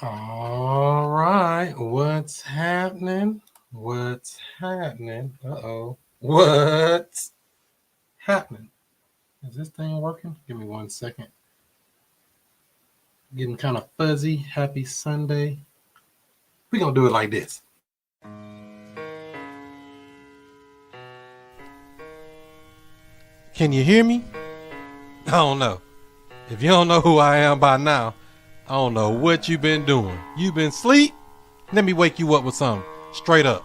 All right, what's happening? What's happening? Uh-oh. What's happening? Is this thing working? Give me 1 second. Getting kind of fuzzy. Happy Sunday. We're going to do it like this. Can you hear me? I don't know. If you don't know who I am by now, I don't know what you've been doing. You been asleep? Let me wake you up with something. Straight up.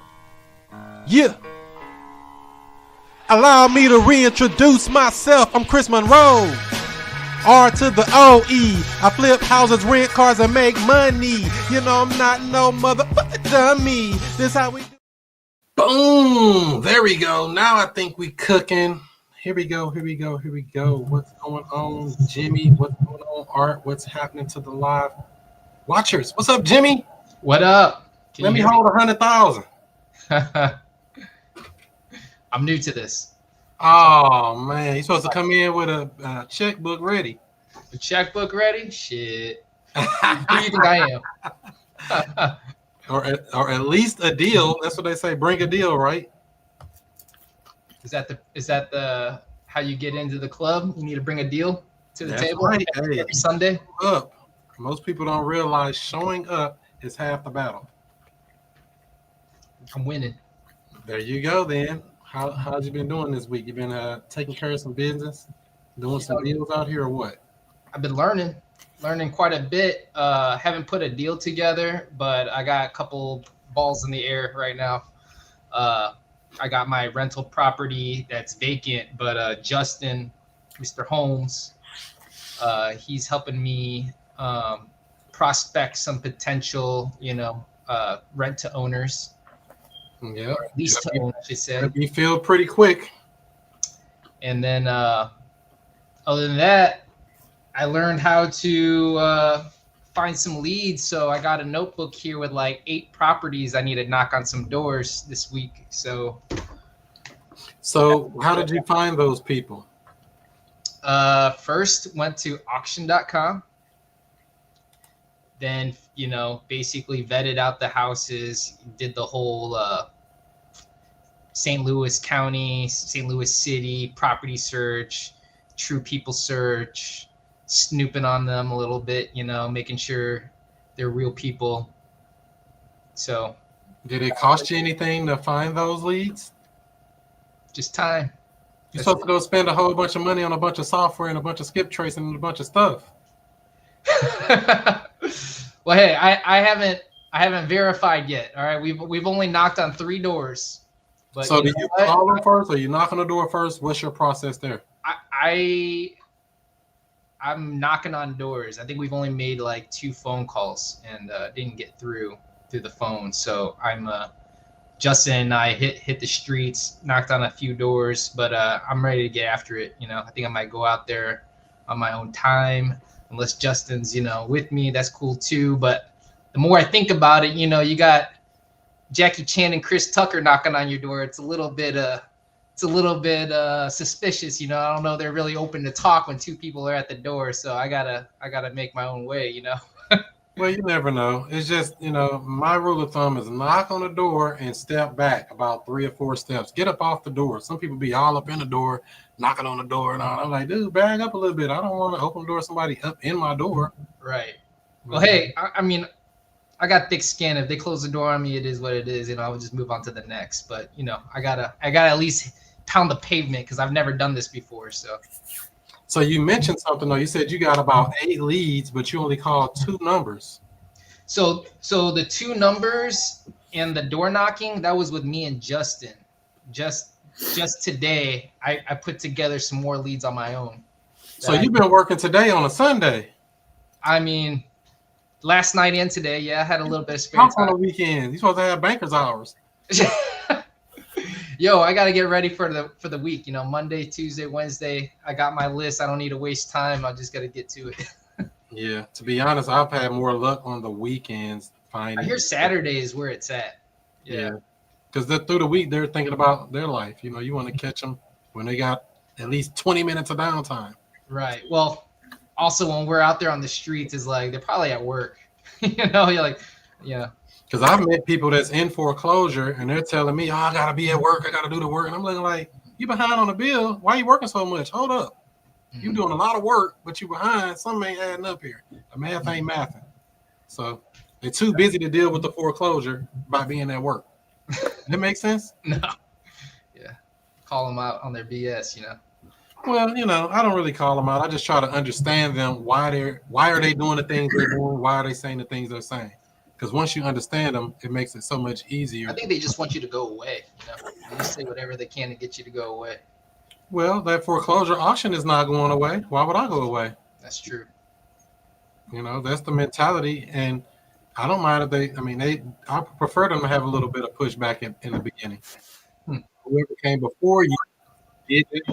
Yeah. Allow me to reintroduce myself. I'm Chris Monroe. R to the O-E. I flip houses, rent cars, and make money. You know I'm not no motherfucking dummy. This how we do. Boom. There we go. Now I think we cooking. Here we go. What's going on, Jimmy? What's going on, Art? What's happening to the live watchers? What's up, Jimmy? What up? Let me hold 100,000. I'm new to this. Oh man, you supposed to come in with a checkbook ready. The checkbook ready? Shit. Who do you think I am? or at least a deal. That's what they say. Bring a deal, right? Is that the how you get into the club? You need to bring a deal to the table right. every Sunday. Up. Most people don't realize showing up is half the battle. I'm winning. There you go, then. How's you been doing this week? You been taking care of some business, doing some deals out here, or what? I've been learning quite a bit. Haven't put a deal together, but I got a couple balls in the air right now. I got my rental property that's vacant, but Justin, Mr. Holmes, he's helping me prospect some potential, rent to owners. Yeah, lease to own, I should say. You feel pretty quick. And then, other than that, I learned how to find some leads. So I got a notebook here with like 8 properties I need to knock on some doors this week. So how did you find those people? First went to auction.com. Then, basically vetted out the houses, did the whole St. Louis County, St. Louis City property search, true people search, snooping on them a little bit, making sure they're real people. So, did it cost you anything to find those leads? Just time. You're supposed to go spend a whole bunch of money on a bunch of software and a bunch of skip tracing and a bunch of stuff. Well, hey, I haven't verified yet. All right, we've only knocked on 3 doors. But so do you call them first, or you knock on the door first? What's your process there? I'm knocking on doors. I think we've only made like 2 phone calls and didn't get through the phone. So I'm Justin and I hit the streets, knocked on a few doors, but I'm ready to get after it. I think I might go out there on my own time, unless Justin's with me. That's cool too. But the more I think about it, you got Jackie Chan and Chris Tucker knocking on your door. It's a little bit suspicious. I don't know. They're really open to talk when 2 people are at the door. So I gotta make my own way. Well, you never know. It's just, my rule of thumb is knock on the door and step back about 3 or 4 steps. Get up off the door. Some people be all up in the door, knocking on the door, and all. I'm like, dude, back up a little bit. I don't want to open the door. Somebody up in my door. Right. Well, hey, I mean, I got thick skin. If they close the door on me, it is what it is. I would just move on to the next. But I gotta at least pound the pavement because I've never done this before. So you mentioned something though. You said you got about 8 leads, but you only called 2 numbers. So the 2 numbers and the door knocking, that was with me and Justin. Just today, I put together some more leads on my own. So you've been working today on a Sunday. I mean, last night and today, yeah, I had a little bit of spare time. On the weekend, you're supposed to have banker's hours. Yo, I got to get ready for the week. Monday, Tuesday, Wednesday, I got my list. I don't need to waste time. I just got to get to it. Yeah, to be honest, I've had more luck on the weekends finding. I hear Saturday is where it's at. Yeah, because through the week they're thinking about their life. You want to catch them when they got at least 20 minutes of downtime. Right. Well, also when we're out there on the streets, is like they're probably at work. You know, you're like, yeah. Because I've met people that's in foreclosure and they're telling me, "Oh, I gotta be at work. I gotta do the work," and I'm looking like, "You behind on the bill? Why are you working so much? Hold up, you doing a lot of work, but you behind. Something ain't adding up here. The math ain't mathing." So they're too busy to deal with the foreclosure by being at work. That makes sense? No. Yeah. Call them out on their BS, you know. Well, I don't really call them out. I just try to understand them. Why are they doing the things they're doing? Why are they saying the things they're saying? Because once you understand them, it makes it so much easier. I think they just want you to go away. You know, they just say whatever they can to get you to go away. Well, that foreclosure auction is not going away. Why would I go away? That's true. That's the mentality. And I don't mind if I prefer them to have a little bit of pushback in the beginning. Whoever came before you did it,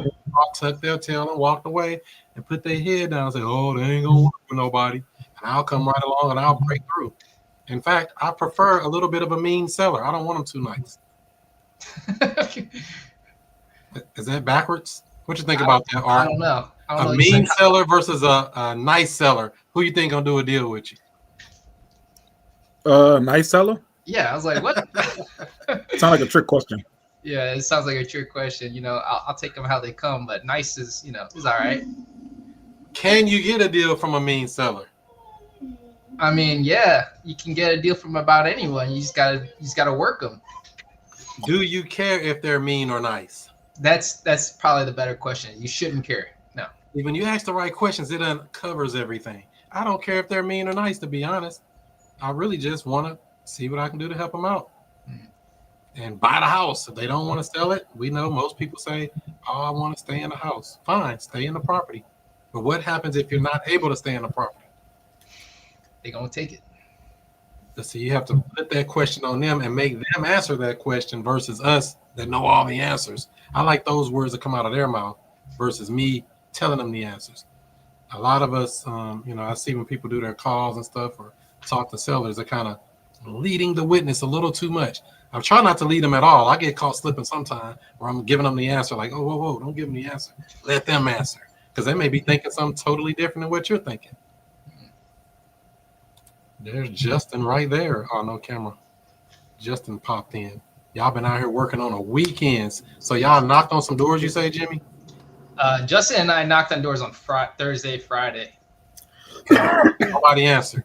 tucked their tail and walked away and put their head down and say, "Oh, they ain't gonna work for nobody." And I'll come right along and I'll break through. In fact, I prefer a little bit of a mean seller. I don't want them too nice. Is that backwards? What you think about that, Art? I don't know. A mean seller versus a nice seller. Who you think gonna do a deal with you? Nice seller? Yeah, I was like, what? Sounds like a trick question. Yeah, it sounds like a trick question. I'll take them how they come, but nice is, is all right. Can you get a deal from a mean seller? I mean, yeah, you can get a deal from about anyone. You just gotta work them. Do you care if they're mean or nice? That's probably the better question. You shouldn't care. No. When you ask the right questions, it uncovers everything. I don't care if they're mean or nice, to be honest. I really just want to see what I can do to help them out. And buy the house. If they don't want to sell it, we know most people say, "Oh, I want to stay in the house." Fine, stay in the property. But what happens if you're not able to stay in the property? They're going to take it. So you have to put that question on them and make them answer that question versus us that know all the answers. I like those words that come out of their mouth versus me telling them the answers. A lot of us, I see when people do their calls and stuff or talk to sellers, they're kind of leading the witness a little too much. I'm trying not to lead them at all. I get caught slipping sometime where I'm giving them the answer like, "Oh, whoa, don't give them the answer. Let them answer." Because they may be thinking something totally different than what you're thinking. There's Justin right there. Oh, no camera. Justin popped in. Y'all been out here working on a weekends. So y'all knocked on some doors, you say, Jimmy? Justin and I knocked on doors on Thursday, Friday. Nobody answered.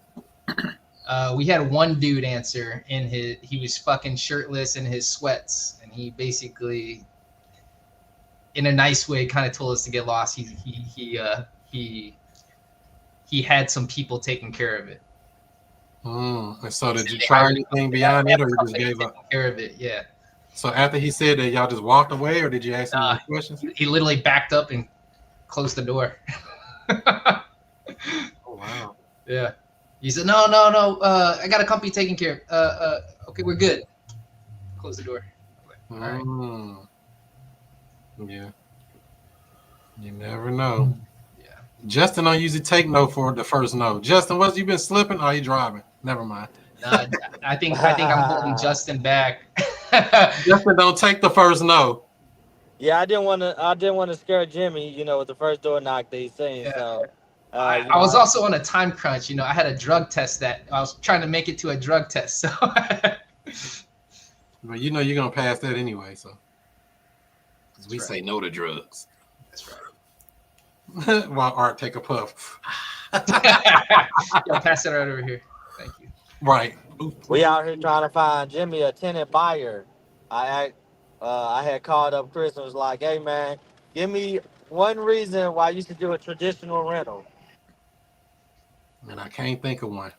We had one dude answer, and he was fucking shirtless in his sweats, and he basically, in a nice way, kind of told us to get lost. He had some people taking care of it. And so did you try anything beyond it, or you just gave up? Care of it, yeah. So after he said that, y'all just walked away, or did you ask him any questions? He literally backed up and closed the door. Oh wow. Yeah. He said, no. I got a company taking care of. Okay, we're good. Close the door. All right. Yeah. You never know. Yeah. Justin don't usually take no for the first no. Justin, you been slipping? Are you driving? Never mind. I think I'm holding Justin back. Justin don't take the first no. Yeah, I didn't want to scare Jimmy, with the first door knock that he's saying. Yeah. So I was also on a time crunch. I had a drug test that I was trying to make it to a drug test. So but you're gonna pass that anyway, so because we say no to drugs. That's right. While Art take a puff. Yo, pass it right over here. Thank you. Right. We out here trying to find Jimmy a tenant buyer. I had called up Chris and was like, "Hey man, give me one reason why you should do a traditional rental." And I can't think of one.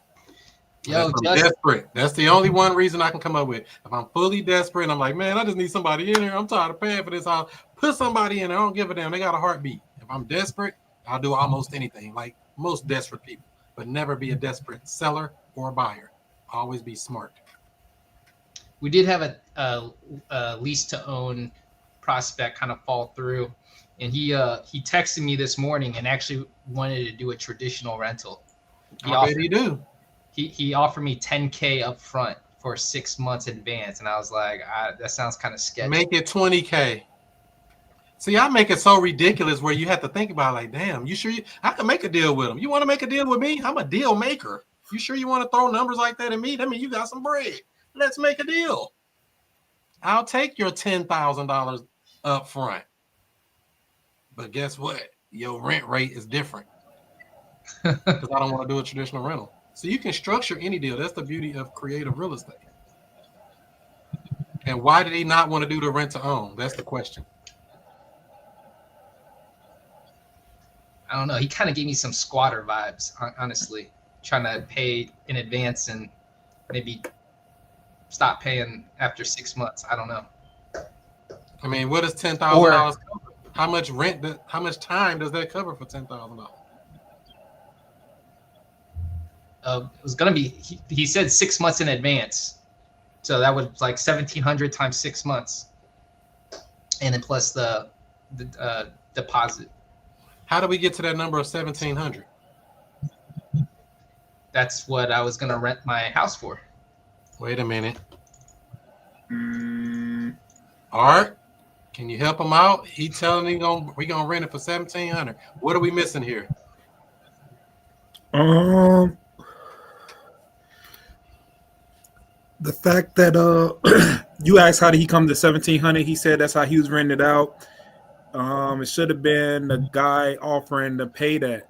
Yo, I'm desperate. That's the only one reason I can come up with. If I'm fully desperate and I'm like, "Man, I just need somebody in here. I'm tired of paying for this house." Put somebody in there. I don't give a damn. They got a heartbeat. If I'm desperate, I'll do almost anything, like most desperate people, but never be a desperate seller or buyer. Always be smart. We did have a lease to own prospect kind of fall through, and he texted me this morning and actually wanted to do a traditional rental. I bet he do. He offered me $10K up front for 6 months advance, and I was like, that sounds kind of sketchy. Make it $20K. See, I make it so ridiculous where you have to think about, like, damn, you sure I can make a deal with him? You want to make a deal with me? I'm a deal maker. You sure you want to throw numbers like that at me? That means you got some bread. Let's make a deal. I'll take your $10,000 up front. But guess what? Your rent rate is different. Because I don't want to do a traditional rental. So you can structure any deal. That's the beauty of creative real estate. And why did he not want to do the rent to own? That's the question. I don't know. He kind of gave me some squatter vibes, honestly. Trying to pay in advance and maybe stop paying after 6 months. I don't know. I mean, what does $10,000 cover? How much rent? How much time does that cover for $10,000? It was gonna be. He said 6 months in advance, so that would like 1,700 times 6 months, and then plus the deposit. How do we get to that number of 1,700? That's what I was gonna rent my house for. Wait a minute. Art, can you help him out? He telling me we gonna rent it for 1,700. What are we missing here? The fact that you asked how did he come to 1,700, he said that's how he was renting it out. It should have been the guy offering to pay that,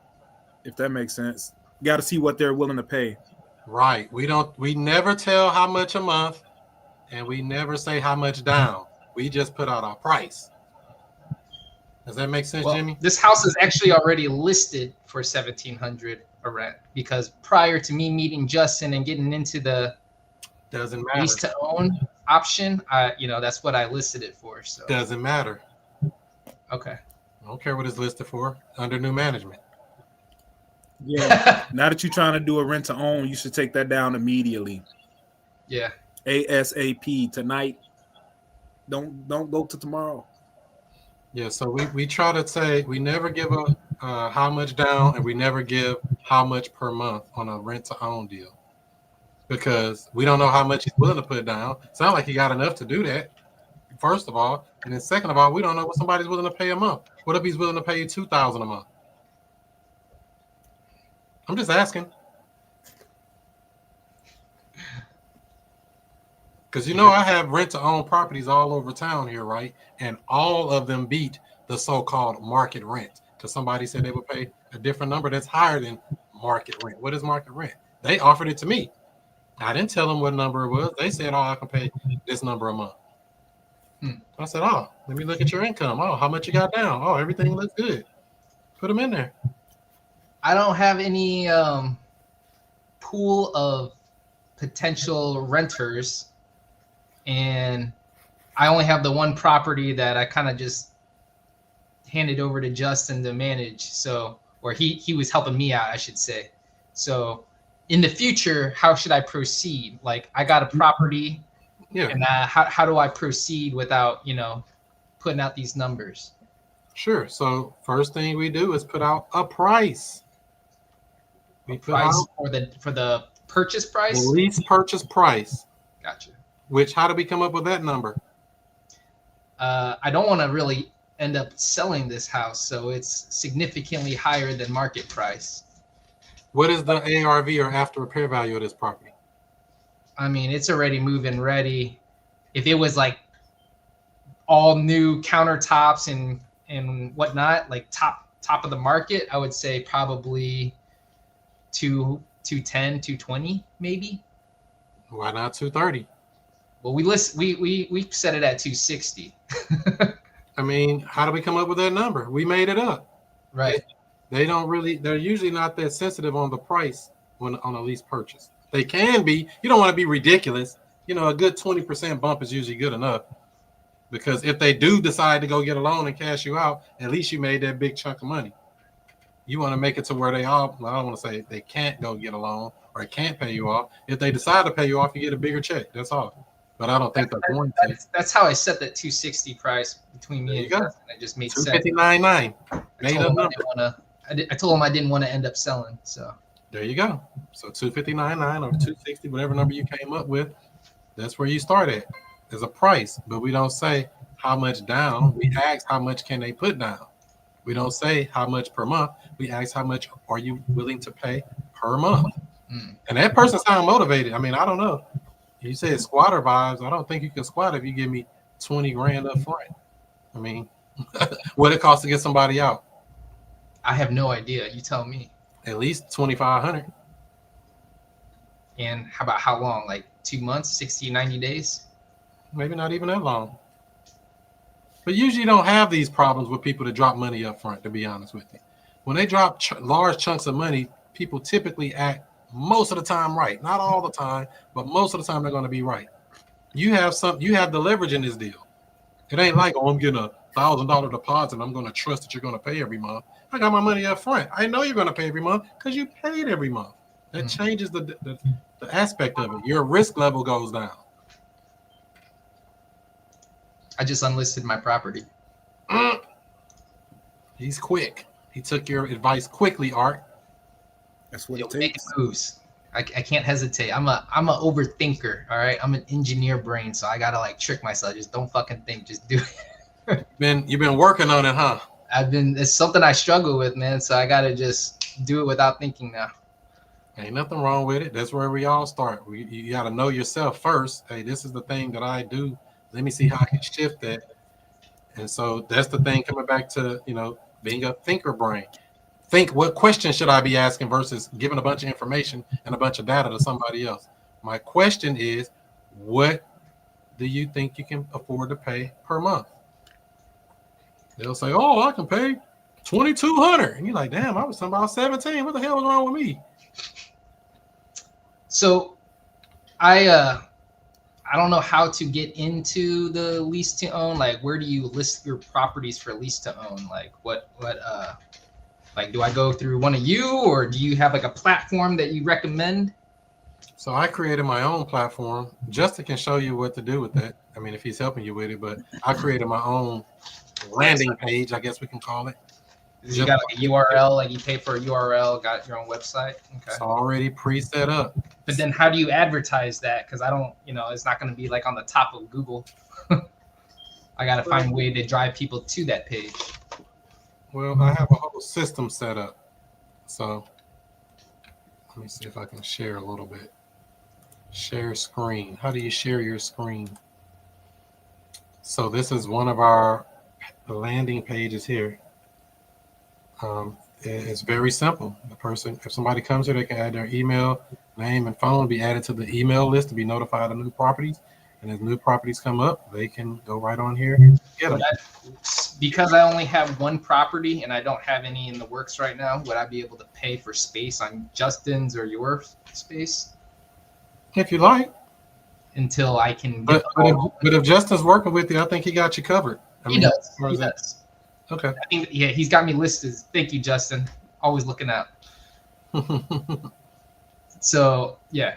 if that makes sense. You got to see what they're willing to pay. Right. We never tell how much a month, and we never say how much down. We just put out our price. Does that make sense, Jimmy? This house is actually already listed for 1,700 a rent because prior to me meeting Justin and getting into the doesn't matter lease to own option, that's what I listed it for. So doesn't matter. Okay. I don't care what it's listed for under new management. Yeah. Now that you're trying to do a rent to own, you should take that down immediately. Yeah. ASAP tonight. Don't go to tomorrow. Yeah. So we try to say we never give a how much down, and we never give how much per month on a rent to own deal because we don't know how much he's willing to put down. Sound like he got enough to do that. First of all, and then second of all, we don't know what somebody's willing to pay a month. What if he's willing to pay you $2,000 a month? I'm just asking. Because I have rent to own properties all over town here, right? And all of them beat the so-called market rent. Because somebody said they would pay a different number that's higher than market rent. What is market rent? They offered it to me. I didn't tell them what number it was. They said, I can pay this number a month. I said, let me look at your income. How much you got down? Everything looks good. Put them in there. I don't have any pool of potential renters, and I only have the one property that I kind of just handed over to Justin to manage. So, or he was helping me out, I should say. So in the future, how should I proceed? Like I got a property. Yeah. And how do I proceed without, putting out these numbers? Sure. So first thing we do is put out a price. We put out for the purchase price? The lease purchase price. Gotcha. Which, how do we come up with that number? I don't want to really end up selling this house, so it's significantly higher than market price. What is the ARV or after repair value of this property? I mean, it's already move-in ready. If it was like all new countertops and whatnot, like top of the market, I would say probably 210, 220 maybe. Why not 230? Well, we set it at 260. I mean, how do we come up with that number? We made it up. Right. They're usually not that sensitive on the price on a lease purchase. They can be. You don't want to be ridiculous. A good 20% bump is usually good enough. Because if they do decide to go get a loan and cash you out, at least you made that big chunk of money. You want to make it to where I don't want to say they can't go get a loan or they can't pay you off. If they decide to pay you off, you get a bigger check. That's all. But I don't think they're going to. That's how I set that 260 price between me and Justin. I just made $259.9. I told him I didn't want to end up selling. So there you go. So $259.9 or $260, whatever number you came up with, that's where you start at. There's a price, but we don't say how much down. We ask how much can they put down. We don't say how much per month. We ask how much are you willing to pay per month. And that person sound motivated. I mean, I don't know. You said squatter vibes. I don't think you can squat if you give me 20 grand up front. I mean, what it costs to get somebody out? I have no idea. You tell me. At least 2,500. And how about how long? Like 2 months, 60, 90 days? Maybe not even that long. But usually you don't have these problems with people that drop money up front, to be honest with you. When they drop large chunks of money, people typically act most of the time right. Not all the time, but most of the time they're going to be right. You have the leverage in this deal. It ain't like, oh, I'm getting $1,000 deposit and I'm going to trust that you're going to pay every month. I got my money up front. I know you're going to pay every month because you paid every month. That changes the aspect of it. Your risk level goes down. I just unlisted my property. He's quick. He took your advice quickly, Art. That's what Yo, it make takes. moves. I can't hesitate. I'm a overthinker. All right, I'm an engineer brain, so I gotta like trick myself. Just don't fucking think. Just do it. You've been working on it, huh? It's something I struggle with, man. So I gotta just do it without thinking now. Ain't nothing wrong with it. That's where we all start. You got to know yourself first. Hey, this is the thing that I do. Let me see how I can shift that. And so that's the thing coming back to, being a thinker brain. Think, what question should I be asking versus giving a bunch of information and a bunch of data to somebody else? My question is, what do you think you can afford to pay per month? They'll say, oh, I can pay $2,200. And you're like, damn, I was talking about 17. What the hell was wrong with me? So I don't know how to get into the lease to own. Like, where do you list your properties for lease to own? Like, like, do I go through one of you, or do you have like a platform that you recommend? So I created my own platform. Justin can show you what to do with that. I mean, if he's helping you with it, but I created my own landing page, I guess we can call it. You got like a URL, like you pay for a URL, got your own website. Okay. It's already pre-set up. But then how do you advertise that? Because I don't, it's not going to be like on the top of Google. I got to find a way to drive people to that page. Well, I have a whole system set up. So let me see if I can share a little bit. Share screen. How do you share your screen? So this is one of our landing pages here. It's very simple. If somebody comes here, they can add their email, name, and phone, be added to the email list to be notified of new properties. And as new properties come up, they can go right on here and get them. Because I only have one property and I don't have any in the works right now, would I be able to pay for space on Justin's or your space? If you like. Until I can get but if Justin's working with you, I think he got you covered. He does. He does. Okay. I think, he's got me listed. Thank you, Justin. Always looking out. So, yeah.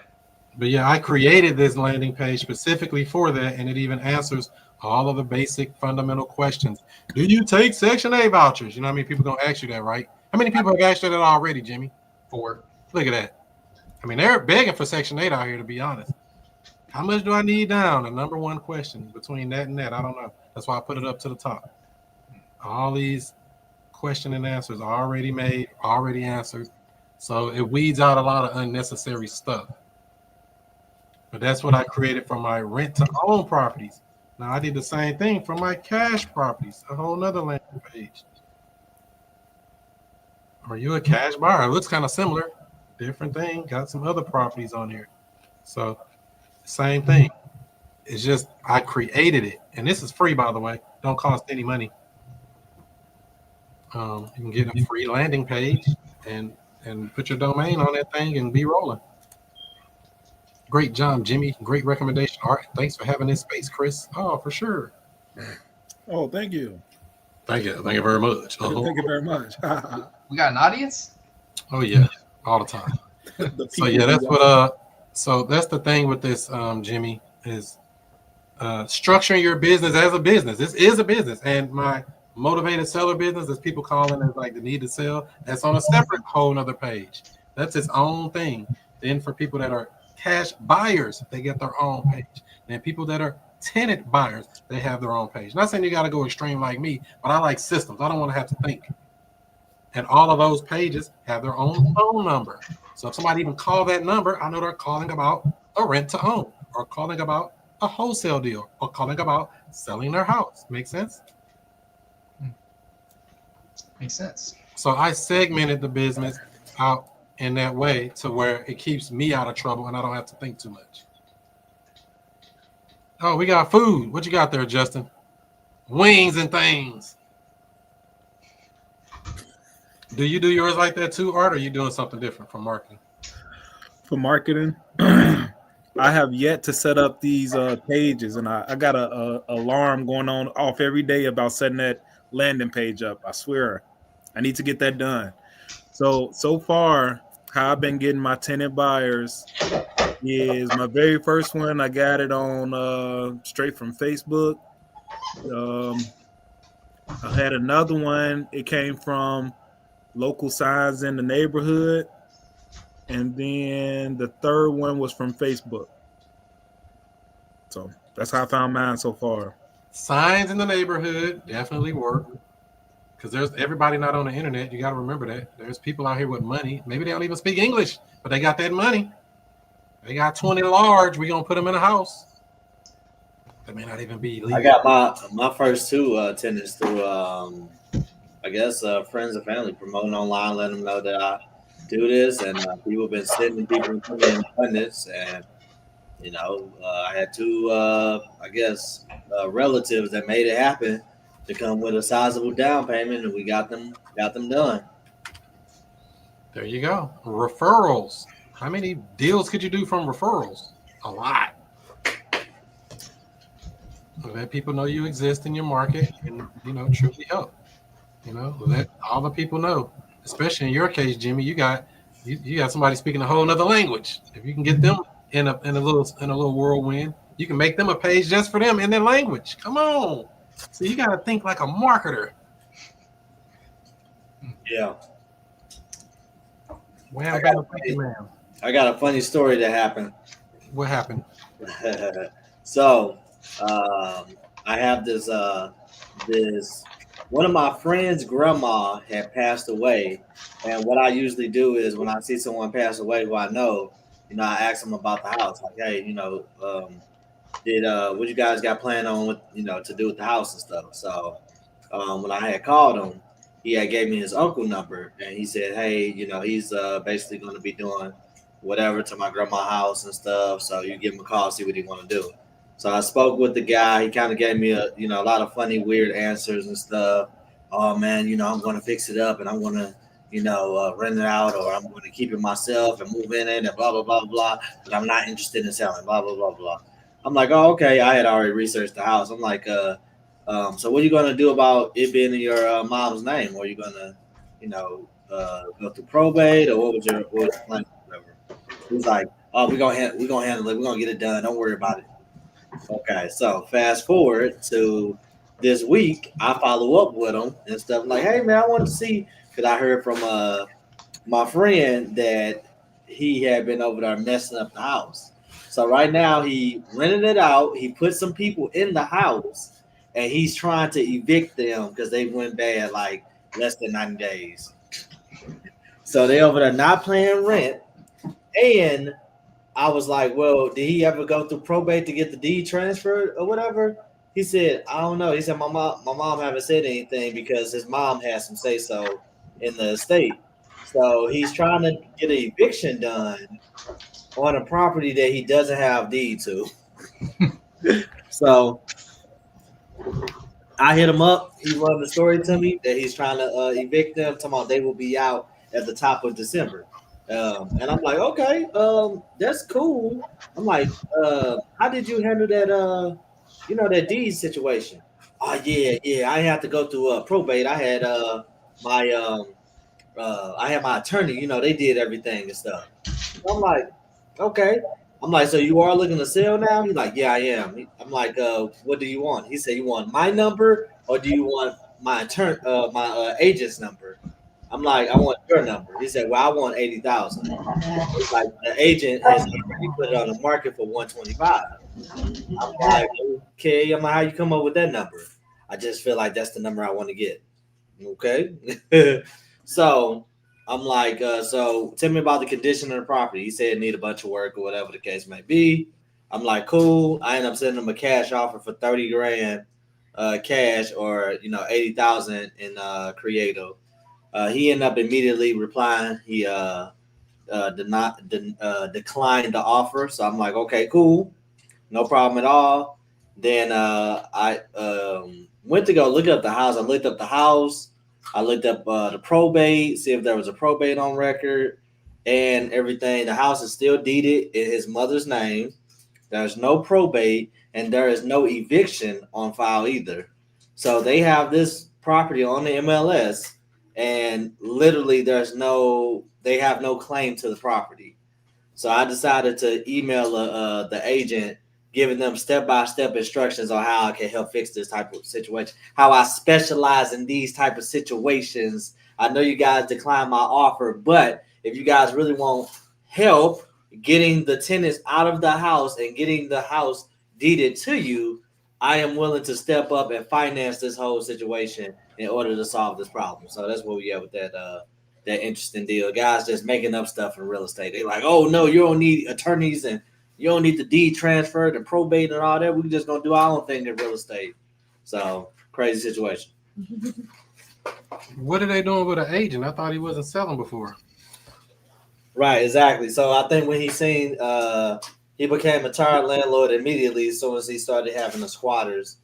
But yeah, I created this landing page specifically for that, and it even answers all of the basic fundamental questions. Do you take Section 8 vouchers? You know how many people gonna ask you that, right? How many people have asked you that already, Jimmy? 4. Look at that. I mean, they're begging for Section 8 out here, to be honest. How much do I need down? The number one question between that and that, I don't know. That's why I put it up to the top. All these question and answers are already made, already answered. So it weeds out a lot of unnecessary stuff. But that's what I created for my rent to own properties. Now I did the same thing for my cash properties, a whole nother landing page. Are you a cash buyer? It looks kind of similar. Different thing. Got some other properties on here. So same thing. It's just I created it. And this is free, by the way. Don't cost any money. You can get a free landing page and put your domain on that thing and be rolling. Great job, Jimmy. Great recommendation. All right. Thanks for having this space, Chris. Oh, for sure. Oh, thank you. Thank you. Thank you very much. Thank you very much. We got an audience? Oh, yeah. All the time. So, yeah, that's so that's the thing with this, Jimmy, is structuring your business as a business. This is a business. And my motivated seller business, as people call it, is like the need to sell. That's on a separate whole nother page. That's its own thing. Then for people that are cash buyers, they get their own page. And people that are tenant buyers, they have their own page. Not saying you got to go extreme like me, but I like systems. I don't want to have to think. And all of those pages have their own phone number. So if somebody even call that number, I know they're calling about a rent to own, or calling about a wholesale deal, or calling about selling their house. Make sense? Makes sense. So I segmented the business out in that way to where it keeps me out of trouble and I don't have to think too much. Oh, we got food. What you got there, Justin? Wings and things. Do you do yours like that too, Art, or are you doing something different from marketing? For marketing, I have yet to set up these pages, and I got a alarm going on off every day about setting that landing page up. I swear, I need to get that done. So far, how I've been getting my tenant buyers is my very first one. I got it on straight from Facebook. I had another one. It came from local signs in the neighborhood. And then the third one was from Facebook. So that's how I found mine so far. Signs in the neighborhood definitely work. Because there's everybody not on the internet. You got to remember that. There's people out here with money. Maybe they don't even speak English, but they got that money. They got 20 large. We're going to put them in a house. That may not even be legal. I got my first two tenants through, I guess, friends and family promoting online, letting them know that I do this, and people have been sending people coming in abundance, and I had two, I guess, relatives that made it happen to come with a sizable down payment, and we got them done. There you go. Referrals. How many deals could you do from referrals? A lot. Let people know you exist in your market and, truly help. Let all the people know. Especially in your case, Jimmy, you got somebody speaking a whole nother language. If you can get them in a little whirlwind, you can make them a page just for them in their language. Come on. So you got to think like a marketer. Yeah. I got a funny story that happened. What happened? So, I have this one of my friends' grandma had passed away, and what I usually do is when I see someone pass away who I know, I ask them about the house. Like, hey, what you guys got planned on with to do with the house and stuff. So when I had called him, he had gave me his uncle number, and he said, hey, he's basically going to be doing whatever to my grandma's house and stuff. So you give him a call, see what he want to do. So I spoke with the guy. He kind of gave me a lot of funny, weird answers and stuff. Oh man, I'm going to fix it up and I'm going to, rent it out, or I'm going to keep it myself and move in it and blah, blah, blah, blah. But I'm not interested in selling, blah, blah, blah, blah. I'm like, oh, okay. I had already researched the house. I'm like, so what are you going to do about it being in your mom's name? Or are you going to, go through probate, or what was your plan? Whatever. He's like, oh, we're going to handle it. We're going to get it done. Don't worry about it. Okay, so fast forward to this week, I follow up with him and stuff like, hey man, I wanted to see, because I heard from my friend that he had been over there messing up the house. So right now he rented it out. He put some people in the house, and he's trying to evict them because they went bad like less than 90 days. So they over there not paying rent, and I was like, well, did he ever go through probate to get the deed transferred or whatever? He said, I don't know. He said, my mom haven't said anything because his mom has some say so in the estate. So he's trying to get an eviction done on a property that he doesn't have deed to. So I hit him up. He run the story to me that he's trying to evict them. Talking about they will be out at the top of December. And I'm like, okay, that's cool. I'm like, how did you handle that, that deed situation? Oh yeah, I had to go through probate. I had my attorney. They did everything and stuff. I'm like, okay. I'm like, so you are looking to sell now? He's like, yeah, I am. I'm like, what do you want? He said, you want my number or do you want my agent's number? I'm like, I want your number. He said, well, I want 80,000. It's like the agent has already put it on the market for 125. I'm like, okay. I'm like, how you come up with that number? I just feel like that's the number I want to get. Okay. So I'm like, so tell me about the condition of the property. He said it need a bunch of work or whatever the case may be. I'm like, cool. I end up sending him a cash offer for 30 grand cash, or 80,000 in Creative. He ended up immediately replying. He declined the offer. So I'm like, okay, cool, no problem at all. Then I went to go look up the house. I looked up the house. I looked up the probate, see if there was a probate on record and everything. The house is still deeded in his mother's name. There's no probate, and there is no eviction on file either. So they have this property on the MLS, and literally they have no claim to the property. So I decided to email the agent, giving them step-by-step instructions on how I can help fix this type of situation, how I specialize in these type of situations. I know you guys declined my offer, but if you guys really want help getting the tenants out of the house and getting the house deeded to you, I am willing to step up and finance this whole situation in order to solve this problem. So that's what we have with that interesting deal. Guys just making up stuff in real estate. They like, oh no, you don't need attorneys and you don't need the deed transferred and probate and all that. We're just gonna do our own thing in real estate. So crazy situation. What are they doing with an agent? I thought he wasn't selling before. Right, exactly. So I think when he seen he became a tired landlord immediately as soon as he started having a squatters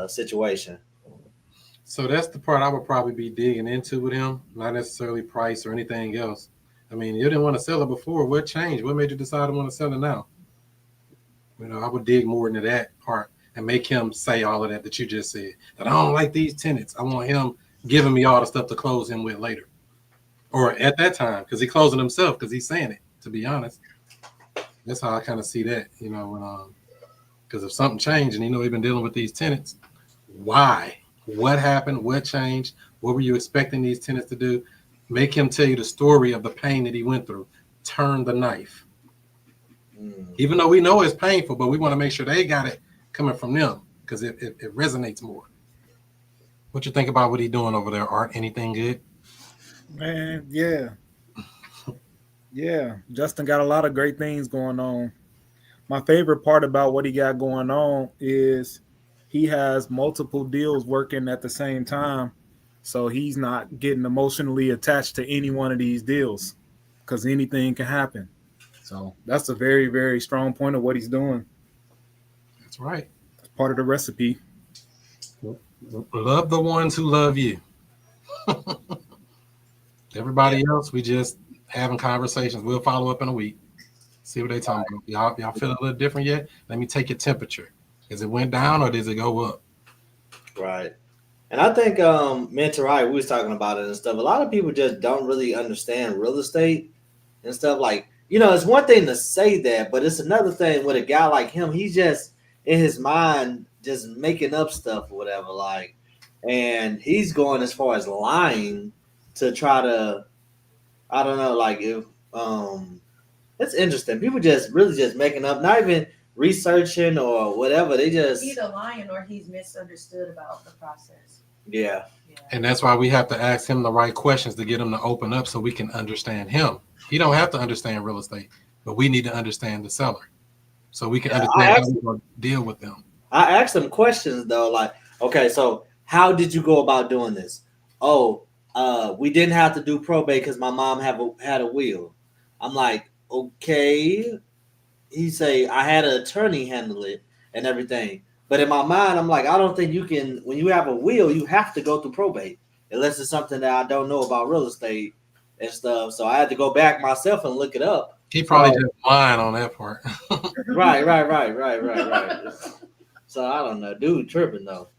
situation. So that's the part I would probably be digging into with him, not necessarily price or anything else. I mean, you didn't want to sell it before. What changed? What made you decide to want to sell it now? I would dig more into that part and make him say all of that you just said. That I don't like these tenants. I want him giving me all the stuff to close him with later. Or at that time, because he's closing himself because he's saying it, to be honest. That's how I kind of see that, because if something changed and he's been dealing with these tenants, why? What happened? What changed? What were you expecting these tenants to do? Make him tell you the story of the pain that he went through. Turn the knife. Even though we know it's painful, but we want to make sure they got it coming from them because it resonates more. What you think about what he's doing over there, Art? Anything good? Man, yeah. Yeah, Justin got a lot of great things going on. My favorite part about what he got going on is he has multiple deals working at the same time. So he's not getting emotionally attached to any one of these deals because anything can happen. So that's a very, very strong point of what he's doing. That's right. It's part of the recipe. Love the ones who love you. Everybody else, we just having conversations. We'll follow up in a week. See what they talking about. Y'all feel a little different yet? Let me take your temperature. Is it went down or does it go up? Right. And I think me and Tarai, we was talking about it and stuff. A lot of people just don't really understand real estate and stuff. Like, it's one thing to say that, but it's another thing with a guy like him. He's just in his mind just making up stuff or whatever. Like, and he's going as far as lying to try to, I don't know, like if it's interesting. People just really just making up, not even researching or whatever. They just either lying or he's misunderstood about the process. Yeah. And that's why we have to ask him the right questions to get him to open up so we can understand him. He don't have to understand real estate, but we need to understand the seller so we can understand how we're going to deal with them. I asked him questions though, like, okay, so how did you go about doing this? Oh, we didn't have to do probate because my mom had a will. I'm like, okay. He say I had an attorney handle it and everything. But in my mind, I'm like, I don't think you can, when you have a will, you have to go through probate. Unless it's something that I don't know about real estate and stuff. So I had to go back myself and look it up. He probably just lying on that part. Right. So I don't know. Dude tripping though.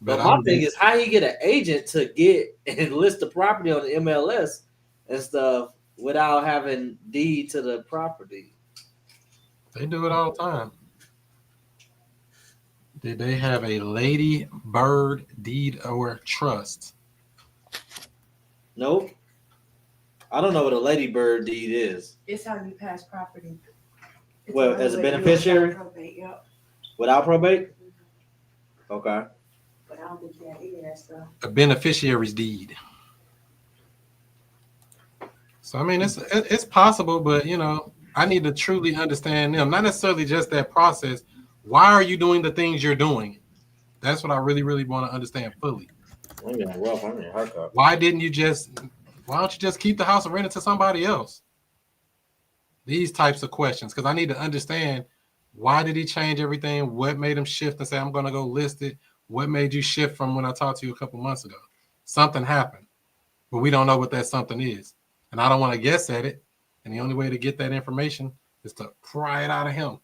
But my thing is how you get an agent to get and list the property on the MLS and stuff without having deed to the property. They do it all the time. Did they have a lady bird deed or trust? Nope. I don't know what a lady bird deed is. It's how you pass property. Well, as a beneficiary? Probate, yep. Without probate? Okay. But I don't think you have any of that stuff. A beneficiary's deed. So I mean, it's possible, but you know, I need to truly understand them, not necessarily just that process. Why are you doing the things you're doing? That's what I really, really want to understand fully. I'm getting rough. I'm getting a haircut. Why don't you just keep the house and rent it to somebody else? These types of questions, because I need to understand why did he change everything? What made him shift and say, I'm going to go list it? What made you shift from when I talked to you a couple months ago? Something happened, but we don't know what that something is. And I don't want to guess at it. And the only way to get that information is to pry it out of him.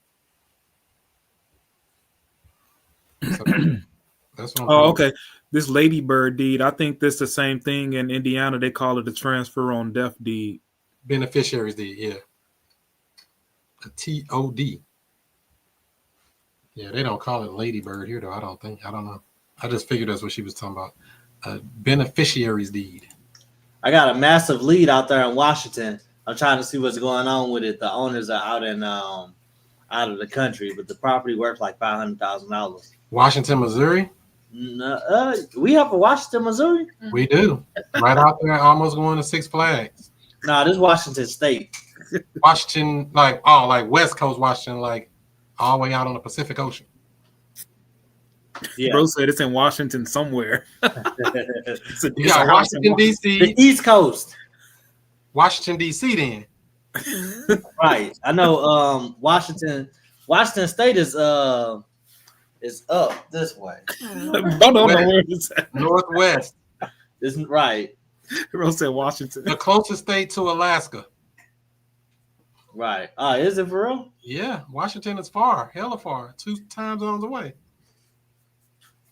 So that's what I'm Oh, okay. This ladybird deed, I think this the same thing in Indiana. They call it the transfer on death deed. Beneficiaries deed, yeah. A TOD. Yeah, they don't call it ladybird here, though. I don't know. I just figured that's what she was talking about. A beneficiaries deed. I got a massive lead out there in Washington. I'm trying to see what's going on with it. The owners are out of the country, but the property worth like $500,000. Washington, Missouri? We have a Washington, Missouri? We do. Right out there, almost going to Six Flags. No, this is Washington State. Washington, like West Coast Washington, like all the way out on the Pacific Ocean. Yeah. Bro said it's in Washington somewhere. Yeah, Washington, D.C. The East Coast. Washington, D.C. then. Right. I know Washington State is up this way. Northwest. Isn't right. Bro said Washington. The closest state to Alaska. Right. Is it for real? Yeah, Washington is far, hella far, 2 time zones away.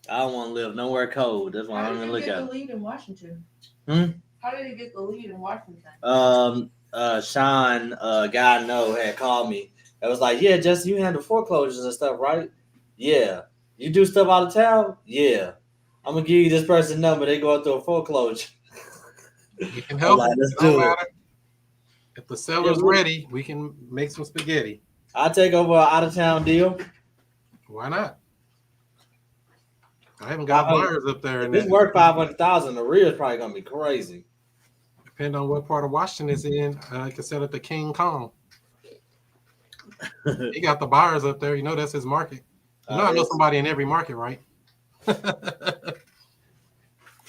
I don't want to live nowhere cold. That's why I'm gonna look at. How did he get the lead in Washington? How did he get the lead in Washington? Sean, guy I know had called me. It was like, yeah, Justin, you handle foreclosures and stuff, right? Yeah. You do stuff out of town? Yeah. I'm gonna give you this person's number. They go through a foreclosure. We can help. Like, let's do it. If the seller's ready, we can make some spaghetti. I'll take over an out of town deal. Why not? I haven't got buyers up there. If it's worth $500,000, the real is probably gonna be crazy. Depending on what part of Washington it's in, I can sell it to King Kong. He got the buyers up there. You know that's his market. You know I know somebody in every market, right?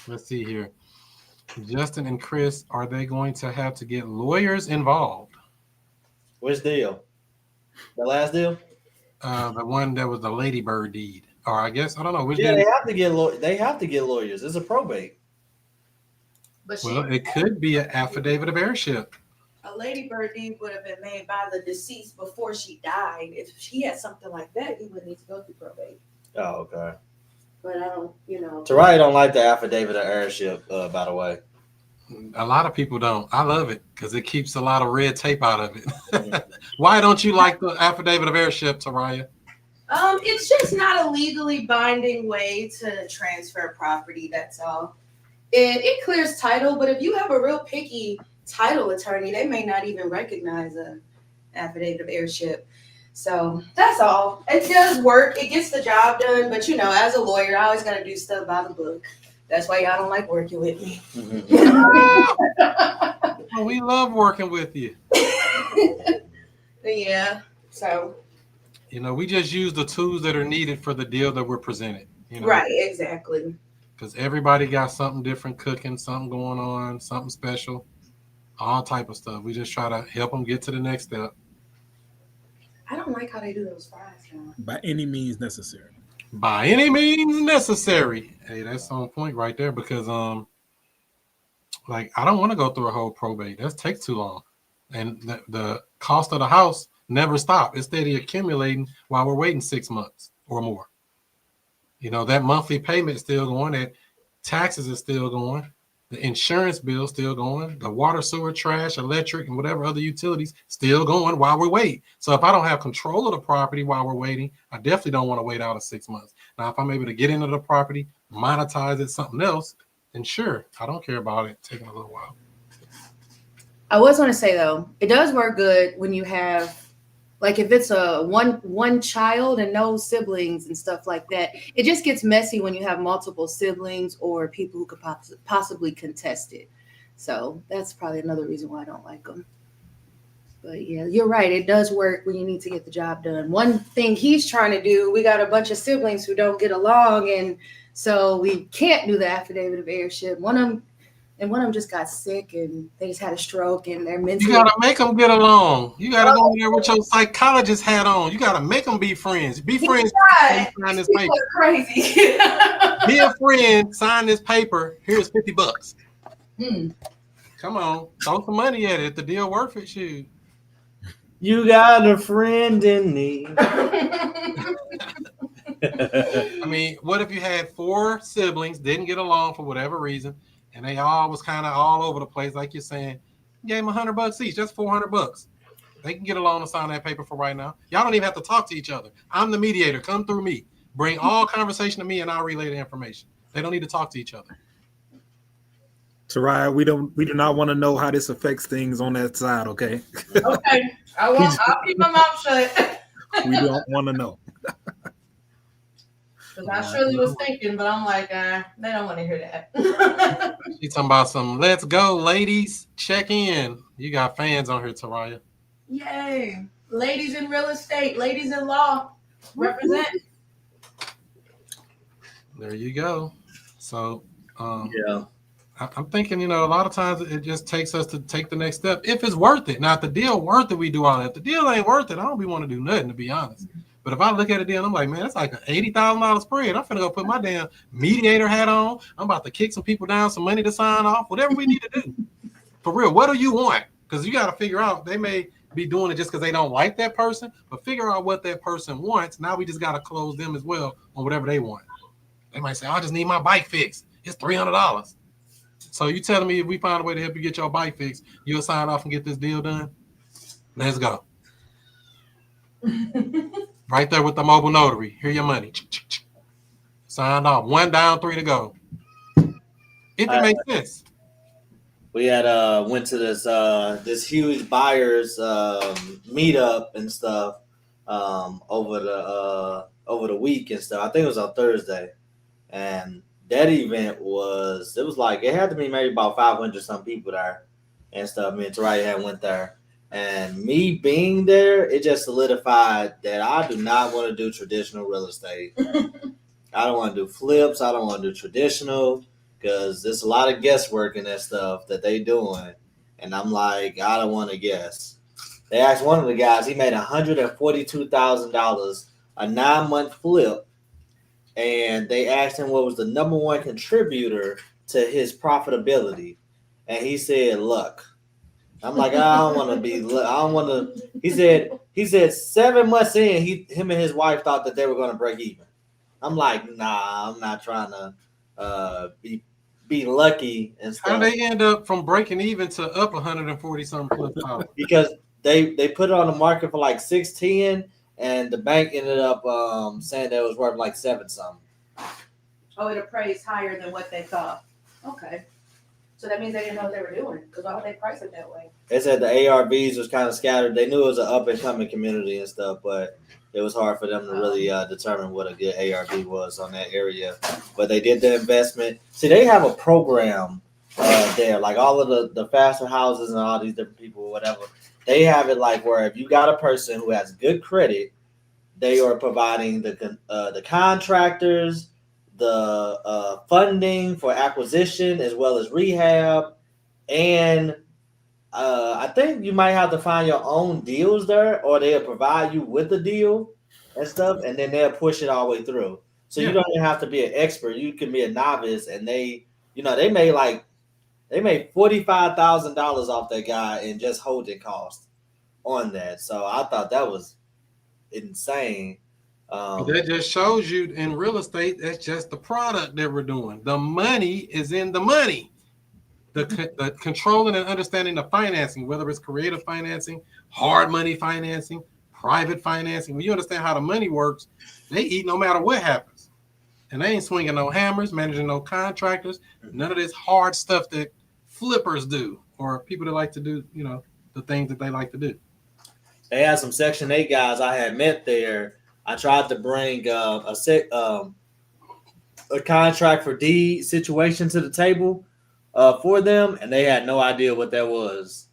Let's see here. Justin and Chris, are they going to have to get lawyers involved? Which deal? The last deal? The one that was the ladybird deed. Or I guess I don't know which. Yeah, they have to get lawyers. It's a probate. But it could be an affidavit of heirship. A ladybird deed would have been made by the deceased before she died. If he had something like that, he would need to go through probate. Oh, okay. But I don't, Tarai don't like the affidavit of heirship, by the way. A lot of people don't. I love it because it keeps a lot of red tape out of it. Why don't you like the affidavit of heirship, Taraya? It's just not a legally binding way to transfer property. That's all. It clears title, but if you have a real picky title attorney, they may not even recognize a affidavit of heirship. So that's all. It does work. It gets the job done. But as a lawyer, I always got to do stuff by the book. That's why y'all don't like working with me. Oh, we love working with you. Yeah. So. We just use the tools that are needed for the deal that we're presented. Right. Exactly. Because everybody got something different cooking, something going on, something special, all type of stuff. We just try to help them get to the next step. I don't like how they do those fries now. By any means necessary. By any means necessary. Hey, that's on point right there because I don't want to go through a whole probate. That takes too long. And the cost of the house never stop. It's steady accumulating while we're waiting 6 months or more. That monthly payment is still going. That taxes is still going. The insurance bill still going. The water, sewer, trash, electric, and whatever other utilities still going while we wait. So if I don't have control of the property while we're waiting, I definitely don't want to wait out of 6 months. Now, if I'm able to get into the property, monetize it, something else, then sure, I don't care about it taking a little while. I was going to say, though, it does work good when you have, like if it's a one child and no siblings and stuff like that. It just gets messy when you have multiple siblings or people who could possibly contest it. So that's probably another reason why I don't like them. But yeah, you're right. It does work when you need to get the job done. One thing he's trying to do, we got a bunch of siblings who don't get along, and so we can't do the affidavit of heirship. One of them just got sick, and they just had a stroke, and they're mentally. You gotta make them get along. You gotta go in there with your psychologist hat on. You gotta make them be friends. Be friends. Sign this paper. Crazy. Be a friend. Sign this paper. Here's $50. Come on, throw some money at it. If the deal worth it, shoot. You got a friend in me. I mean, what if you had 4 siblings, didn't get along for whatever reason, and they all was kind of all over the place, like you're saying? You gave them $100 each. That's $400. They can get along and sign that paper for right now. Y'all don't even have to talk to each other. I'm the mediator. Come through me. Bring all conversation to me, and I'll relay the information. They don't need to talk to each other. Soraya, we do not want to know how this affects things on that side, okay? Okay, I'll keep my mouth shut. We don't want to know. Because I surely was thinking, but I'm like, they don't want to hear that. She's talking about some let's go, ladies. Check in. You got fans on here, Taraya. Yay. Ladies in real estate, ladies in law, represent. There you go. So, Yeah. I'm thinking, a lot of times it just takes us to take the next step. If it's worth it. Now, if the deal worth it, we do all that. If the deal ain't worth it, I don't be want to do nothing, to be honest. But if I look at a deal and I'm like, man, that's like an $80,000 spread. I'm finna go put my damn mediator hat on. I'm about to kick some people down, some money to sign off, whatever we need to do. For real, what do you want? Because you got to figure out, they may be doing it just because they don't like that person, but figure out what that person wants. Now we just got to close them as well on whatever they want. They might say, I just need my bike fixed. It's $300. So you telling me if we find a way to help you get your bike fixed, you'll sign off and get this deal done? Let's go. Right there with the mobile notary. Here your money. Signed off. 1 down, 3 to go. If it makes sense. We had went to this huge buyers meetup and stuff over the week and stuff. I think it was on Thursday, and that event it had to be maybe about 500 some people there and stuff. Me and Taraya had went there, and me being there, it just solidified that I do not want to do traditional real estate. I don't want to do flips. I don't want to do traditional because there's a lot of guesswork in that stuff that they doing, and I'm like, I don't want to guess. They asked one of the guys, he made $142,000 a 9-month flip. And they asked him what was the number one contributor to his profitability. And he said, luck. I'm like, I don't want to be, I don't want to. He said 7 months in, him and his wife thought that they were going to break even. I'm like, nah, I'm not trying to be lucky and stuff. How do they end up from breaking even to up 140 something plus dollars? Because they put it on the market for like 610. And the bank ended up saying that it was worth like 7 something. Oh, it appraised higher than what they thought. Okay. So that means they didn't know what they were doing. Because why would they price it that way? They said the ARVs was kind of scattered. They knew it was an up and coming community and stuff, but it was hard for them to really determine what a good ARV was on that area. But they did the investment. See, they have a program there, like all of the faster houses and all these different people, whatever. They have it like where if you got a person who has good credit, they are providing the contractors, the funding for acquisition as well as rehab, and I think you might have to find your own deals there, or they'll provide you with the deal and stuff, and then they'll push it all the way through. So you don't even have to be an expert; you can be a novice, and they made $45,000 off that guy in just holding costs on that. So I thought that was insane. That just shows you in real estate, that's just the product that we're doing. The money is in the money. The controlling and understanding the financing, whether it's creative financing, hard money financing, private financing. When you understand how the money works, they eat no matter what happens. And they ain't swinging no hammers, managing no contractors, none of this hard stuff that flippers do, or people that like to do, the things that they like to do. They had some Section 8 guys I had met there. I tried to bring a contract for deed situation to the table, for them, and they had no idea what that was.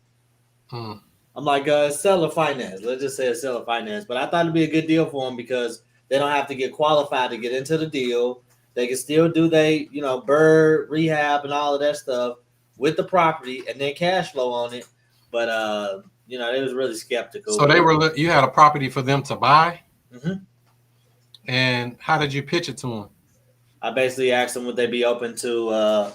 I'm like, seller finance. Let's just say it's seller finance. But I thought it'd be a good deal for them because they don't have to get qualified to get into the deal. They can still do bird rehab and all of that stuff with the property and then cash flow on it. But they was really skeptical. So you had a property for them to buy. Mm-hmm. And how did you pitch it to them? I basically asked them would they be open to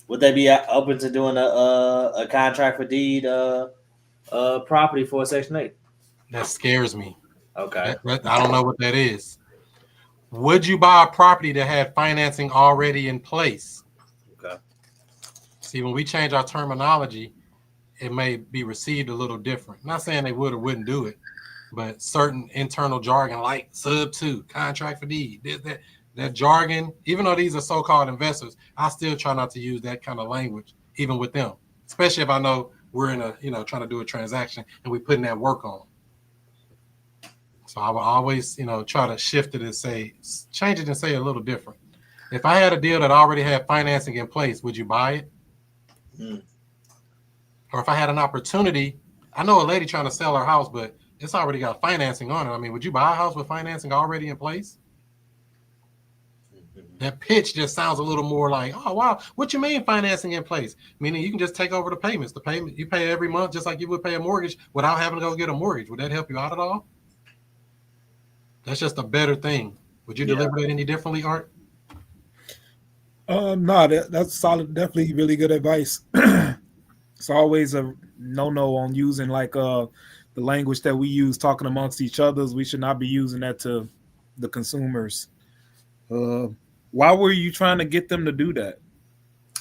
would they be open to doing a contract for deed property for Section 8? That scares me. Okay. I don't know what that is. Would you buy a property that had financing already in place? Okay. See, when we change our terminology, it may be received a little different. Not saying they would or wouldn't do it, but certain internal jargon like sub 2, contract for deed, that jargon, even though these are so-called investors, I still try not to use that kind of language, even with them, especially if I know we're in trying to do a transaction and we're putting that work on. So I will always, try to shift it and change it and say a little different. If I had a deal that already had financing in place, would you buy it? Or if I had an opportunity, I know a lady trying to sell her house, but it's already got financing on it. I mean, would you buy a house with financing already in place? That pitch just sounds a little more like, oh, wow, what you mean financing in place? Meaning you can just take over the payments. The payment you pay every month, just like you would pay a mortgage without having to go get a mortgage. Would that help you out at all? That's just a better thing. Would you deliver that any differently, Art? No, that's solid. Definitely really good advice. It's always a no on using the language that we use talking amongst each others. We should not be using that to the consumers. Why were you trying to get them to do that?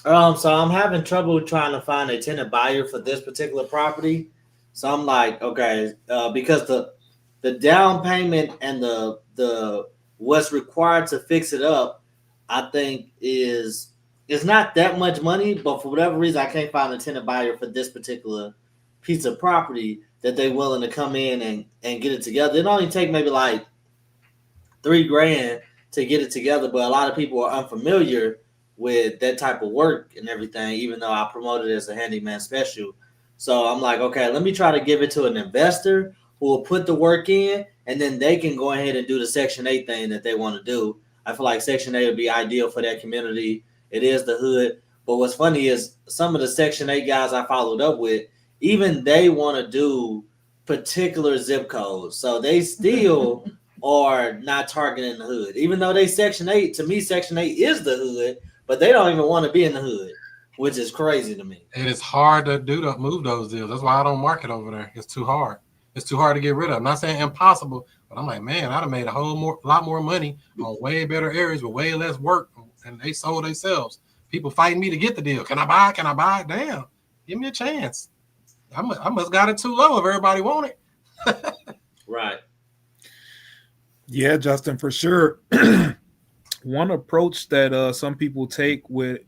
So I'm having trouble trying to find a tenant buyer for this particular property. So I'm like, okay, because the down payment and the what's required to fix it up, I think it's not that much money, but for whatever reason, I can't find a tenant buyer for this particular piece of property that they're willing to come in and get it together. It only take maybe like $3,000 to get it together, but a lot of people are unfamiliar with that type of work and everything, even though I promoted it as a handyman special. So I'm like, okay, let me try to give it to an investor who will put the work in, and then they can go ahead and do the Section 8 thing that they want to do. I feel like Section 8 would be ideal for that community. It is the hood. But what's funny is some of the Section 8 guys I followed up with, even they want to do particular zip codes. So they still are not targeting the hood. Even though they Section 8, to me, Section 8 is the hood, but they don't even want to be in the hood, which is crazy to me. It is hard to move those deals. That's why I don't market over there. It's too hard. It's too hard to get rid of. I'm not saying impossible, but I'm like, man, I'd have made a lot more money on way better areas with way less work, and they sold themselves. People fighting me to get the deal. Can I buy it? Can I buy it? Damn, give me a chance. I must got it too low if everybody want it. Right. Yeah, Justin, for sure. One approach that some people take with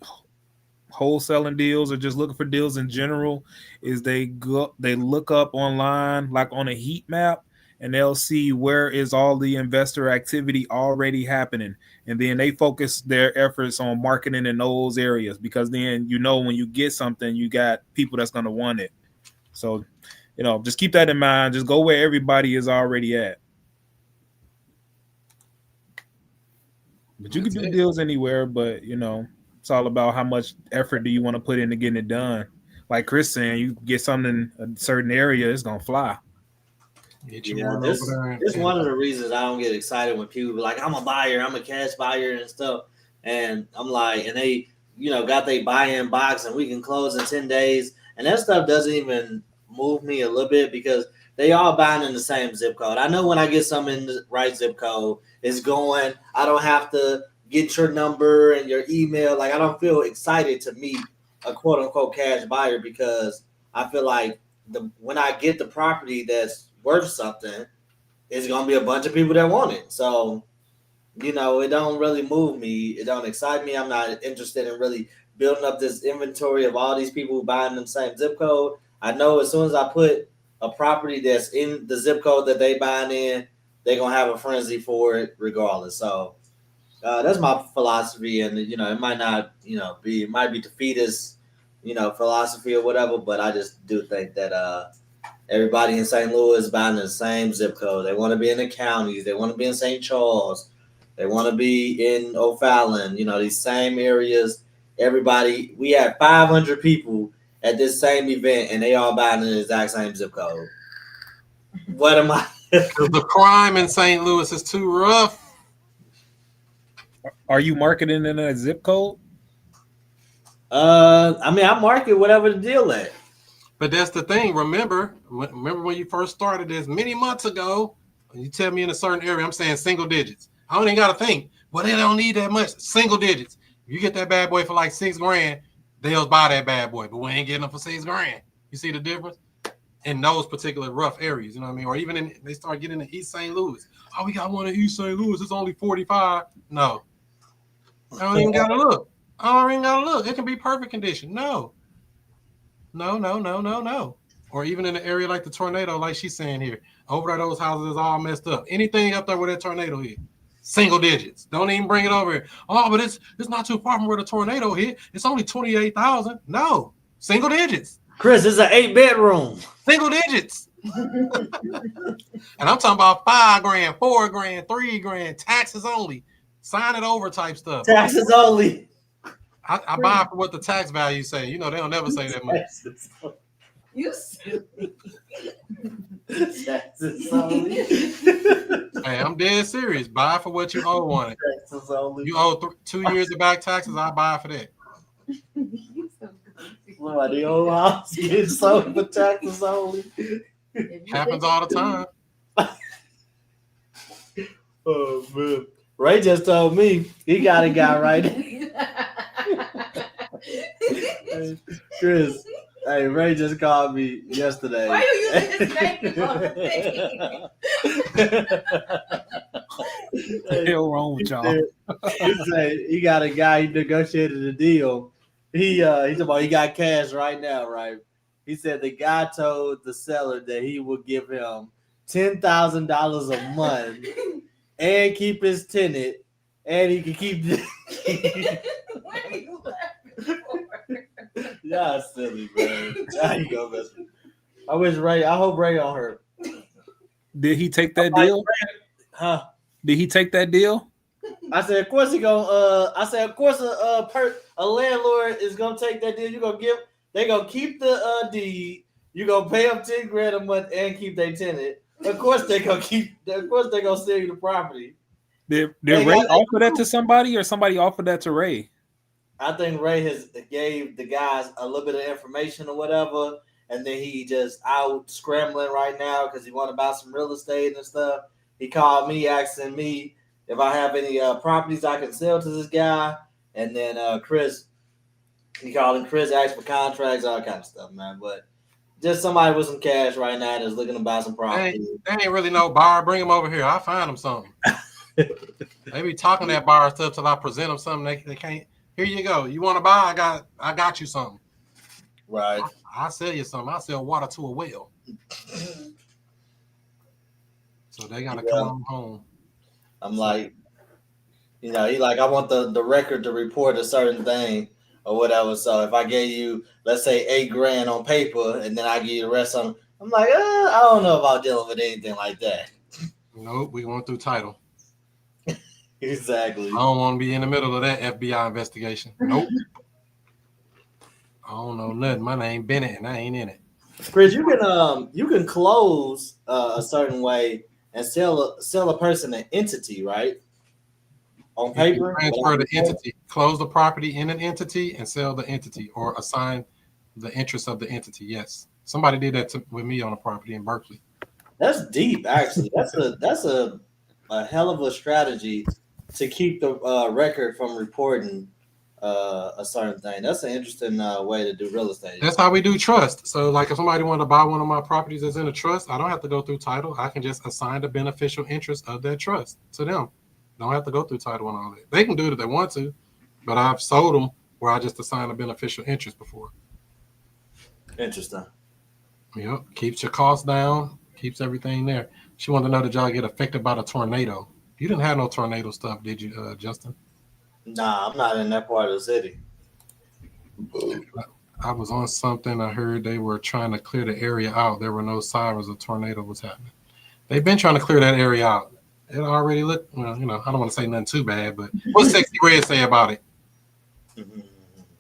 wholesaling deals or just looking for deals in general is they look up online, like on a heat map, and they'll see where is all the investor activity already happening, and then they focus their efforts on marketing in those areas, because then when you get something, you got people that's going to want it. So just keep that in mind. Just go where everybody is already at. But you can do deals anywhere, but it's all about how much effort do you want to put into getting it done. Like Chris saying, you get something in a certain area, it's gonna fly. This is one of the reasons I don't get excited when people be like, I'm a buyer, I'm a cash buyer and stuff. And I'm like, and they, got their buy-in box and we can close in 10 days. And that stuff doesn't even move me a little bit because they all buying in the same zip code. I know when I get something in the right zip code, it's going. I don't have to get your number and your email. Like, I don't feel excited to meet a quote unquote cash buyer because I feel like when I get the property that's worth something, it's gonna be a bunch of people that want it. So, it don't really move me. It don't excite me. I'm not interested in really building up this inventory of all these people buying the same zip code. I know as soon as I put a property that's in the zip code that they buying in, they're gonna have a frenzy for it regardless. So That's my philosophy, and you know, it might not, you know, be, it might be defeatist, you know, philosophy or whatever. But I just do think that everybody in St. Louis is buying the same zip code. They want to be in the counties. They want to be in St. Charles. They want to be in O'Fallon. You know, these same areas. Everybody. We had 500 people at this same event, and they all buying the exact same zip code. What am I? The crime in St. Louis is too rough. Are you marketing in a zip code? I mean, I market whatever the deal at. But that's the thing. Remember when you first started this many months ago, you tell me in a certain area, I'm saying single digits. I don't even got to think. Well, they don't need that much. Single digits. If you get that bad boy for like $6 grand, they'll buy that bad boy, but we ain't getting them for $6 grand. You see the difference? In those particular rough areas, you know what I mean? Or even they start getting in East St. Louis. Oh, we got one in East St. Louis. It's only 45. No. I don't even got to look. It can be perfect condition. No. Or even in an area like the tornado, like she's saying here, over there, those houses is all messed up. Anything up there where that tornado hit, single digits. Don't even bring it over here. Oh, but it's not too far from where the tornado hit. It's only 28,000. No, single digits. Chris, it's an 8-bedroom. Single digits. And I'm talking about 5 grand, 4 grand, 3 grand, taxes only. Sign it over type stuff. Taxes only. I buy for what the tax value say. You know, they don't never say that much. You silly. Taxes only. Hey, I'm dead serious. Buy for what you owe on it. Taxes only. You owe 2 years of back taxes, I buy for that. What, the old house getting sold for taxes only? Happens all the time. Oh, man. Ray just told me he got a guy right. Chris, hey, Ray just called me yesterday. Why are you using his name on the What the hell wrong with y'all? He said he got a guy, he negotiated a deal. He talking about he got cash right now, right? He said the guy told the seller that he would give him $10,000 a month and keep his tenant, and he can keep. What are you laughing for? Y'all silly, man. Y'all you go, mess with. I wish Ray. I hope Ray on her. Did he take that deal? Huh? Did he take that deal? I said, of course he gonna. I said, of course a landlord is gonna take that deal. You gonna give. They gonna keep the deed. You gonna pay them 10 grand a month and keep their tenant. Of course they gonna keep. Of course they gonna sell you the property. Did Ray offer that to somebody, or somebody offered that to Ray? I think Ray has gave the guys a little bit of information or whatever, and then he just out scrambling right now because he want to buy some real estate and stuff. He called me asking me if I have any properties I can sell to this guy, and then Chris, he called him Chris, asked for contracts, all kind of stuff, man. But just somebody with some cash right now that's looking to buy some property. They ain't really no buyer. Bring them over here. I'll find them something. They be talking that buyer stuff till I present them something they can't. Here you go. You want to buy? I got you something. Right. I'll sell you something. I'll sell water to a well. So they got to come home. I'm like, he like, I want the record to report a certain thing or whatever. So if I gave you, let's say, 8 grand on paper, and then I give you the rest of them, I'm like, I don't know about dealing with anything like that. Nope, we going through title. Exactly. I don't want to be in the middle of that FBI investigation. Nope. I don't know nothing. My name Bennett, and I ain't in it. Chris, you can close a certain way and sell a person an entity, right? On paper, transfer the entity, close the property in an entity, and sell the entity, or assign the interest of the entity. Yes, somebody did that with me on a property in Berkeley. That's deep, actually. That's a hell of a strategy to keep the record from reporting a certain thing. That's an interesting way to do real estate. That's how we do trust. So, like, if somebody wanted to buy one of my properties that's in a trust, I don't have to go through title. I can just assign the beneficial interest of that trust to them. Don't have to go through title and all that. They can do it if they want to, but I've sold them where I just assign a beneficial interest before. Interesting. Yep. Keeps your costs down. Keeps everything there. She wanted to know, did y'all get affected by the tornado? You didn't have no tornado stuff, did you, Justin? Nah, I'm not in that part of the city. I was on something. I heard they were trying to clear the area out. There were no sirens. A tornado was happening. They've been trying to clear that area out. It already looked, well, you know, I don't want to say nothing too bad, but what's Sexy Red say about it?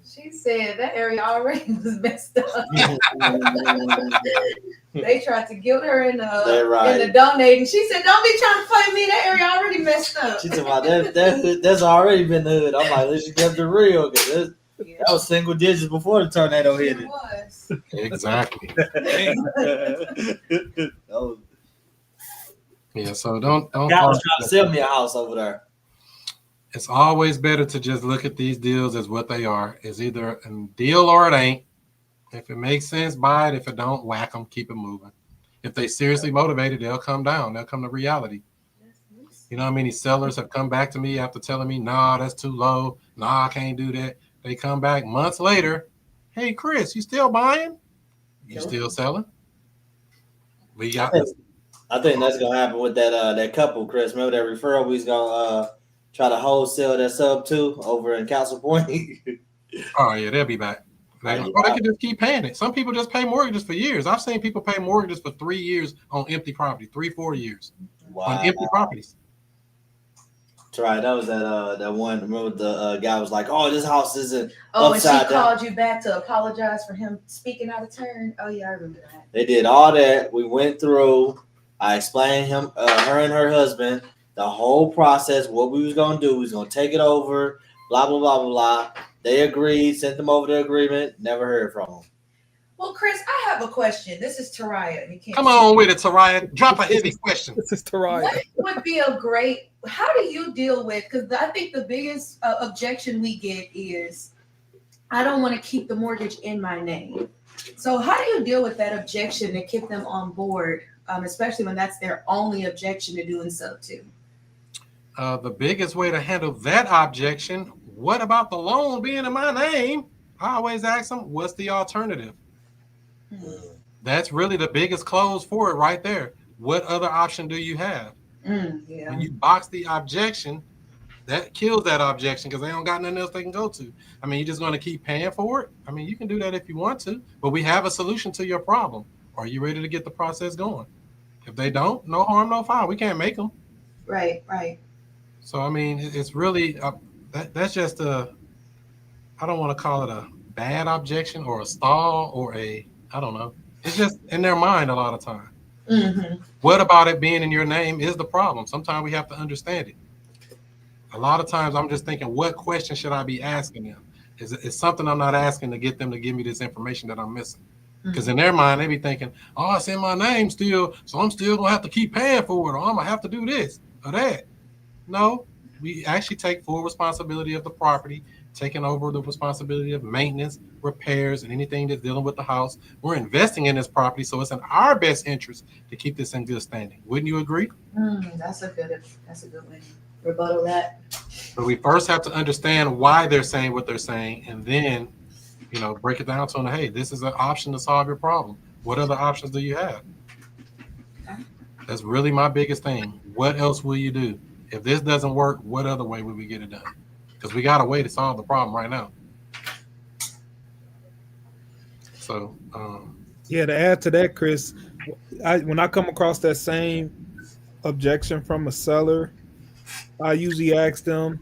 She said that area already was messed up. They tried to guilt her in the donating. She said, "Don't be trying to play me. That area already messed up." She's about that's already been the hood. I'm like, let's just keep it real, because that was single digits before the tornado hit it. Was. Exactly. Yeah, so don't. Guy was trying to sell me a house over there. It's always better to just look at these deals as what they are. It's either a deal or it ain't. If it makes sense, buy it. If it don't, whack them, keep it moving. If they seriously motivated, they'll come down. They'll come to reality. You know how many sellers have come back to me after telling me, nah, that's too low. Nah, I can't do that. They come back months later. Hey, Chris, you still buying? You still selling? We got this. I think that's gonna happen with that couple, Chris. Remember that referral we was gonna try to wholesale that sub to over in Castle Point? Oh yeah, they'll be back. They can just keep paying it. Some people just pay mortgages for years. I've seen people pay mortgages for 3 years on empty property, 3-4 years on empty properties. That's right. That was that one. Remember the guy was like, "Oh, this house isn't." Oh, and she called you back to apologize for him speaking out of turn. Oh yeah, I remember that. They did all that. We went through. I explained her and her husband the whole process. What we was gonna do. We was gonna take it over. Blah blah blah blah blah. They agreed. Sent them over the agreement. Never heard from them. Well, Chris, I have a question. This is Taraya. You can't Come on with it, Taraya. Drop a heavy question. This is Taraya. What would be a great? How do you deal with? Because I think the biggest objection we get is, I don't want to keep the mortgage in my name. So how do you deal with that objection to keep them on board, especially when that's their only objection to doing so too? The biggest way to handle that objection, what about the loan being in my name? I always ask them, what's the alternative? That's really the biggest close for it right there. What other option do you have? When you box the objection, that kills that objection because they don't got nothing else they can go to. I mean, you're just going to keep paying for it? I mean, you can do that if you want to, but we have a solution to your problem. Are you ready to get the process going? If they don't, no harm, no foul. We can't make them. Right. So, I mean, it's really, that's just I don't want to call it a bad objection or a stall or I don't know. It's just in their mind a lot of time. What about it being in your name is the problem? Sometimes we have to understand it. A lot of times I'm just thinking, what question should I be asking them? Is something I'm not asking to get them to give me this information that I'm missing? Because in their mind, they be thinking, oh, it's in my name still, so I'm still going to have to keep paying for it, or I'm going to have to do this or that. No, we actually take full responsibility of the property, taking over the responsibility of maintenance, repairs, and anything that's dealing with the house. We're investing in this property, so it's in our best interest to keep this in good standing. Wouldn't you agree? That's a good way to rebuttal that. But we first have to understand why they're saying what they're saying, and then, break it down to them. Hey, this is an option to solve your problem. What other options do you have? That's really my biggest thing. What else will you do? If this doesn't work, what other way would we get it done? Because we got a way to solve the problem right now. So, yeah, to add to that, Chris, when I come across that same objection from a seller, I usually ask them,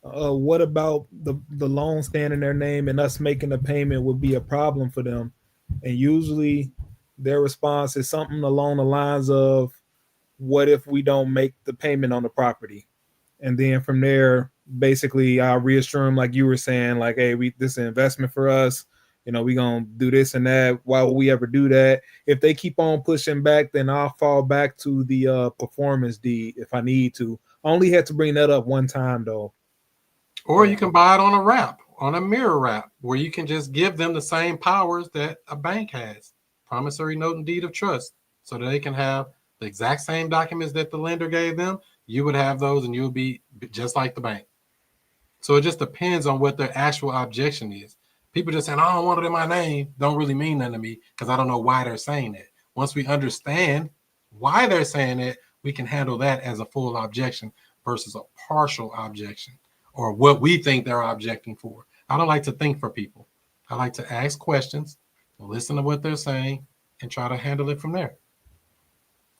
what about the loan staying in their name and us making a payment would be a problem for them? And usually their response is something along the lines of, what if we don't make the payment on the property? And then from there, basically, I'll reassure them, like you were saying, like, hey, this is an investment for us. We're going to do this and that. Why would we ever do that? If they keep on pushing back, then I'll fall back to the performance deed if I need to. I only had to bring that up one time, though. Or you can buy it on a wrap, on a mirror wrap, where you can just give them the same powers that a bank has. Promissory note and deed of trust, so that they can have the exact same documents that the lender gave them. You would have those and you'll be just like the bank. So it just depends on what their actual objection is. People just saying, I don't want it in my name, don't really mean nothing to me because I don't know why they're saying that. Once we understand why they're saying it, we can handle that as a full objection. versus a partial objection or what we think they're objecting for. I don't like to think for people. I like to ask questions, listen to what they're saying, and try to handle it from there.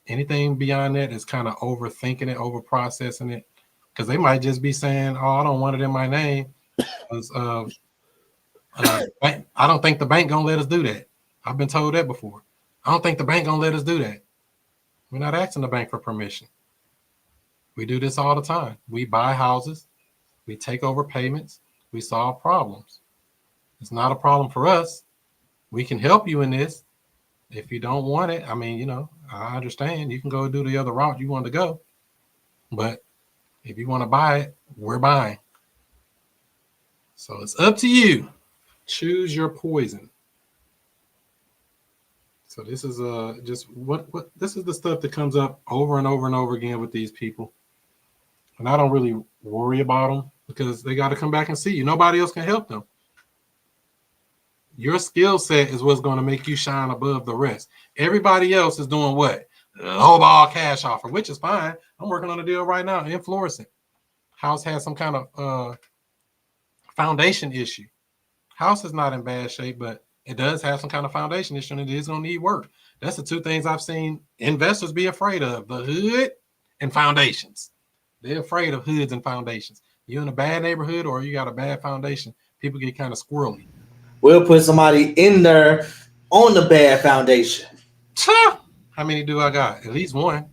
Anything beyond that is kind of overthinking it, over processing it, because they might just be saying, "Oh, I don't want it in my name." I don't think the bank gonna let us do that. I've been told that before. I don't think the bank gonna let us do that. We're not asking the bank for permission. We do this all the time. We buy houses, we take over payments, we solve problems. It's not a problem for us. We can help you in this. If you don't want it, I mean, you know, I understand. You can go do the other route you want to go. But if you want to buy it, we're buying. So it's up to you. Choose your poison. So this is just what this is the stuff that comes up over and over and over again with these people. And I don't really worry about them because they got to come back and see you. Nobody else can help them. Your skill set is what's going to make you shine above the rest. Everybody else is doing what? Low ball cash offer, which is fine. I'm working on a deal right now in Florissant. House has some kind of foundation issue. House is not in bad shape, but it does have some kind of foundation issue, and it is going to need work. That's the two things I've seen investors be afraid of: the hood and foundations. They're afraid of hoods and foundations. You're in a bad neighborhood or you got a bad foundation, people get kind of squirrely. We'll put somebody in there on the bad foundation. How many do I got? At least one.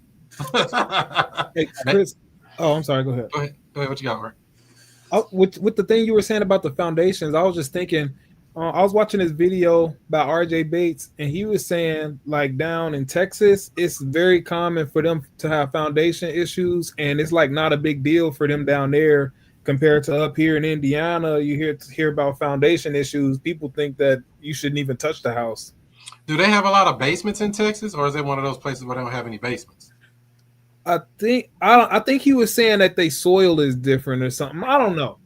Hey, Chris. Oh, I'm sorry. Go ahead. Go ahead. What you got, Rick? With the thing you were saying about the foundations, I was just thinking, I was watching this video by RJ Bates, and he was saying, like, down in Texas, it's very common for them to have foundation issues, and it's like not a big deal for them down there compared to up here in Indiana. You hear about foundation issues. People think that you shouldn't even touch the house. Do they have a lot of basements in Texas, or is it one of those places where they don't have any basements? I think he was saying that their soil is different or something. I don't know.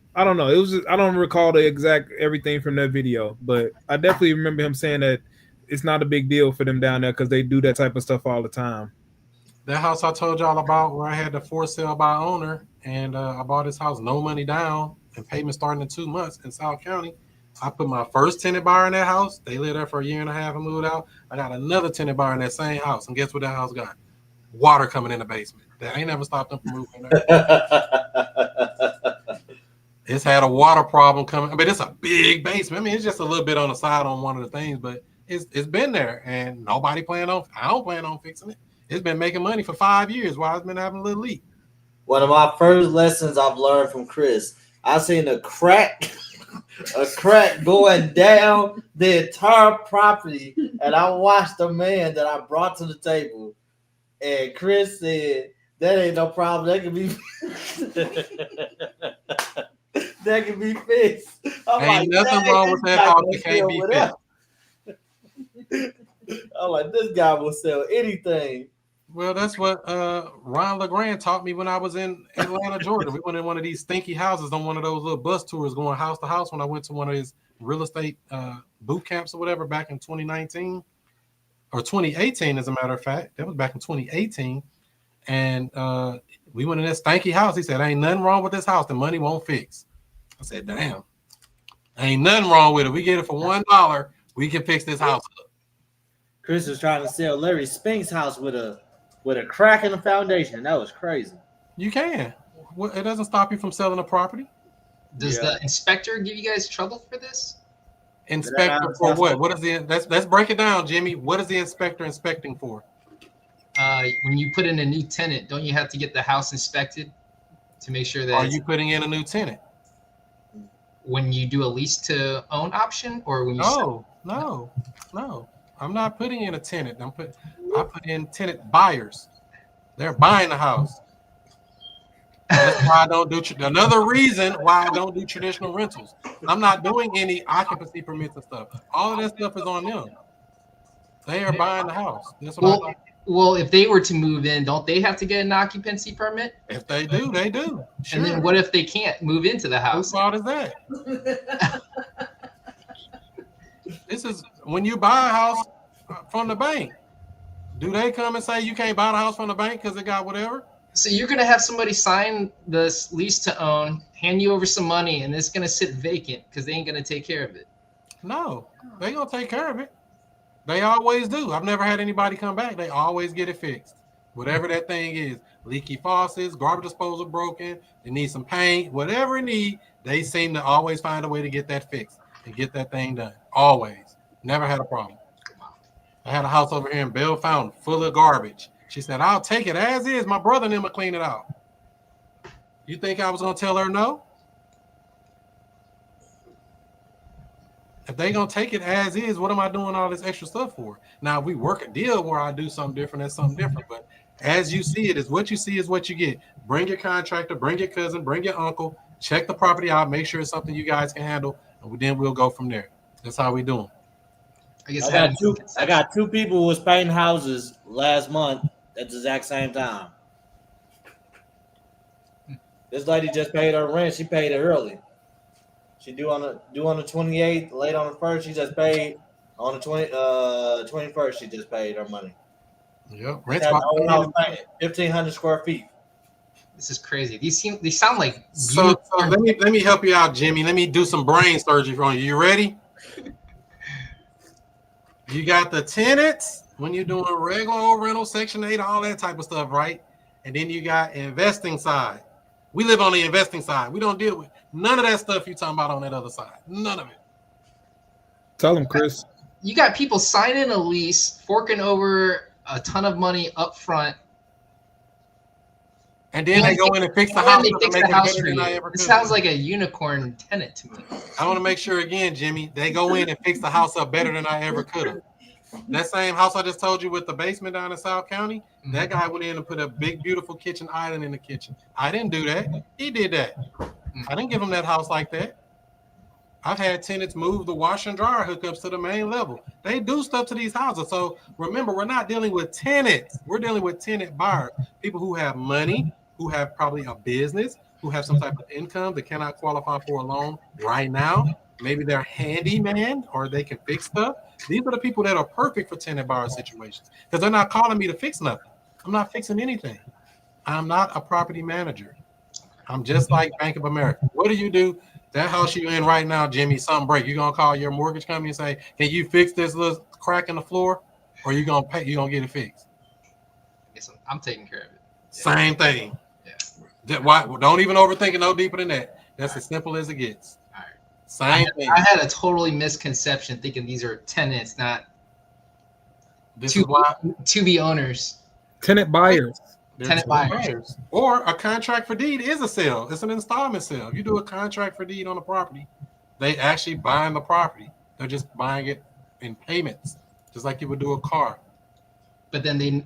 It was just, I don't recall the exact everything from that video, but I definitely remember him saying that it's not a big deal for them down there because they do that type of stuff all the time. That house I told y'all about where I had the for sale by owner, and I bought this house, no money down, and payment starting in 2 months in South County. I put my first tenant buyer in that house. They lived there for a year and a half and moved out. I got another tenant buyer in that same house, and guess what that house got? Water coming in the basement. That ain't never stopped them from moving there. It's had a water problem coming, but it's a big basement. I mean, it's just a little bit on the side on one of the things, but it's been there, and nobody I don't plan on fixing it. It's been making money for 5 years while it's been having a little leak. One of my first lessons I've learned from Chris, I seen a crack going down the entire property, and I watched the man that I brought to the table, and Chris said, "That ain't no problem. That can be that can be fixed." Ain't nothing wrong with that house that can't be fixed. I'm like, this guy will sell anything. Well, that's what Ron LeGrand taught me when I was in Atlanta, Georgia. We went in one of these stinky houses on one of those little bus tours going house to house when I went to one of his real estate boot camps or whatever back in 2019 or 2018, as a matter of fact. That was back in 2018. And we went in that stanky house. He said, "Ain't nothing wrong with this house. The money won't fix." I said, "Damn, ain't nothing wrong with it. We get it for $1. We can fix this house up." Chris was trying to sell Larry Spink's house with a crack in the foundation. That was crazy. You can. Well, it doesn't stop you from selling a property. Does the inspector give you guys trouble for this? Inspector for what? What is let's break it down, Jimmy. What is the inspector inspecting for? When you put in a new tenant, don't you have to get the house inspected to make sure that? Are you putting in a new tenant? When you do a lease to own option, or when you No. I'm not putting in a tenant. I put in tenant buyers. They're buying the house. That's why I don't do another reason why I don't do traditional rentals. I'm not doing any occupancy permits and stuff. All of that stuff is on them. They are buying the house. That's what well, if they were to move in, don't they have to get an occupancy permit? If they do, they do. Sure. And then what if they can't move into the house? Whose fault is that? This is when you buy a house from the bank. Do they come and say you can't buy the house from the bank because it got whatever? So you're gonna have somebody sign this lease to own, hand you over some money, and it's gonna sit vacant because they ain't gonna take care of it. No, they gonna take care of it. They always do. I've never had anybody come back. They always get it fixed. Whatever that thing is, leaky faucets, garbage disposal broken, it needs some paint, whatever it needs, they seem to always find a way to get that fixed and get that thing done. Always. Never had a problem. I had a house over here in Bell Fountain full of garbage. She said, I'll take it as is. My brother and them will clean it out. You think I was going to tell her no? If they going to take it as is, what am I doing all this extra stuff for? Now, if we work a deal where I do something different, that's something different. But as you see it, is what you see is what you get. Bring your contractor, bring your cousin, bring your uncle, check the property out, make sure it's something you guys can handle, and then we'll go from there. That's how we do them. I got two people who was painting houses last month at the exact same time. This lady just paid her rent. She paid it early. She due on the 28th, late on the 1st. She just paid on the 21st. She just paid her money. Yep. 1,500 square feet. This is crazy. These sound like so let me help you out, Jimmy. Let me do some brain surgery on you. You ready? You got the tenants when you're doing regular rental, Section 8, all that type of stuff, right? And then you got investing side. We live on the investing side. We don't deal with none of that stuff you're talking about on that other side. None of it. Tell them, Chris. You got people signing a lease, forking over a ton of money up front. And then they go in and fix the house. It sounds like a unicorn tenant to me. I want to make sure again, Jimmy, they go in and fix the house up better than I ever could have. That same house I just told you with the basement down in South County, that guy went in and put a big, beautiful kitchen island in the kitchen. I didn't do that. He did that. I didn't give him that house like that. I've had tenants move the washer and dryer hookups to the main level. They do stuff to these houses. So remember, we're not dealing with tenants. We're dealing with tenant buyers, people who have money, who have probably a business, who have some type of income that cannot qualify for a loan right now. Maybe they're handyman or they can fix stuff. These are the people that are perfect for tenant buyer situations because they're not calling me to fix nothing. I'm not fixing anything. I'm not a property manager. I'm just like Bank of America. What do? That house you're in right now, Jimmy, something break. You're going to call your mortgage company and say, can you fix this little crack in the floor? Or you're going to get it fixed? Yes, I'm taking care of it. Same thing. Yeah. Don't even overthink it no deeper than that. That's as simple as it gets. All right. Same thing. I had a totally misconception thinking these are tenants, not to be owners. Tenant buyers. Tenant buyers. Or a contract for deed is a sale. It's an installment sale. If you do a contract for deed on a property, they actually buying the property. They're just buying it in payments, just like you would do a car. But then they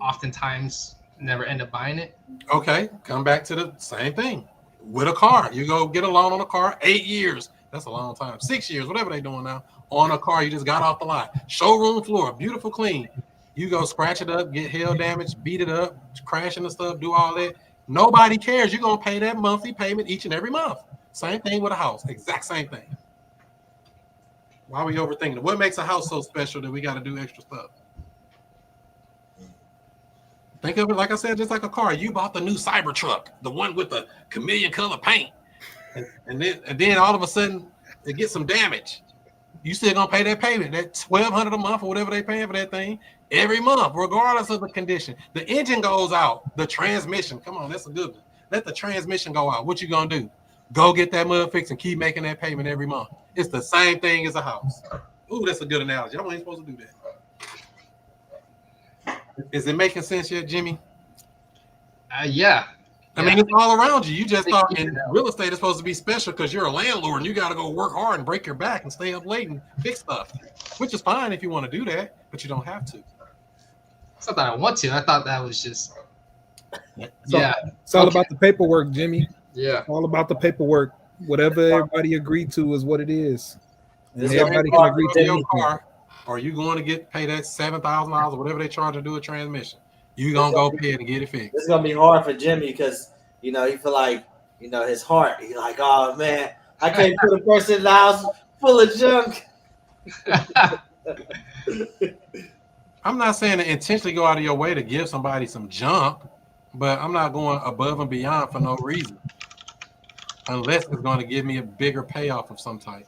oftentimes never end up buying it. Okay, come back to the same thing. With a car, you go get a loan on a car, 8 years. That's a long time. 6 years, whatever they're doing now. On a car, you just got off the lot. Showroom floor, beautiful, clean. You go scratch it up, get hail damage, beat it up, crash into stuff, do all that. Nobody cares. You're going to pay that monthly payment each and every month. Same thing with a house. Exact same thing. Why are we overthinking it? What makes a house so special that we got to do extra stuff? Think of it, like I said, just like a car. You bought the new Cybertruck, the one with the chameleon color paint. And then all of a sudden, it gets some damage. You still going to pay that payment, that $1,200 a month or whatever they paying for that thing, every month, regardless of the condition. The engine goes out. The transmission, come on, that's a good one. Let the transmission go out. What you going to do? Go get that mud fixed and keep making that payment every month. It's the same thing as a house. Ooh, that's a good analogy. I wasn't supposed to do that. Is it making sense yet, Jimmy? Yeah. I mean, it's all around you. You just thought in real estate is supposed to be special because you're a landlord and you got to go work hard and break your back and stay up late and fix stuff, which is fine if you want to do that, but you don't have to. It's not that I want to. I thought that was just. It's all about the paperwork, Jimmy. Yeah. It's all about the paperwork. Whatever everybody agreed to is what it is. And everybody can agree to your car. Or you going to pay that $7,000 or whatever they charge to do a transmission? You gonna go pay it and get it fixed. It's gonna be hard for Jimmy because he feel like his heart. He's like, oh man, I can't put a person in the house full of junk. I'm not saying to intentionally go out of your way to give somebody some junk, but I'm not going above and beyond for no reason, unless it's going to give me a bigger payoff of some type.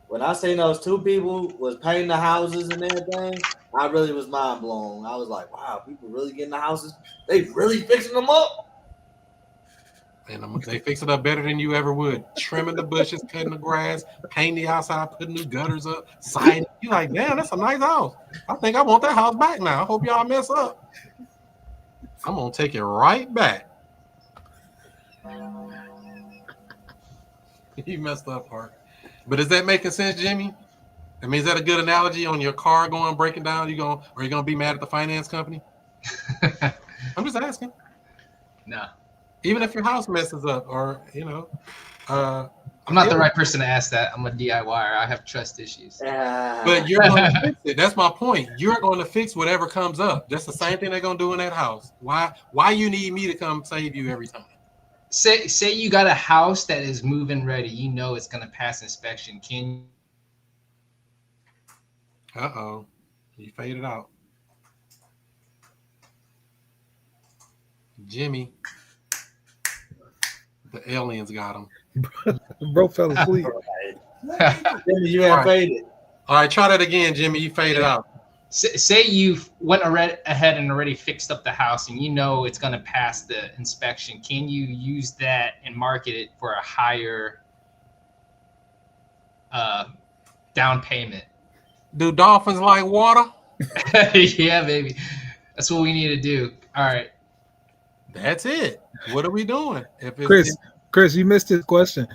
When I seen those two people was painting the houses and everything, I really was mind blown. I was like, wow, people really getting the houses. They really fixing them up. And they fix it up better than you ever would. Trimming the bushes, cutting the grass, painting the outside, putting new gutters up, siding. You like, damn, that's a nice house. I think I want that house back now. I hope y'all mess up. I'm gonna take it right back. You messed up, Park. But is that making sense, Jimmy? I mean, is that a good analogy on your car breaking down? Are you gonna be mad at the finance company? I'm just asking. No. Even if your house messes up, or I'm not the right person to ask that. I'm a DIYer. I have trust issues. But you're going to fix it. That's my point. You're going to fix whatever comes up. That's the same thing they're going to do in that house. Why you need me to come save you every time? Say you got a house that is move-in ready. You know it's going to pass inspection. Can Uh-oh. You faded out. Jimmy. The aliens got him. Bro fell asleep. Jimmy, you have faded. All right, try that again, Jimmy. You faded out. Say you went ahead and already fixed up the house and you know it's going to pass the inspection. Can you use that and market it for a higher down payment? Do dolphins like water? Yeah, baby. That's what we need to do. All right. That's it. What are we doing? Chris, you missed his question.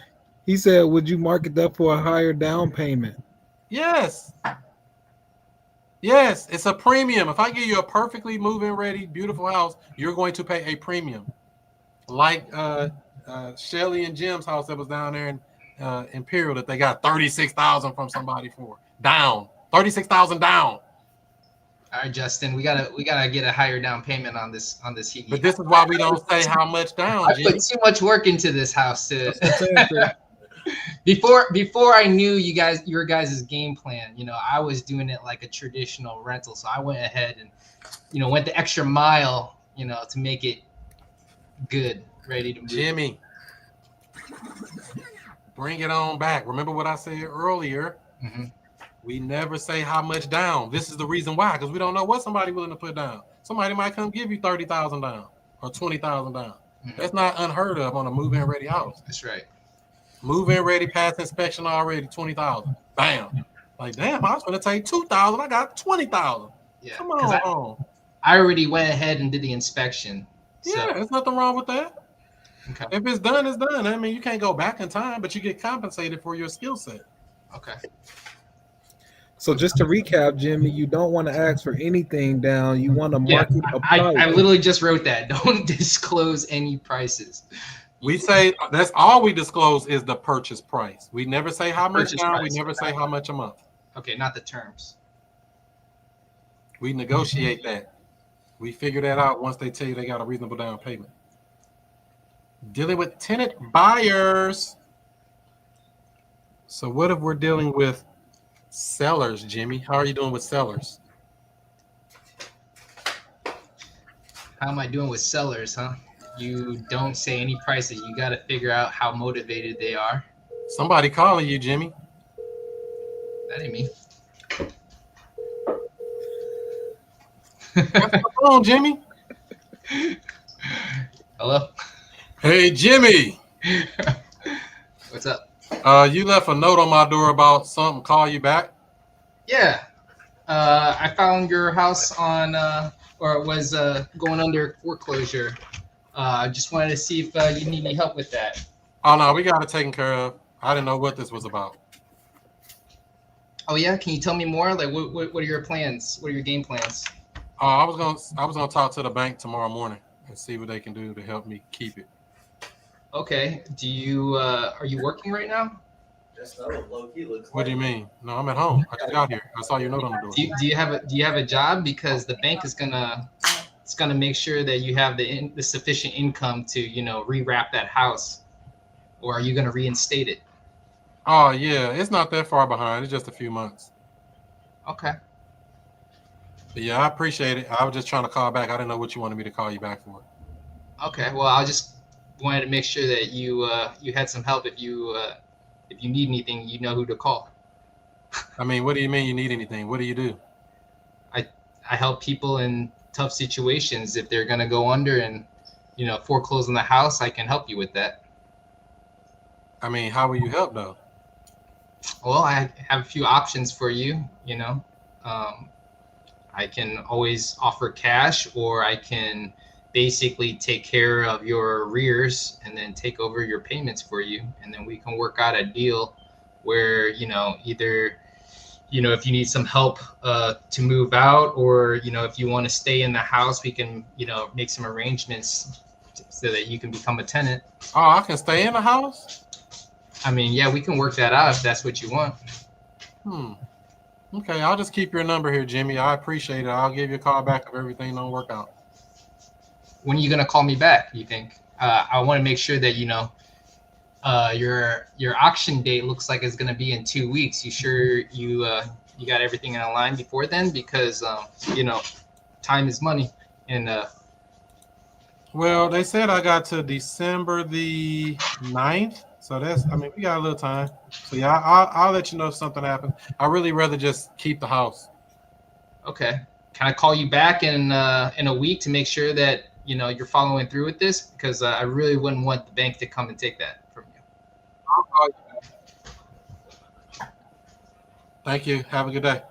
He said, would you market that for a higher down payment? Yes. Yes, it's a premium. If I give you a perfectly move-in ready, beautiful house, you're going to pay a premium. Like Shelly and Jim's house that was down there in Imperial that they got $36,000 from somebody for. Down. $36,000 down. All right, Justin, we gotta get a higher down payment on this heat. But this is why we don't say how much down. I put too much work into this house before I knew your guys' game plan. I was doing it like a traditional rental, so I went ahead and went the extra mile, to make it good, ready to move. Jimmy, bring it on back. Remember what I said earlier? Mm-hmm. We never say how much down. This is the reason why, because we don't know what somebody's willing to put down. Somebody might come give you $30,000 down or $20,000 down. Mm-hmm. That's not unheard of on a move-in ready house. That's right. Move-in ready, past inspection already, $20,000. Bam. Like, damn, I was going to take $2,000. I got $20,000. Yeah. Come on. I already went ahead and did the inspection. Yeah, there's nothing wrong with that. Okay. If it's done, it's done. I mean, you can't go back in time, but you get compensated for your skill set. Okay. So just to recap, Jimmy, you don't want to ask for anything down. You want to market a price. I literally just wrote that. Don't disclose any prices. We say that's all we disclose is the purchase price. We never say how much down. Price. We never say how much a month. Okay, not the terms. We negotiate that. We figure that out once they tell you they got a reasonable down payment. Dealing with tenant buyers. So what if we're dealing with sellers, Jimmy? How are you doing with sellers? How am I doing with sellers, huh? You don't say any prices. You got to figure out how motivated they are. Somebody calling you, Jimmy. That ain't me. What's on, Jimmy? Hello? Hey, Jimmy. What's up? You left a note on my door about something. Call you back? Yeah. I found your house on, or it was going under foreclosure. I just wanted to see if you need any help with that. Oh, no, we got it taken care of. I didn't know what this was about. Oh, yeah? Can you tell me more? Like, what are your plans? What are your game plans? I was gonna talk to the bank tomorrow morning and see what they can do to help me keep it. Okay. Do you are you working right now? What do you mean? No, I'm at home. I just got here. I saw your note on the door. Do you have a job? Because the bank is gonna make sure that you have the sufficient income to rewrap that house, or are you gonna reinstate it? Oh yeah, it's not that far behind. It's just a few months. Okay. But yeah, I appreciate it. I was just trying to call back. I didn't know what you wanted me to call you back for. Okay, well, I just wanted to make sure that you had some help. If you need anything, you know who to call. I mean, what do you mean you need anything? What do you do? I help people in tough situations. If they're gonna go under and foreclose on the house, I can help you with that. I mean, how will you help though? Well, I have a few options for you. Um, I can always offer cash, or I can basically take care of your arrears and then take over your payments for you, and then we can work out a deal where either if you need some help to move out, or if you want to stay in the house, we can make some arrangements so that you can become a tenant. Oh, I can stay in the house? I mean, yeah, we can work that out if that's what you want. Okay, I'll just keep your number here, Jimmy. I appreciate it. I'll give you a call back if everything don't work out. When are you gonna call me back, you think? I want to make sure that your auction date looks like it's gonna be in 2 weeks. You sure you got everything in line before then? Because time is money, and Well, they said I got to December the 9th. So we got a little time. So yeah, I'll let you know if something happens. I'd really rather just keep the house. okay. Can I call you back in a week to make sure that you're following through with this? Because I really wouldn't want the bank to come and take that from you. I'll call you back. Thank you. Have a good day.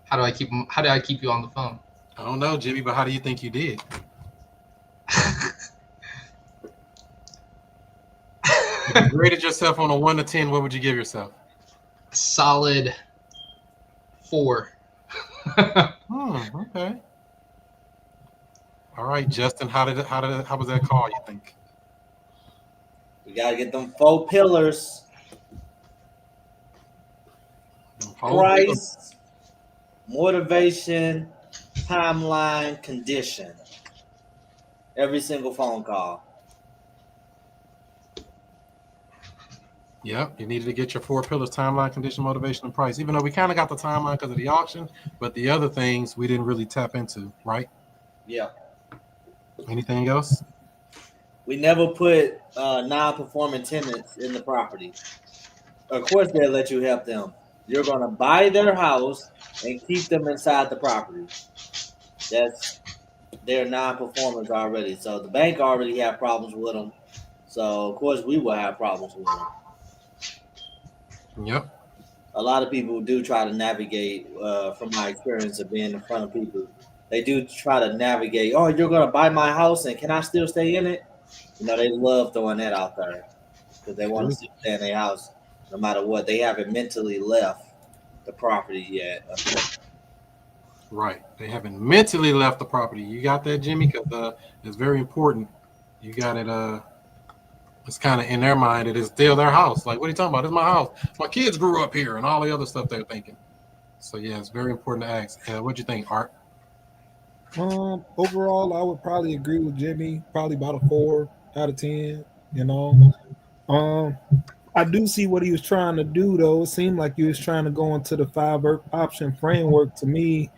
How do I keep you on the phone? I don't know, Jimmy, but how do you think you did? If you graded yourself on a 1 to 10, what would you give yourself? Solid 4. Okay. All right, Justin. How was that call, you think? We gotta get them 4 pillars. Price, motivation, timeline, condition. Every single phone call. Yep, you needed to get your 4 pillars: timeline, condition, motivation, and price. Even though we kind of got the timeline because of the auction, but the other things we didn't really tap into, right? Yeah. Anything else? We never put non-performing tenants in the property. Of course, they'll let you help them. You're going to buy their house and keep them inside the property. They're non-performers already. So the bank already have problems with them. So, of course, we will have problems with them. Yep. A lot of people do try to navigate, from my experience of being in front of people. They do try to navigate, oh, you're going to buy my house and can I still stay in it? They love throwing that out there because they want to still stay in their house no matter what. They haven't mentally left the property yet. Right. They haven't mentally left the property. You got that, Jimmy? Because it's very important. You got it. It's kind of in their mind that it's still their house. Like, what are you talking about? It's my house. My kids grew up here and all the other stuff they're thinking. So, yeah, it's very important to ask. What'd you think, Art? Overall, I would probably agree with Jimmy. Probably about a 4 out of 10. I do see what he was trying to do, though. It seemed like he was trying to go into the 5 option framework. To me,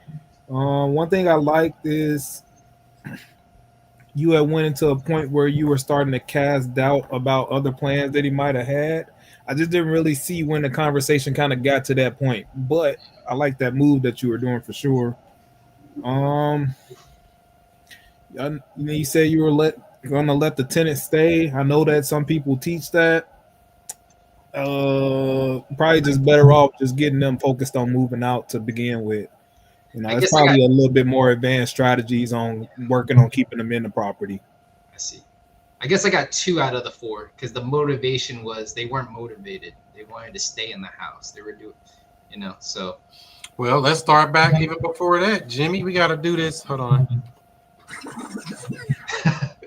one thing I liked is you had went into a point where you were starting to cast doubt about other plans that he might have had. I just didn't really see when the conversation kind of got to that point, but I like that move that you were doing for sure. You said you were going to let the tenant stay. I know that some people teach that. Probably just better off just getting them focused on moving out to begin with. It's probably a little bit more advanced strategies on working on keeping them in the property. I see. I guess I got 2 out of the 4 because the motivation was they weren't motivated. They wanted to stay in the house. They were doing, so. Well, let's start back even before that. Jimmy, we got to do this. Hold on.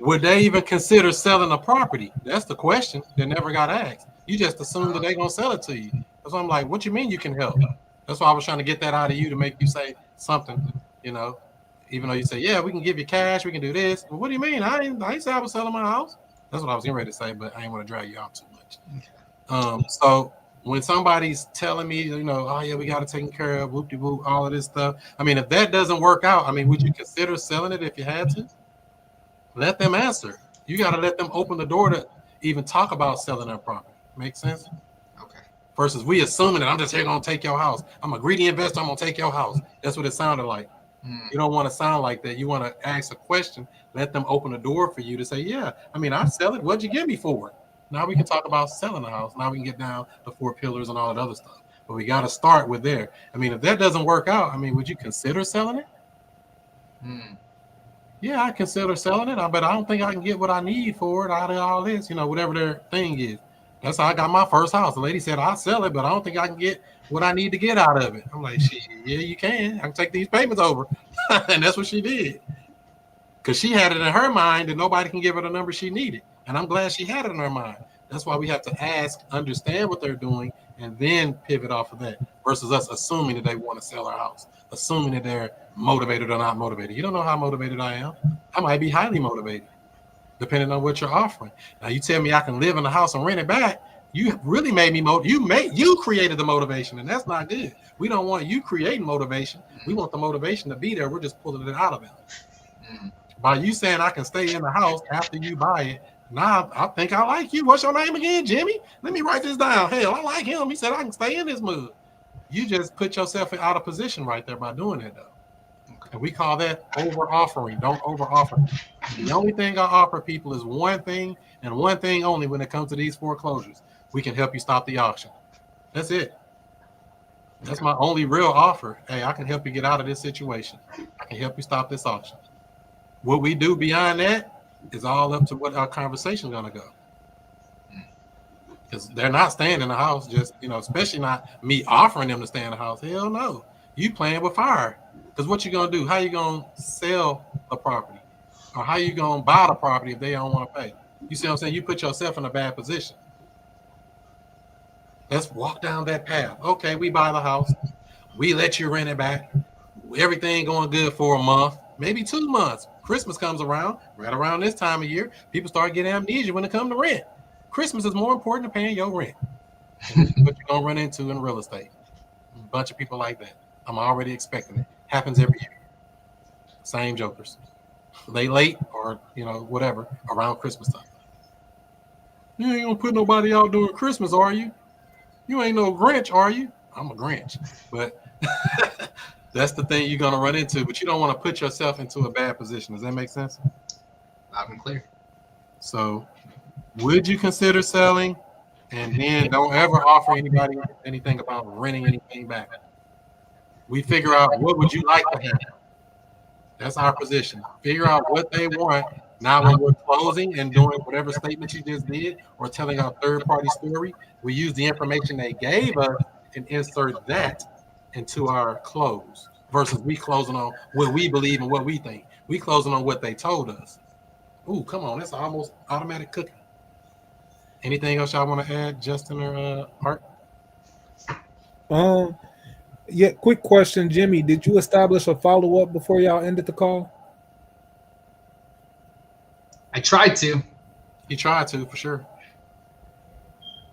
Would they even consider selling a property? That's the question that never got asked. You just assume that they're going to sell it to you. That's why I'm like, what you mean you can help? That's why I was trying to get that out of you to make you say something, even though you say, yeah, we can give you cash, we can do this. Well, what do you mean? I ain't say I was selling my house. That's what I was getting ready to say, but I ain't want to drag you out too much. So when somebody's telling me, you know, oh yeah, we got to take care of whoop de whoop, all of this stuff. I mean, if that doesn't work out, I mean, would you consider selling it if you had to? Let them answer. You got to let them open the door to even talk about selling their property. Make sense? Okay. Versus we assuming that I'm just here gonna take your house. I'm a greedy investor. I'm gonna take your house. That's what it sounded like. You don't want to sound like that. You want to ask a question. Let them open the door for you to say, yeah, I mean, I sell it. What'd you give me for it? Now we can talk about selling the house. Now we can get down the 4 pillars and all that other stuff. But we got to start with there. I mean, if that doesn't work out, I mean, would you consider selling it? Yeah, I consider selling it, but I don't think I can get what I need for it out of all this, you know, whatever their thing is. That's how I got my first house. The lady said, I'll sell it, but I don't think I can get what I need to get out of it. I'm like, shit, yeah, you can. I can take these payments over. And that's what she did. Because she had it in her mind that nobody can give her the number she needed. And I'm glad she had it in her mind. That's why we have to ask, understand what they're doing, and then pivot off of that versus us assuming that they want to sell our house, assuming that they're motivated or not motivated. You don't know how motivated I am. I might be highly motivated, depending on what you're offering. Now, you tell me I can live in the house and rent it back. You really made me you created the motivation, and that's not good. We don't want you creating motivation. We want the motivation to be there. We're just pulling it out of them. By you saying I can stay in the house after you buy it, now I think I like you. What's your name again, Jimmy? Let me write this down. Hell, I like him. He said I can stay in this mood. You just put yourself out of position right there by doing it, though. And we call that over-offering. Don't over-offer. The only thing I offer people is one thing and one thing only when it comes to these foreclosures. We can help you stop the auction. That's it. That's my only real offer. Hey, I can help you get out of this situation. I can help you stop this auction. What we do beyond that is all up to what our conversation is going to go. Because they're not staying in the house, just, you know, especially not me offering them to stay in the house. Hell no. You playing with fire. Because what you going to do? How you going to sell the property? Or how you going to buy the property if they don't want to pay? You see what I'm saying? You put yourself in a bad position. Let's walk down that path. Okay, we buy the house. We let you rent it back. Everything going good for a month, maybe 2 months. Christmas comes around, right around this time of year. People start getting amnesia when it comes to rent. Christmas is more important than paying your rent. This is what you're going to run into in real estate. A bunch of people like that. I'm already expecting it. Happens every year. Same jokers. They late or, you know, whatever, around Christmas time. You ain't going to put nobody out during Christmas, are you? You ain't no Grinch, are you? I'm a Grinch. But that's the thing you're going to run into. But you don't want to put yourself into a bad position. Does that make sense? Loud and clear. So would you consider selling? And then don't ever offer anybody anything about renting anything back. We figure out what would you like to have. That's our position. Figure out what they want. Now when we're closing and doing whatever statement you just did or telling our third-party story, we use the information they gave us and insert that into our close versus we closing on what we believe and what we think. We closing on what they told us. Ooh, come on. That's almost automatic cooking. Anything else y'all want to add, Justin or Art? Yeah, quick question, Jimmy. Did you establish a follow-up before y'all ended the call? I tried to. He tried to, for sure.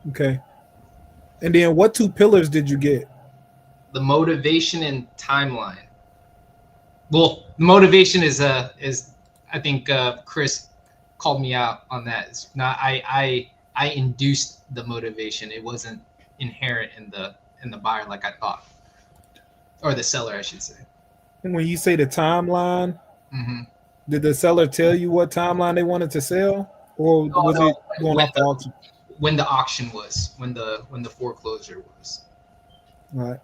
Okay. And then what 2 pillars did you get? The motivation and timeline. Well, motivation is I think Chris called me out on that. It's not I induced the motivation. It wasn't inherent in the buyer like I thought, or the seller, I should say. And when you say the timeline, did the seller tell you what timeline they wanted to sell, or was it going off the auction? When the auction was, when the foreclosure was. All right.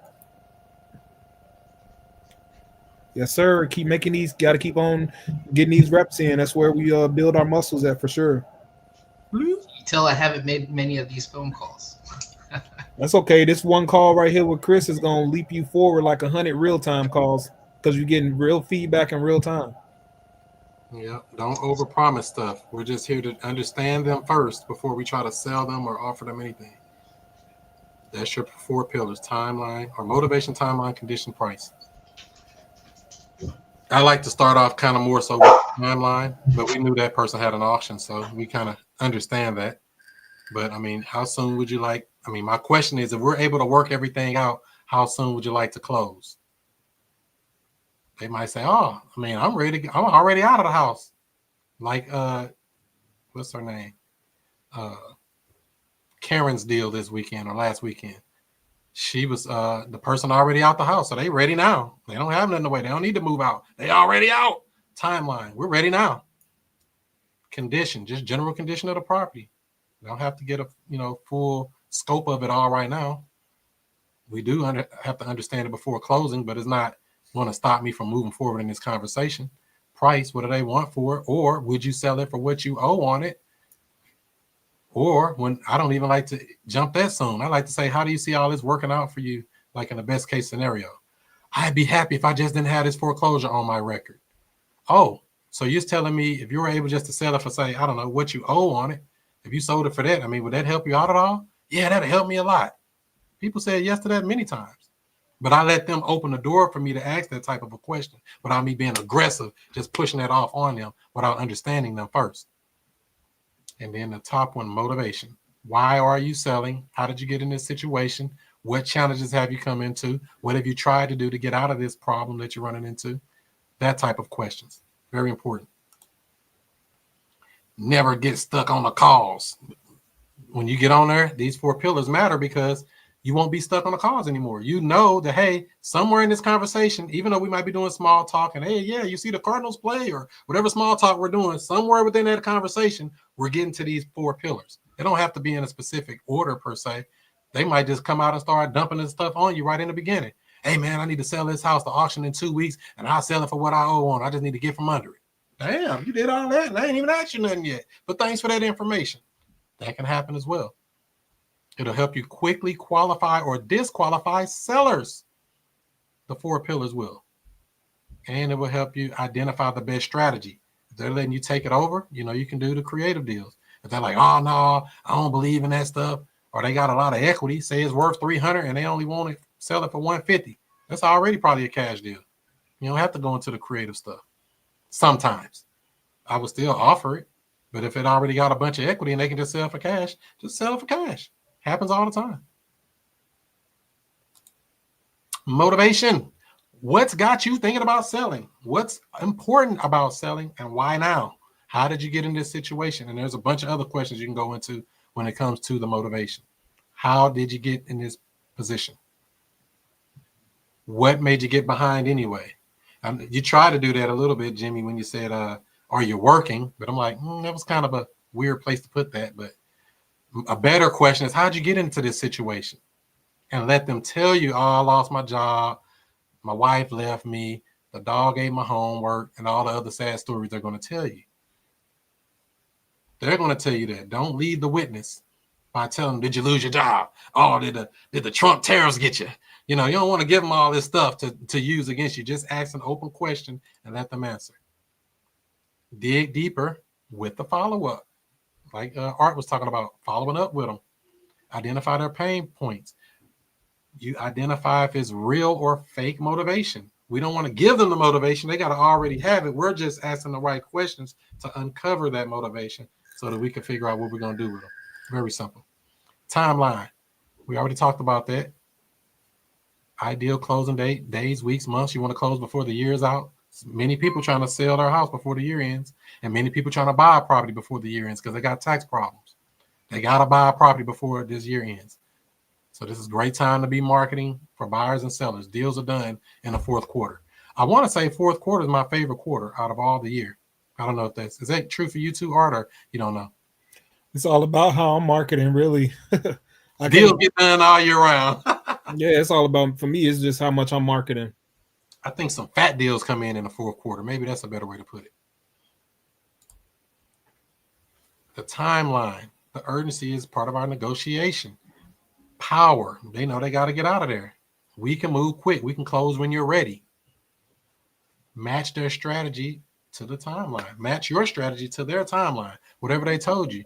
Yes, sir. Keep making these. Got to keep on getting these reps in. That's where we build our muscles at for sure. You tell I haven't made many of these phone calls. That's okay. This one call right here with Chris is gonna leap you forward like 100 real-time calls because you're getting real feedback in real time. Yeah, don't overpromise stuff. We're just here to understand them first before we try to sell them or offer them anything. That's your 4 pillars: timeline or motivation, timeline, condition, price. I like to start off kind of more so with timeline, but we knew that person had an auction, so we kind of understand that. But I mean, how soon would you like I mean, my question is, if we're able to work everything out, how soon would you like to close? They might say, oh, I mean, I'm already out of the house. Like, what's her name? Karen's deal this weekend or last weekend. She was the person already out the house. So they ready now. They don't have nothing to wait. They don't need to move out. They already out. Timeline. We're ready now. Condition, just general condition of the property. We don't have to get a full scope of it all right now. We do have to understand it before closing, but it's not going to stop me from moving forward in this conversation. Price, what do they want for it? Or would you sell it for what you owe on it? Or when I don't even like to jump that soon. I like to say, how do you see all this working out for you? Like in the best case scenario, I'd be happy if I just didn't have this foreclosure on my record. Oh, so you're telling me if you were able just to sell it for, say, I don't know what you owe on it. If you sold it for that, I mean, would that help you out at all? Yeah, that'd help me a lot. People said yes to that many times. But I let them open the door for me to ask that type of a question without me being aggressive, just pushing that off on them without understanding them first. And then the top one, motivation. Why are you selling? How did you get in this situation? What challenges have you come into? What have you tried to do to get out of this problem that you're running into? That type of questions. Very important. Never get stuck on the calls. When you get on there, these 4 pillars matter because you won't be stuck on the calls anymore. You know that, hey, somewhere in this conversation, even though we might be doing small talk and, hey, yeah, you see the Cardinals play or whatever small talk we're doing, somewhere within that conversation, we're getting to these 4 pillars. They don't have to be in a specific order per se. They might just come out and start dumping this stuff on you right in the beginning. Hey, man, I need to sell this house to auction in 2 weeks, and I'll sell it for what I owe on. I just need to get from under it. Damn, you did all that, and I ain't even asked you nothing yet. But thanks for that information. That can happen as well. It'll help you quickly qualify or disqualify sellers. The 4 pillars will. And it will help you identify the best strategy. If they're letting you take it over, you can do the creative deals. If they're like, oh, no, I don't believe in that stuff, or they got a lot of equity, say it's worth $300 and they only want to sell it for $150, that's already probably a cash deal. You don't have to go into the creative stuff. Sometimes I would still offer it, but if it already got a bunch of equity and they can just sell for cash, just sell it for cash. Happens all the time. Motivation. What's got you thinking about selling? What's important about selling and why now? How did you get in this situation? And there's a bunch of other questions you can go into when it comes to the motivation. How did you get in this position? What made you get behind anyway? You try to do that a little bit, Jimmy, when you said, are you working? But I'm like, that was kind of a weird place to put that. But a better question is, how'd you get into this situation? And let them tell you, oh, I lost my job. My wife left me. The dog ate my homework and all the other sad stories they're going to tell you. They're going to tell you that. Don't lead the witness by telling them, did you lose your job? Oh, did the Trump tariffs get you? You don't want to give them all this stuff to use against you. Just ask an open question and let them answer. Dig deeper with the follow-up. Like Art was talking about, following up with them. Identify their pain points. You identify if it's real or fake motivation. We don't want to give them the motivation. They got to already have it. We're just asking the right questions to uncover that motivation so that we can figure out what we're going to do with them. Very simple. Timeline. We already talked about that. Ideal closing date, days, weeks, months. You want to close before the year is out. Many people trying to sell their house before the year ends, and many people trying to buy a property before the year ends because they got tax problems. They got to buy a property before this year ends. So this is a great time to be marketing for buyers and sellers. Deals are done in the 4th quarter. I want to say 4th quarter is my favorite quarter out of all the year. I don't know if is that true for you too, Art, or you don't know? It's all about how I'm marketing, really. Deals get done all year round. Yeah, it's all about, for me, it's just how much I'm marketing. I think some fat deals come in the 4th quarter. Maybe that's a better way to put it. The timeline, the urgency is part of our negotiation. Power, they know they got to get out of there. We can move quick. We can close when you're ready. Match their strategy to the timeline. Match your strategy to their timeline, whatever they told you.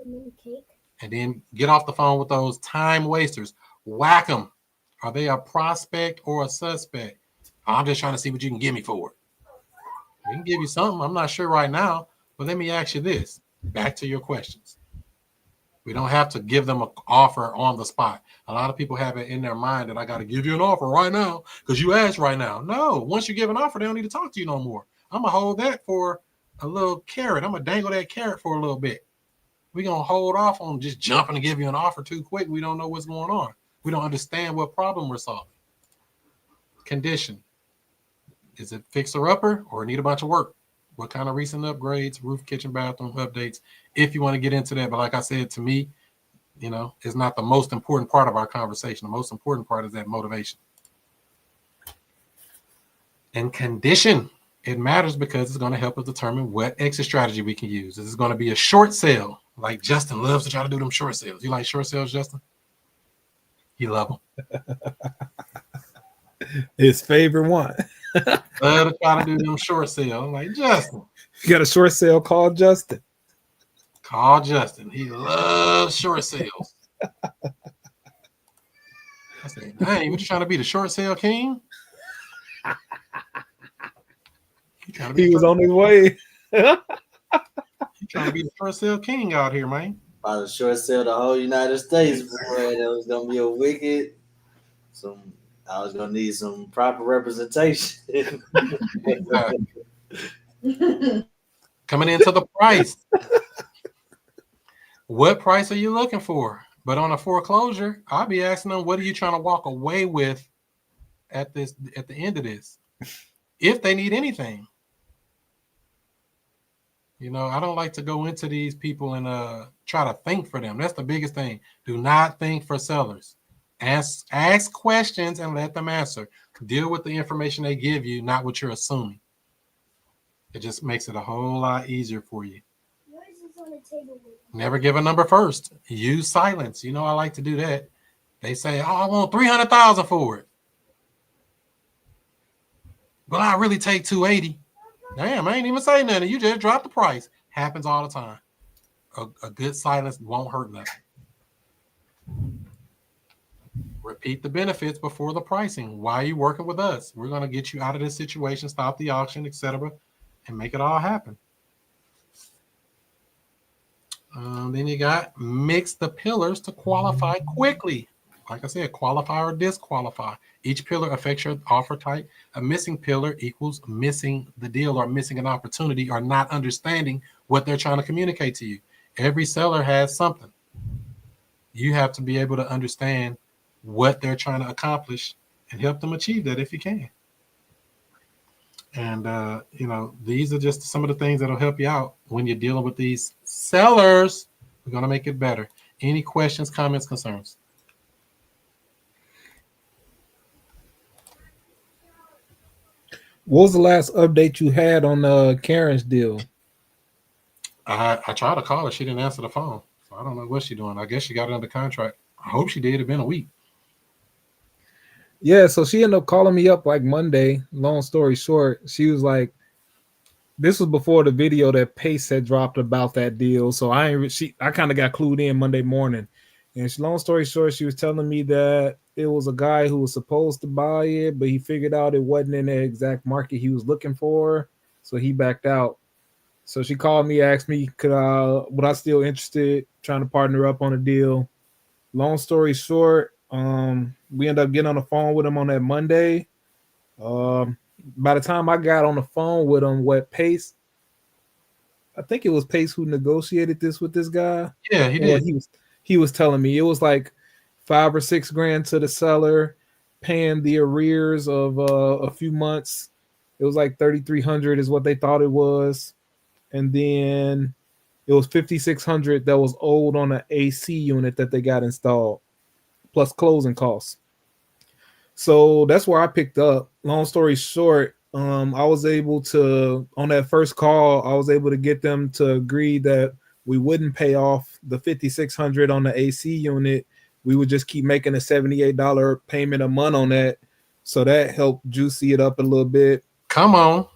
And then get off the phone with those time wasters. Whack them. Are they a prospect or a suspect? I'm just trying to see what you can give me for it. We can give you something. I'm not sure right now, but let me ask you this. Back to your questions. We don't have to give them an offer on the spot. A lot of people have it in their mind that I got to give you an offer right now because you asked right now. No, once you give an offer, they don't need to talk to you no more. I'm going to hold that for a little carrot. I'm going to dangle that carrot for a little bit. We're going to hold off on just jumping to give you an offer too quick. We don't know what's going on. We don't understand what problem we're solving. Condition. Is it fixer-upper or need a bunch of work? What kind of recent upgrades, roof, kitchen, bathroom updates, if you want to get into that. But like I said, to me, you know, it's not the most important part of our conversation. The most important part is that motivation. And condition. It matters because it's going to help us determine what exit strategy we can use. Is this going to be a short sale? Like Justin loves to try to do them short sales. You like short sales, Justin? You love them. His favorite one. Love to try to do them short sales. I'm like, Justin. You got a short sale called Justin. Call Justin. He loves short sales. I said, dang, what you trying to be, the short sale king? He was on his way. He trying to be the short sale king out here, man. About to short sell the whole United States, boy. That was gonna be a wicked. I was gonna need some proper representation. Coming into the price. What price are you looking for? But on a foreclosure, I'll be asking them, what are you trying to walk away with at the end of this? If they need anything. You know, I don't like to go into these people and try to think for them. That's the biggest thing. Do not think for sellers. Ask questions and let them answer. Deal with the information they give you, not what you're assuming. It just makes it a whole lot easier for you. Why is this on the table? Never give a number first. Use silence. You know, I like to do that. They say, oh, I want $300,000 for it. But I really take 280. Damn, I ain't even say nothing. You just dropped the price. Happens all the time. A good silence won't hurt nothing. Repeat the benefits before the pricing. Why are you working with us? We're going to get you out of this situation, stop the auction, etc., and make it all happen. Then you got mix the pillars to qualify quickly. Like I said, qualify or disqualify. Each pillar affects your offer type. A missing pillar equals missing the deal or missing an opportunity or not understanding what they're trying to communicate to you. Every seller has something. You have to be able to understand what they're trying to accomplish and help them achieve that if you can. And, you know, these are just some of the things that'll help you out when you're dealing with these sellers. We're going to make it better. Any questions, comments, concerns? What was the last update you had on Karen's deal? I tried to call her. She didn't answer the phone. So I don't know what she's doing. I guess she got it under contract. I hope she did. It's been a week. Yeah, so she ended up calling me up like Monday. Long story short, she was like, this was before the video that Pace had dropped about that deal. So I kind of got clued in Monday morning. And long story short, she was telling me that it was a guy who was supposed to buy it, but he figured out it wasn't in the exact market he was looking for. So he backed out. So she called me, asked me, would I still interested, trying to partner up on a deal. Long story short, we ended up getting on the phone with him on that Monday. By the time I got on the phone with him, I think it was Pace who negotiated this with this guy. Yeah, he did. He was telling me it was like $5,000 or $6,000 to the seller, paying the arrears of a few months. It was like $3,300 is what they thought it was, and then it was $5,600 that was owed on an AC unit that they got installed, plus closing costs. So that's where I picked up. Long story short, I was able to, on that first call, I was able to get them to agree that we wouldn't pay off the $5,600 on the AC unit. We would just keep making a $78 payment a month on that. So that helped juicy it up a little bit. Come on.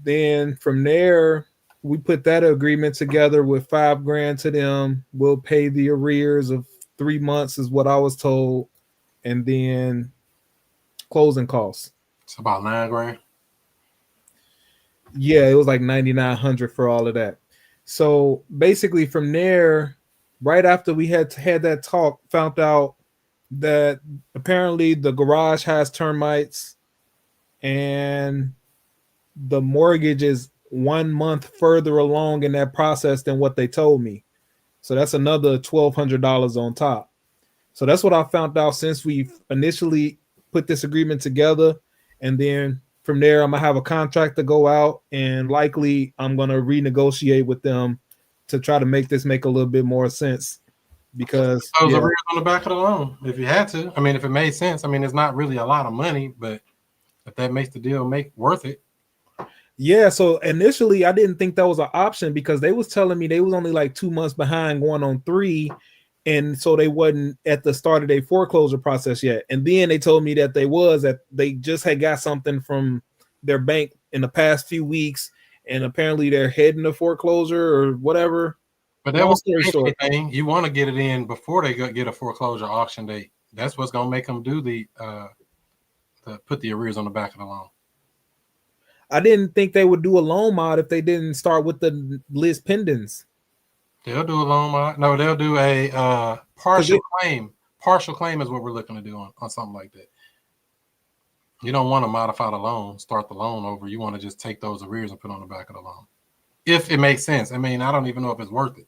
Then from there, we put that agreement together with $5,000 to them. We'll pay the arrears of 3 months is what I was told. And then closing costs. It's about $9,000. Yeah, it was like $9,900 for all of that. So basically from there, right after we had that talk, found out that apparently the garage has termites and the mortgage is 1 month further along in that process than what they told me. So that's another $1,200 on top. So that's what I found out since we initially put this agreement together. And then from there, I'm going to have a contract to go out, and likely I'm going to renegotiate with them to try to make this make a little bit more sense. Because those arrears on the back of the loan, if you had to. I mean, if it made sense. I mean, it's not really a lot of money, but if that makes the deal worth it. Yeah, so initially I didn't think that was an option because they was telling me they was only like 2 months behind going on 3, and so they wasn't at the start of their foreclosure process yet. And then they told me that they just had got something from their bank in the past few weeks, and apparently they're heading to foreclosure or whatever. But that was anything. You want to get it in before they get a foreclosure auction date. That's what's gonna make them do the put the arrears on the back of the loan. I didn't think they would do a loan mod if they didn't start with the list pendants. They'll do a loan mod. No, they'll do a partial claim. Partial claim is what we're looking to do on something like that. You don't want to modify the loan, start the loan over. You want to just take those arrears and put on the back of the loan. If it makes sense. I mean, I don't even know if it's worth it.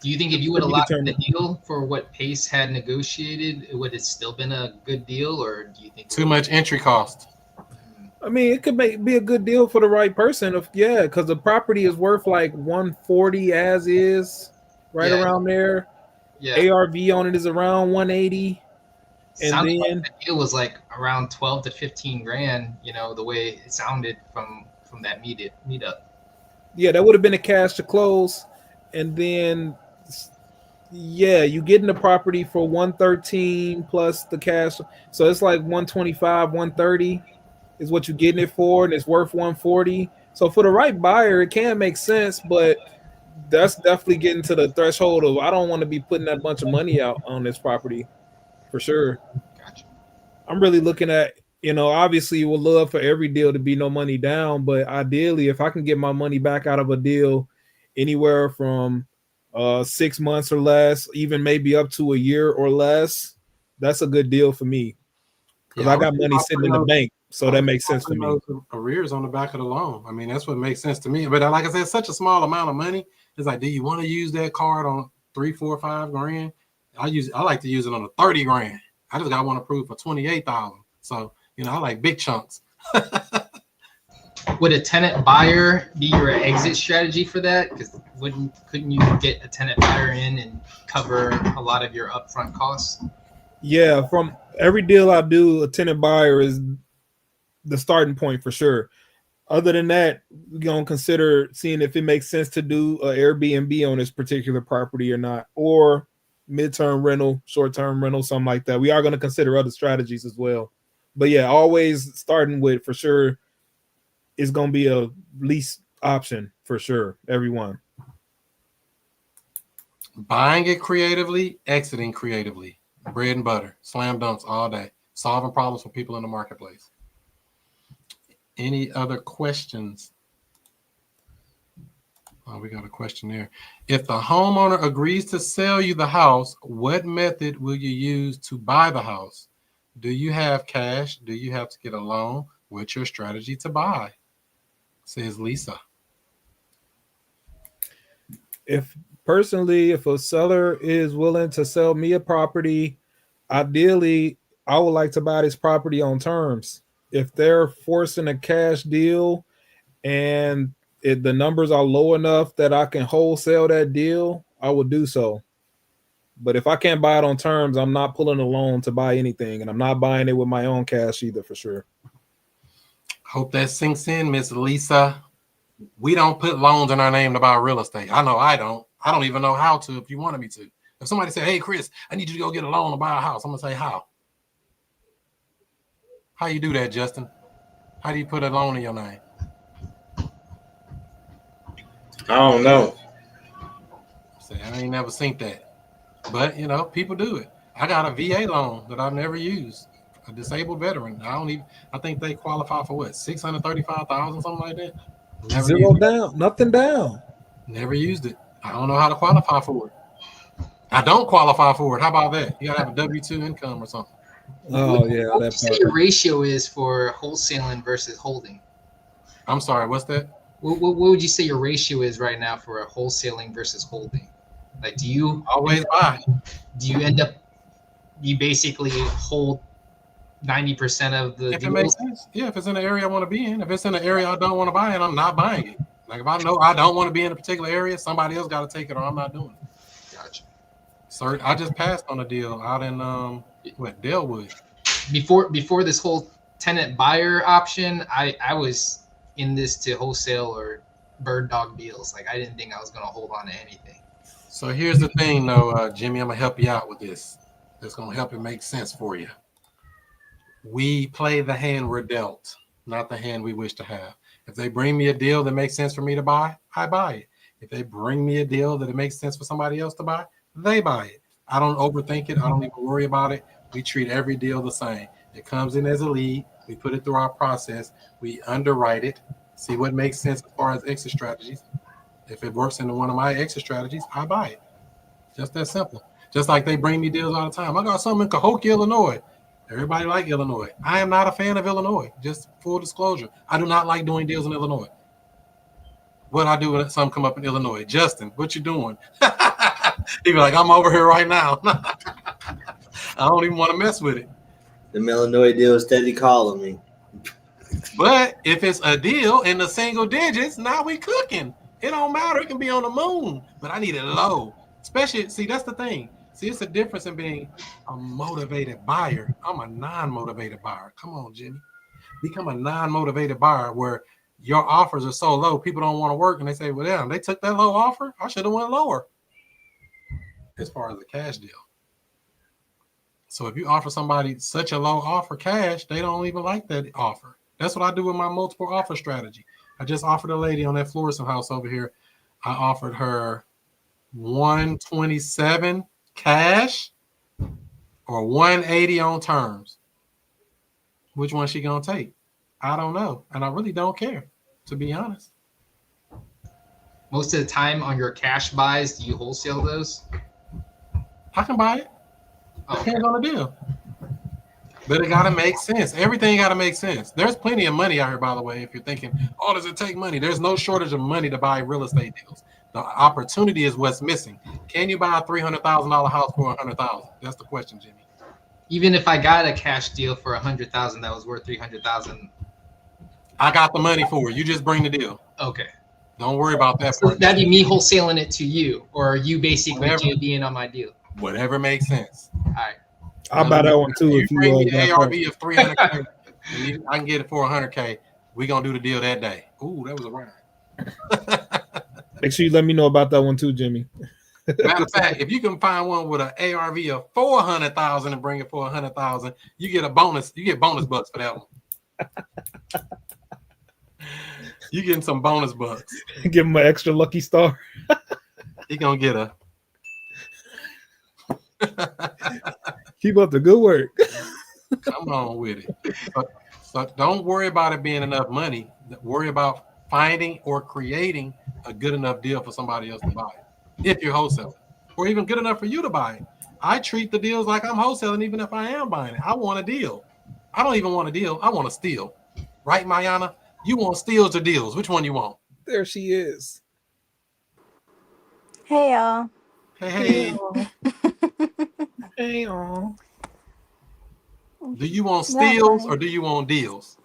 Do you think if you would have locked the deal for what Pace had negotiated, would it still been a good deal, or do you think too much entry cost? I mean, it could be a good deal for the right person. Because the property is worth like 140 as is, around there. Yeah. ARV on it is around 180. And sounded then like the deal was like around 12 to 15 grand. You know, the way it sounded from that meetup. Yeah, that would have been a cash to close, and then you get in the property for 113 plus the cash, so it's like 125, 130. Is what you're getting it for, and it's worth 140. So for the right buyer, it can make sense, but that's definitely getting to the threshold of I don't want to be putting that bunch of money out on this property for sure. Gotcha. I'm really looking at, obviously you would love for every deal to be no money down, but ideally if I can get my money back out of a deal anywhere from 6 months or less, even maybe up to a year or less, that's a good deal for me. Because I got money sitting in the bank. So that makes sense to me. Arrears on the back of the loan. I mean, that's what makes sense to me. But like I said, it's such a small amount of money. It's like, do you want to use that card on 3, 4, 5 grand? I like to use it on a 30 grand. I just got one approved for 28,000. So, I like big chunks. Would a tenant buyer be your exit strategy for that? Because couldn't you get a tenant buyer in and cover a lot of your upfront costs? Yeah, from every deal I do, a tenant buyer is the starting point for sure. Other than that, we're going to consider seeing if it makes sense to do an Airbnb on this particular property or not, or midterm rental, short-term rental, something like that. We are going to consider other strategies as well. But yeah, always starting with, for sure, is going to be a lease option for sure, everyone. Buying it creatively, exiting creatively. Bread and butter, slam dunks all day. Solving problems for people in the marketplace. Any other questions? Oh, we got a question there. If the homeowner agrees to sell you the house, what method will you use to buy the house? Do you have cash? Do you have to get a loan? What's your strategy to buy? Says Lisa. If a seller is willing to sell me a property, ideally, I would like to buy this property on terms. If they're forcing a cash deal and if the numbers are low enough that I can wholesale that deal, I would do so. But if I can't buy it on terms, I'm not pulling a loan to buy anything, and I'm not buying it with my own cash either, for sure. Hope that sinks in, Miss Lisa. We don't put loans in our name to buy real estate. I know I don't. I don't even know how to if you wanted me to. If somebody said, hey, Chris, I need you to go get a loan to buy a house, I'm going to say, how? How you do that, Justin? How do you put a loan in your name? I don't know. I ain't never seen that. But, people do it. I got a VA loan that I've never used. A disabled veteran. I think they qualify for what? $635,000, something like that. Zero down, nothing down. Never used it. I don't know how to qualify for it. I don't qualify for it. How about that? You gotta have a W-2 income or something. Oh yeah, What would that you say part. your ratio is for wholesaling versus holding? I'm sorry, what's that? What would you say your ratio is right now for wholesaling versus holding? Like, Always buy. end up you basically hold 90% of the If it makes deals? sense. Yeah, if it's in the area I want to be in. If it's in an area I don't want to buy in, I'm not buying it. Like if I know I don't want to be in a particular area, somebody else got to take it or I'm not doing it. Gotcha. Sir, I just passed on a deal out in Delwood. Before this whole tenant buyer option, I was in this to wholesale or bird dog deals. Like, I didn't think I was gonna hold on to anything. So here's the thing, though, Jimmy. I'm gonna help you out with this. That's gonna help it make sense for you. We play the hand we're dealt, not the hand we wish to have. If they bring me a deal that makes sense for me to buy, I buy it. If they bring me a deal that it makes sense for somebody else to buy, they buy it. I don't overthink it. I don't even worry about it. We treat every deal the same. It comes in as a lead. We put it through our process. We underwrite it, see what makes sense as far as exit strategies. If it works into one of my exit strategies, I buy it. Just that simple. Just like they bring me deals all the time. I got something in Cahokia, Illinois. Everybody like Illinois. I am not a fan of Illinois. Just full disclosure. I do not like doing deals in Illinois. What I do when something come up in Illinois? Justin, what you doing? He be like, I'm over here right now. I don't even want to mess with it. The Illinois deal is steady calling me. But if it's a deal in the single digits, now we cooking. It don't matter. It can be on the moon, but I need it low. Especially, see, that's the thing. See, it's a difference in being a motivated buyer. I'm a non-motivated buyer. Come on, Jimmy. Become a non-motivated buyer where your offers are so low, people don't want to work, and they say, well, damn, they took that low offer. I should have went lower as far as the cash deal. So if you offer somebody such a low offer cash, they don't even like that offer. That's what I do with my multiple offer strategy. I just offered a lady on that Florissant house over here. I offered her 127 cash or 180 on terms. Which one she gonna take? I don't know, and I really don't care, to be honest. Most of the time on your cash buys, do you wholesale those? I can buy it. Depends on the deal. But it gotta make sense. Everything gotta make sense. There's plenty of money out here, by the way. If you're thinking, oh, does it take money? There's no shortage of money to buy real estate deals. The opportunity is what's missing. Can you buy a $300,000 house for $100,000? That's the question, Jimmy. Even if I got a cash deal for $100,000 that was worth $300,000, I got the money for it. You just bring the deal. okay. Don't worry about that So part. that'd be me wholesaling it to you, or are you basically Whatever. JVing on my deal? Whatever makes sense. All right. I'll buy that one too. You If bring me you the got ARV of $300K, and I can get it for $100K. We gonna do the deal that day. Ooh, that was a rhyme. make sure you let me know about that one too, Jimmy. Matter of fact, if you can find one with an ARV of 400,000 and bring it for 100,000, you get a bonus. You get bonus bucks for that one. You getting some bonus bucks. Give him an extra lucky star. He gonna get a. Keep up the good work. Come on with it. So don't worry about it being enough money. Worry about finding or creating a good enough deal for somebody else to buy it. If you're wholesaling, or even good enough for you to buy it. I treat the deals like I'm wholesaling, even if I am buying it. I want a deal. I don't even want a deal. I want a steal. Right, Mayana? You want steals or deals? Which one you want? There she is. Hey y'all. Hey. Hey, oh. Do you want Not steals funny. or do you want deals?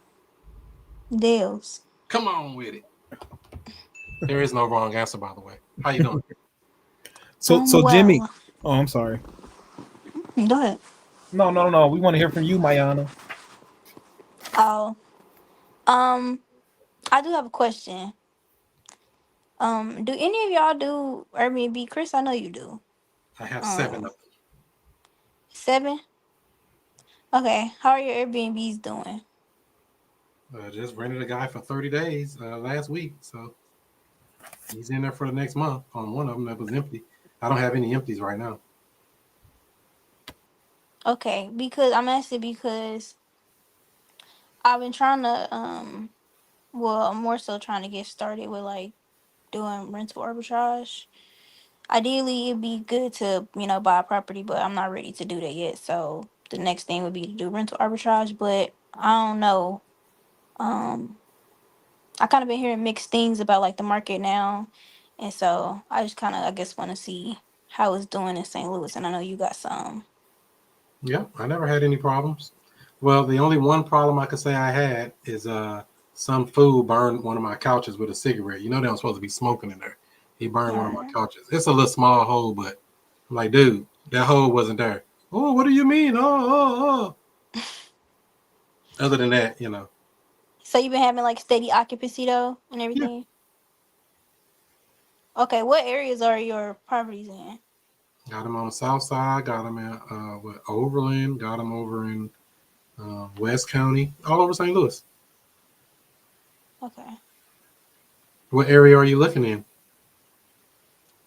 Deals. Come on with it. There is no wrong answer, by the way. How you doing? So Well, Jimmy. Oh, I'm sorry. Go ahead. No. We want to hear from you, Mayana. Oh. I do have a question. Do any of y'all do Airbnb? Chris, I know you do. I have 7 of them. 7? Okay. How are your Airbnbs doing? Just rented a guy for 30 days last week, so he's in there for the next month on one of them that was empty. I don't have any empties right now. Okay, because I'm asking because I've been trying to I'm more so trying to get started with like doing rental arbitrage. ideally it'd be good to, buy a property, but I'm not ready to do that yet. So the next thing would be to do rental arbitrage, but I don't know. Um, I kind of been hearing mixed things about like the market now, and so I just kind of I guess want to see how it's doing in St. Louis, and I know you got some. Yeah, I never had any problems. Well, the only one problem I could say I had is some fool burned one of my couches with a cigarette. You know they don't supposed to be smoking in there. He burned one of my Alright. couches. It's a little small hole, but I'm like, dude, that hole wasn't there. Oh, what do you mean? Oh. Other than that, So you've been having like steady occupancy though, and yeah. everything. Okay, what areas are your properties in? Got him on the south side. Got him in Overland. Got him over in West County. All over St. Louis. Okay. What area are you looking in?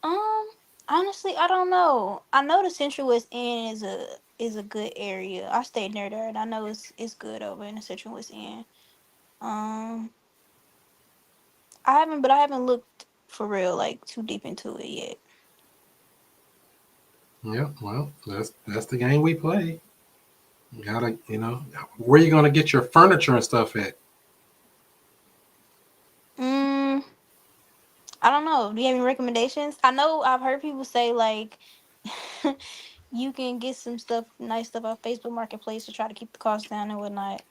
Um, honestly, I don't know. I know the Central West End is a good area. I stayed near there, and I know it's good over in the Central West End. Um, I haven't looked for real like too deep into it yet. Yeah, well, that's the game we play. You gotta, where you gonna get your furniture and stuff at? Mm, I don't know. Do you have any recommendations? I know I've heard people say like you can get some stuff, nice stuff off Facebook Marketplace to try to keep the costs down and whatnot.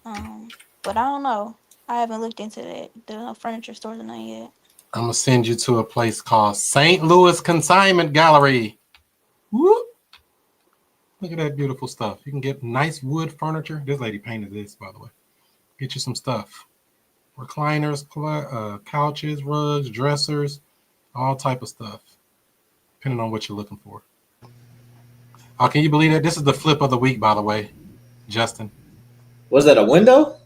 But I don't know. I haven't looked into the furniture stores or nothing yet. I'm gonna send you to a place called St. Louis Consignment Gallery. Whoop. Look at that beautiful stuff. You can get nice wood furniture. This lady painted this, by the way. Get you some stuff. Recliners, couches, rugs, dressers, all type of stuff, depending on what you're looking for. Oh, can you believe that? This is the flip of the week, by the way, Justin. Was that a window?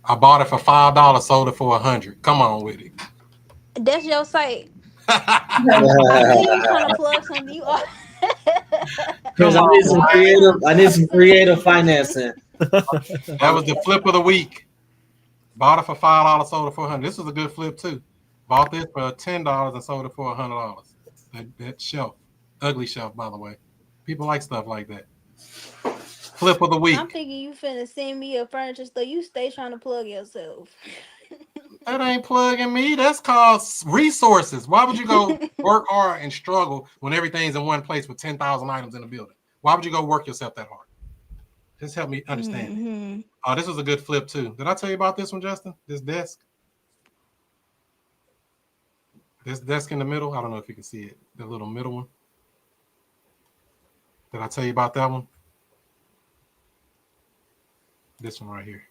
I bought it for $5, sold it for $100. Come on with it. That's your site. I knew you was trying to plug something. You are. Because Come on. I need some creative financing. That was the flip of the week. Bought it for $5, sold it for $100. This was a good flip too. Bought this for $10 and sold it for $100. That shelf, ugly shelf, by the way. People like stuff like that. Flip of the I'm week. thinking you finna send me a furniture store. You stay trying to plug yourself. That ain't plugging me. That's called resources. Why would you go work hard and struggle when everything's in one place with 10,000 items in the building? Why would you go work yourself that hard? Just help me understand it. Oh, this was a good flip too. Did I tell you about this one, Justin? This desk? This desk in the middle? I don't know if you can see it. The little middle one. Did I tell you about that one? This one right here.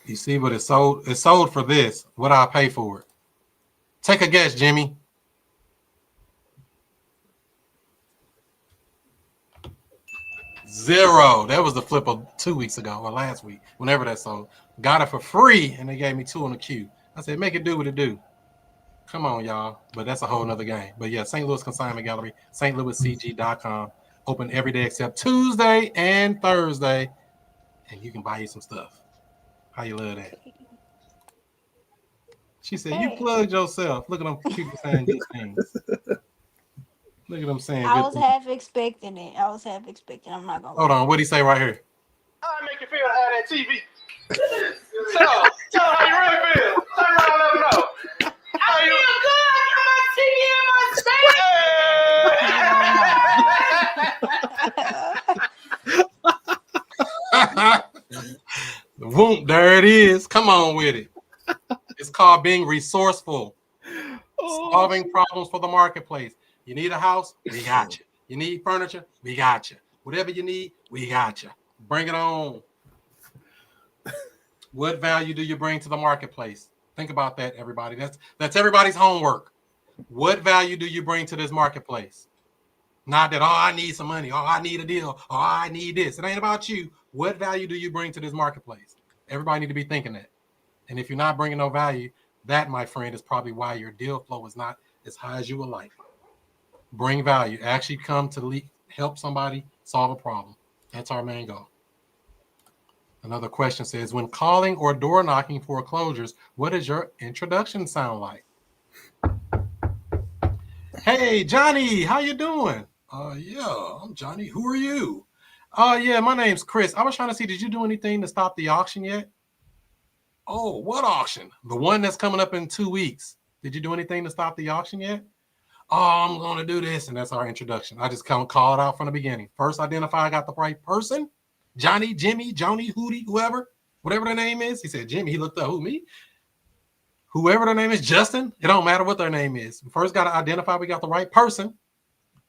You see what it sold? It sold for this. What I pay for it? Take a guess, Jimmy. $0. That was the flip of 2 weeks ago or last week, whenever that sold. Got it for free, and they gave me 2 on the queue. I said, make it do what it do. Come on, y'all. But that's a whole nother game. But yeah, St. Louis Consignment Gallery, stlouiscg.com. Open every day except Tuesday and Thursday. And you can buy you some stuff. How you love that? She said, you plugged yourself. Look at them people saying good things. Look at them saying I good was things. half expecting it. I'm not gonna Hold lie. on. What'd he say right here? How I make you feel to have that TV? Tell him how you really feel. Turn around and let him know. I feel good. I got my TV in my space. Whoop, there it is. Come on with it. It's called being resourceful. Solving problems for the marketplace. You need a house? We got you. You need furniture? We got you. Whatever you need, we got you. Bring it on. What value do you bring to the marketplace? Think about that, everybody. That's everybody's homework. What value do you bring to this marketplace? Not that, I need some money. I need a deal. I need this. It ain't about you. What value do you bring to this marketplace? Everybody need to be thinking that. And if you're not bringing no value, that, my friend, is probably why your deal flow is not as high as you would like. Bring value. Actually come to help somebody solve a problem. That's our main goal. Another question says, when calling or door knocking for foreclosures, what does your introduction sound like? Hey, Johnny, how you doing? Yeah, I'm Johnny. Who are you? Yeah, my name's Chris. I was trying to see, did you do anything to stop the auction yet? Oh, what auction? The one that's coming up in 2 weeks. Did you do anything to stop the auction yet? Oh, I'm going to do this. And that's our introduction. I just call it out from the beginning. First, identify I got the right person. Johnny, Jimmy, Joni, Hootie, whoever, whatever their name is. He said, Jimmy. He looked up, who, me? Whoever their name is, Justin. It don't matter what their name is. First, got to identify we got the right person.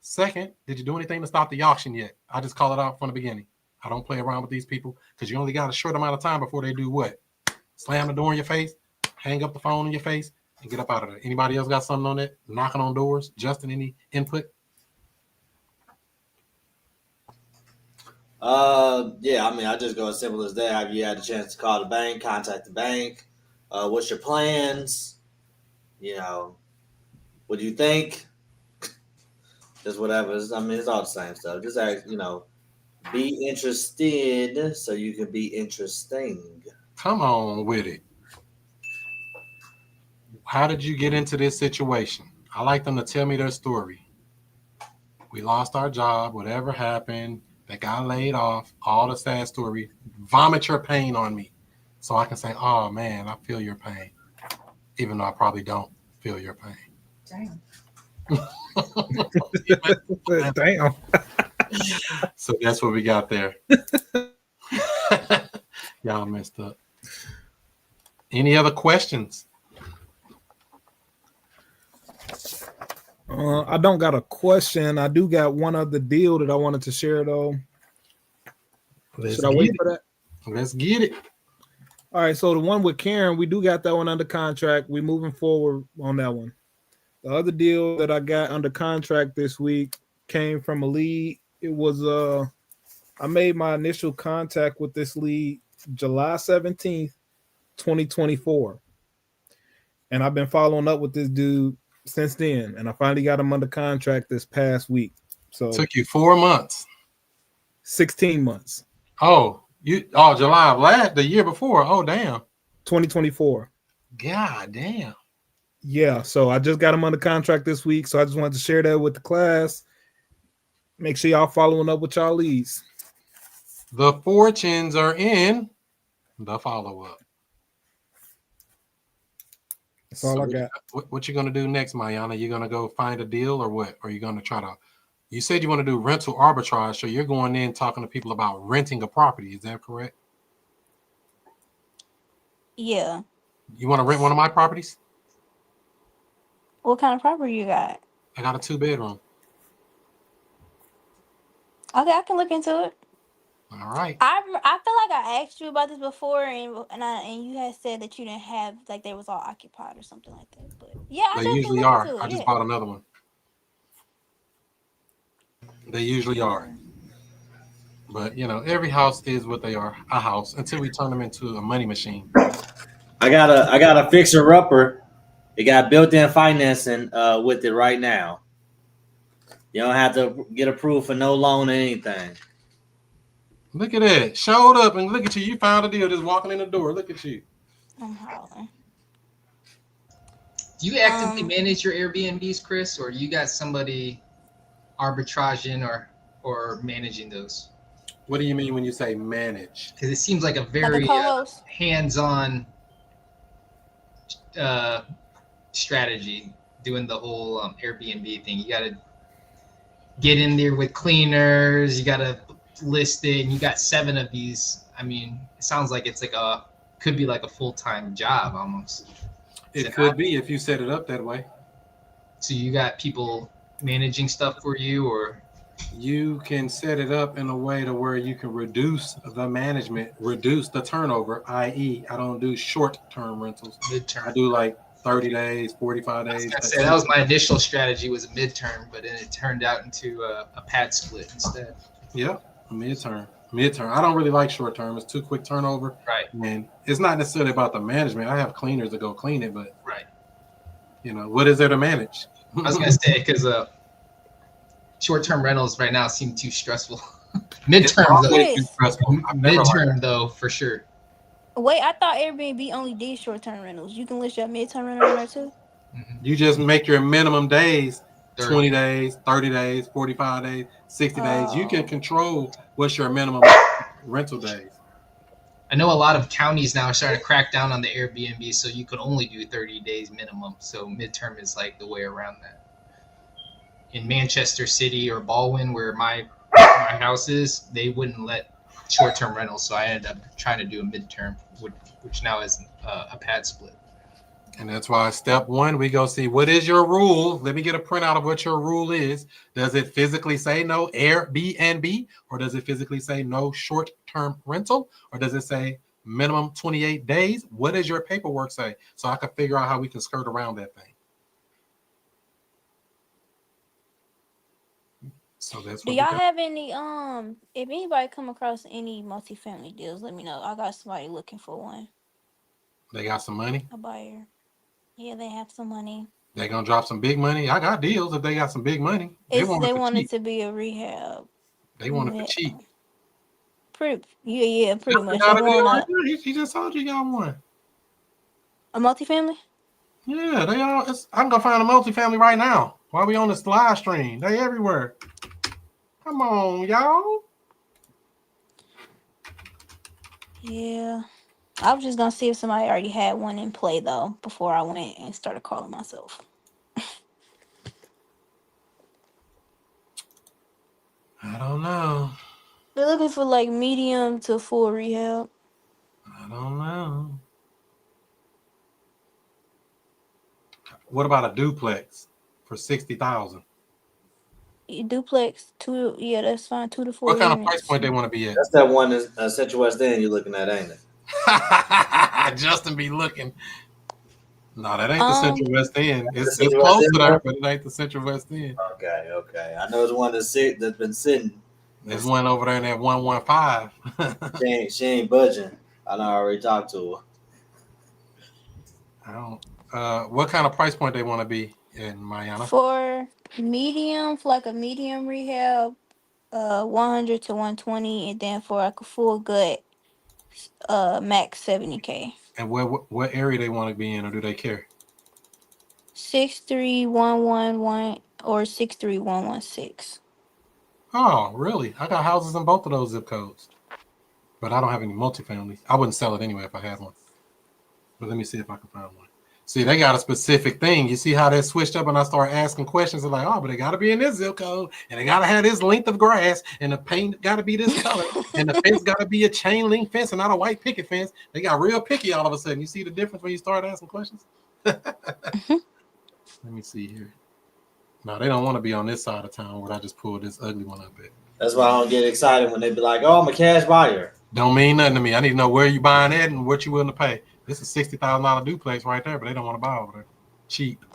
Second, did you do anything to stop the auction yet? I just call it out from the beginning. I don't play around with these people because you only got a short amount of time before they do what? Slam the door in your face, hang up the phone in your face, and get up out of there. Anybody else got something on that? Knocking on doors? Justin, any input? Yeah, I mean, I just go as simple as that. Have you had a chance to call the bank, contact the bank? What's your plans? You know, what do you think? Just whatever. I mean, it's all the same stuff. Just ask, be interested so you can be interesting. Come on with it. How did you get into this situation? I like them to tell me their story. We lost our job, whatever happened, they got laid off, all the sad story. Vomit your pain on me so I can say, oh man, I feel your pain. Even though I probably don't feel your pain. Damn. Damn. So that's what we got there. Y'all messed up. Any other questions? I don't got a question. I do got one other deal that I wanted to share though. Should I wait for that? Let's get it. All right. So the one with Karen, we do got that one under contract. We're moving forward on that one. The other deal that I got under contract this week came from a lead. It was I made my initial contact with this lead July 17th, 2024. And I've been following up with this dude since then, and I finally got him under contract this past week. So took you 4 months. 16 months. July of the year before. Oh damn. 2024. God damn. Yeah, so I just got him under contract this week. So I just wanted to share that with the class. Make sure y'all following up with y'all leads. The fortunes are in the follow-up. That's all I got. What you gonna do next, Mayana? You gonna go find a deal or what? Or you gonna try to? You said you want to do rental arbitrage, so you're going in talking to people about renting a property. Is that correct? Yeah. You want to rent one of my properties? What kind of property you got? I got a 2-bedroom. Okay, I can look into it. All right. I feel like I asked you about this before, and you had said that you didn't have, like, they was all occupied or something like that. But yeah, I They definitely usually look are. into it. I just bought another one. They usually are. But every house is what they are, a house, until we turn them into a money machine. I got a fixer upper. It got built-in financing with it right now. You don't have to get approved for no loan or anything. Look at that. Showed up and look at you. You found a deal just walking in the door. Look at you. I'm hollering. Do you actively manage your Airbnbs, Chris, or you got somebody arbitraging or managing those? What do you mean when you say manage? Because it seems like a very hands-on strategy doing the whole Airbnb thing. You got to get in there with cleaners. You got to list it, and you got 7 of these. I mean, it sounds like it's could be like a full-time job almost. It could be if you set it up that way. So you got people managing stuff for you, or you can set it up in a way to where you can reduce the management, reduce the turnover, i.e. I don't do short-term rentals. Midterm. I do like 30 days, 45 days. That was my initial strategy, was a midterm, but then it turned out into a pad split instead. Yeah, midterm. I don't really like short term. It's too quick turnover. Right. And it's not necessarily about the management. I have cleaners to go clean it, but right. What is there to manage? I was gonna say, because short-term rentals right now seem too stressful. Midterm though, for sure. Wait, I thought Airbnb only did short-term rentals. You can list your midterm rental on there too. You just make your minimum days 20 days, 30 days, 45 days, 60 days. You can Oh. control what's your minimum rental days. I know a lot of counties now are starting to crack down on the Airbnb, so you could only do 30 days minimum. So midterm is like the way around that. In Manchester City or Baldwin, where my house is, they wouldn't let short-term rentals, so I ended up trying to do a midterm, which now is a pad split. And that's why step one, we go see what is your rule. Let me get a printout of what your rule is. Does it physically say no Airbnb, or does it physically say no short-term rental, or does it say minimum 28 days? What does your paperwork say? So I can figure out how we can skirt around that thing. So that's Do what y'all have any if anybody come across any multifamily deals, let me know. I got somebody looking for one. They got some money. A buyer. Yeah, they have some money. They gonna drop some big money. I got deals if they got some big money. They want It cheap. to be a rehab. They want it for cheap. Pretty much. Got a deal right there. He just told you got one. A multifamily? Yeah, they all. I can go find a multifamily right now while we on this live stream. They everywhere. Come on, y'all. Yeah. I was just gonna see if somebody already had one in play though before I went and started calling myself. I don't know. They're looking for like medium to full rehab. I don't know. What about a duplex for 60,000? Duplex, that's fine. 2 to 4 What kind of units. price point they want to be at? That's that one in Central West End you're looking at, ain't it? Justin be looking. No, that ain't the Central West End. It's Central close West to End, there, but it ain't the Central West End. Okay. I know it's one that's been sitting. There's one over there in that 115. She ain't budging. I know I already talked to her. I don't. What kind of price point they want to be in, Mayana? For medium, for like a medium rehab, 100 to 120, and then for like a full gut, max 70K. And what area they want to be in, or do they care? 63111 or 63116. Oh, really? I got houses in both of those zip codes, but I don't have any multifamily. I wouldn't sell it anyway if I had one. But let me see if I can find one. See, they got a specific thing. You see how they switched up, and I start asking questions. They're like, oh, but they got to be in this zip code, and they got to have this length of grass, and the paint got to be this color, and the fence got to be a chain link fence and not a white picket fence. They got real picky all of a sudden. You see the difference when you start asking questions? Let me see here. No, they don't want to be on this side of town where I just pulled this ugly one up at. That's why I don't get excited when they be like, oh, I'm a cash buyer. Don't mean nothing to me. I need to know where you buying at and what you willing to pay. This is $60,000 duplex right there, but they don't want to buy over there. Cheap.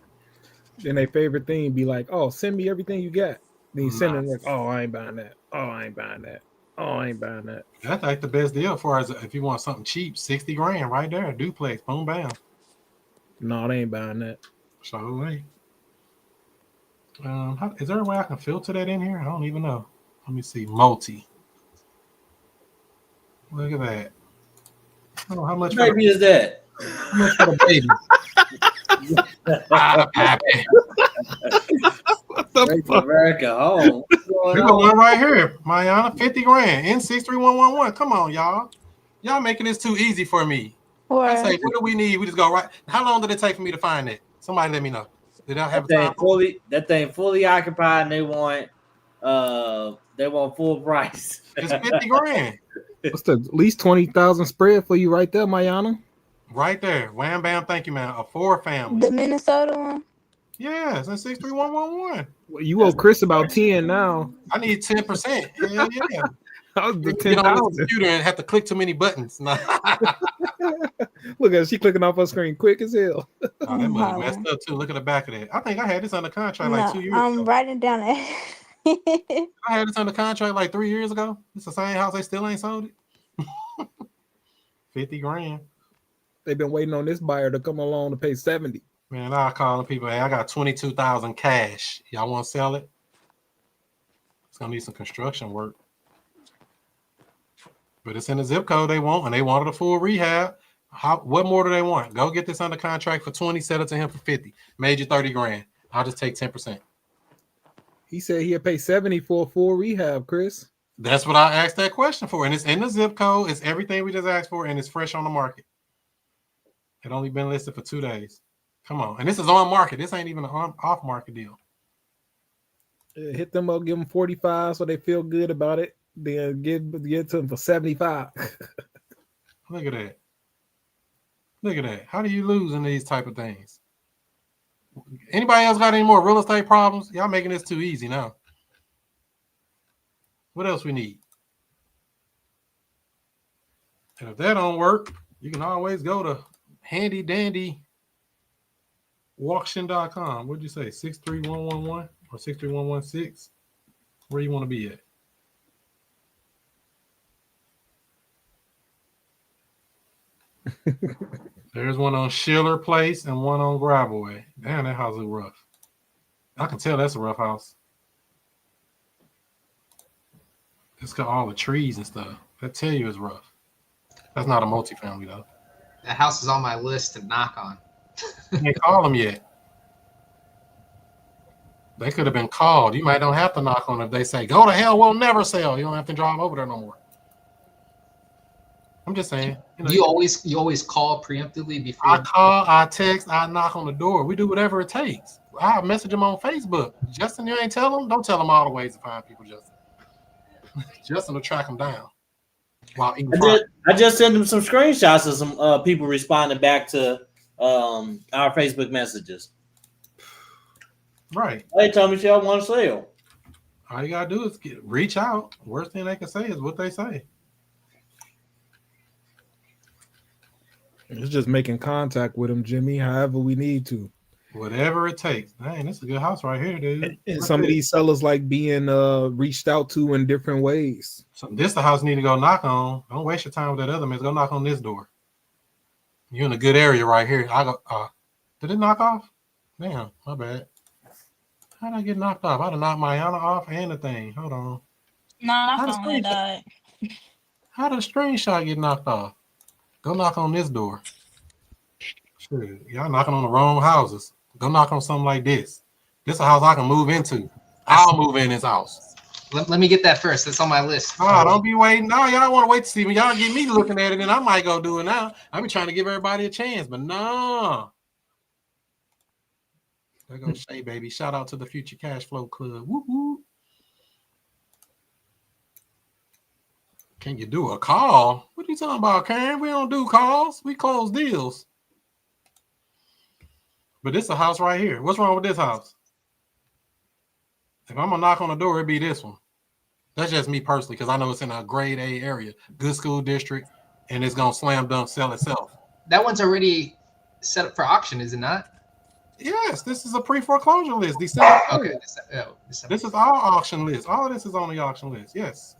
Then their favorite thing be like, oh, send me everything you got. Then you send them like, oh, I ain't buying that. Oh, I ain't buying that. Oh, I ain't buying that. That's like the best deal for us. If you want something cheap, 60 grand right there. Duplex, boom, bam. No, they ain't buying that. So, hey. Is there a way I can filter that in here? I don't even know. Let me see. Multi. Look at that. Oh, how much baby is that? How much for the baby? What the fuck? America home. We got one right here, Mayana. 50 grand. N63111. Come on, y'all. Y'all making this too easy for me. I say, what do we need? We just go right. How long did it take for me to find it? Somebody let me know. Did I have that thing fully occupied, and they want full price. It's 50 grand. What's the at least 20,000 spread for you right there, Mayana? Right there. Wham bam, thank you, man. A 4 family. The Minnesota one? Yeah, it's in 63111. Well, you owe Chris about 10 now. I need 10%. Hell yeah. I was the Get on the 10,000. computer and have to click too many buttons. No. Look at she clicking off her screen quick as hell. Oh, that money messed up too. Look at the back of that. I think I had this under contract like 2 years ago. I'm writing down that. I had this under contract like 3 years ago. It's the same house. They still ain't sold it. 50 grand. They've been waiting on this buyer to come along to pay 70. Man, I'll call the people. Hey, I got 22,000 cash. Y'all want to sell it? It's gonna need some construction work. But it's in the zip code they want, and they wanted a full rehab. What more do they want? Go get this under contract for 20, sell it to him for 50. Made you 30 grand. I'll just take 10%. He said he'd pay 70 for a full rehab, Chris. That's what I asked that question for. And it's in the zip code. It's everything we just asked for, and it's fresh on the market. It only been listed for 2 days. Come on. And this is on market. This ain't even an off market deal. Hit them up, give them 45 so they feel good about it. Then get to them for 75. Look at that. Look at that. How do you lose in these type of things? Anybody else got any more real estate problems? Y'all making this too easy now. What else we need? And if that don't work, you can always go to handy dandy auction.com. What'd you say? 63111 or 63116? Where you want to be at? There's one on Schiller Place and one on Gravelway. Damn, that house is rough. I can tell that's a rough house. It's got all the trees and stuff. That tell you it's rough. That's not a multifamily though. That house is on my list to knock on. Can't call them yet. They could have been called. You might don't have to knock on them if they say, go to hell, we'll never sell. You don't have to drive over there no more. I'm just saying. You always call preemptively before. I call, I text, I knock on the door. We do whatever it takes. I message them on Facebook. Justin, you ain't tell them? Don't tell them all the ways to find people, Justin. Justin will track them down. While I just sent them some screenshots of some people responding back to our Facebook messages. Right. Hey, tell me y'all want to sell. All you gotta do is reach out. Worst thing they can say is what they say. It's just making contact with him, Jimmy, however we need to. Whatever it takes. Dang, this is a good house right here, dude. And some of these sellers like being reached out to in different ways. So this the house you need to go knock on. Don't waste your time with that other man. Go knock on this door. You're in a good area right here. I go. Did it knock off? Damn, my bad. How did I get knocked off? I'd have knocked Mayana off and the thing. Hold on. No, my phone had died. How did a screenshot get knocked off? Go knock on this door. Sure, y'all knocking on the wrong houses. Go knock on something like this. This is a house I can move into. I'll move in this house. Let me get that first. That's on my list. Oh, don't be waiting. No, y'all want to wait to see me. Y'all get me looking at it, and I might go do it now. I be trying to give everybody a chance, but no. There goes Shay, baby. Shout out to the Future Cash Flow Club. Woo-hoo. Can you do a call? What are you talking about, Karen? We don't do calls. We close deals. But this is a house right here. What's wrong with this house? If I'm going to knock on the door, it'd be this one. That's just me personally, because I know it's in a grade A area, good school district, and it's going to slam dunk sell itself. That one's already set up for auction, is it not? Yes, this is a pre-foreclosure list. December. Okay. This is our auction list. All of this is on the auction list. Yes.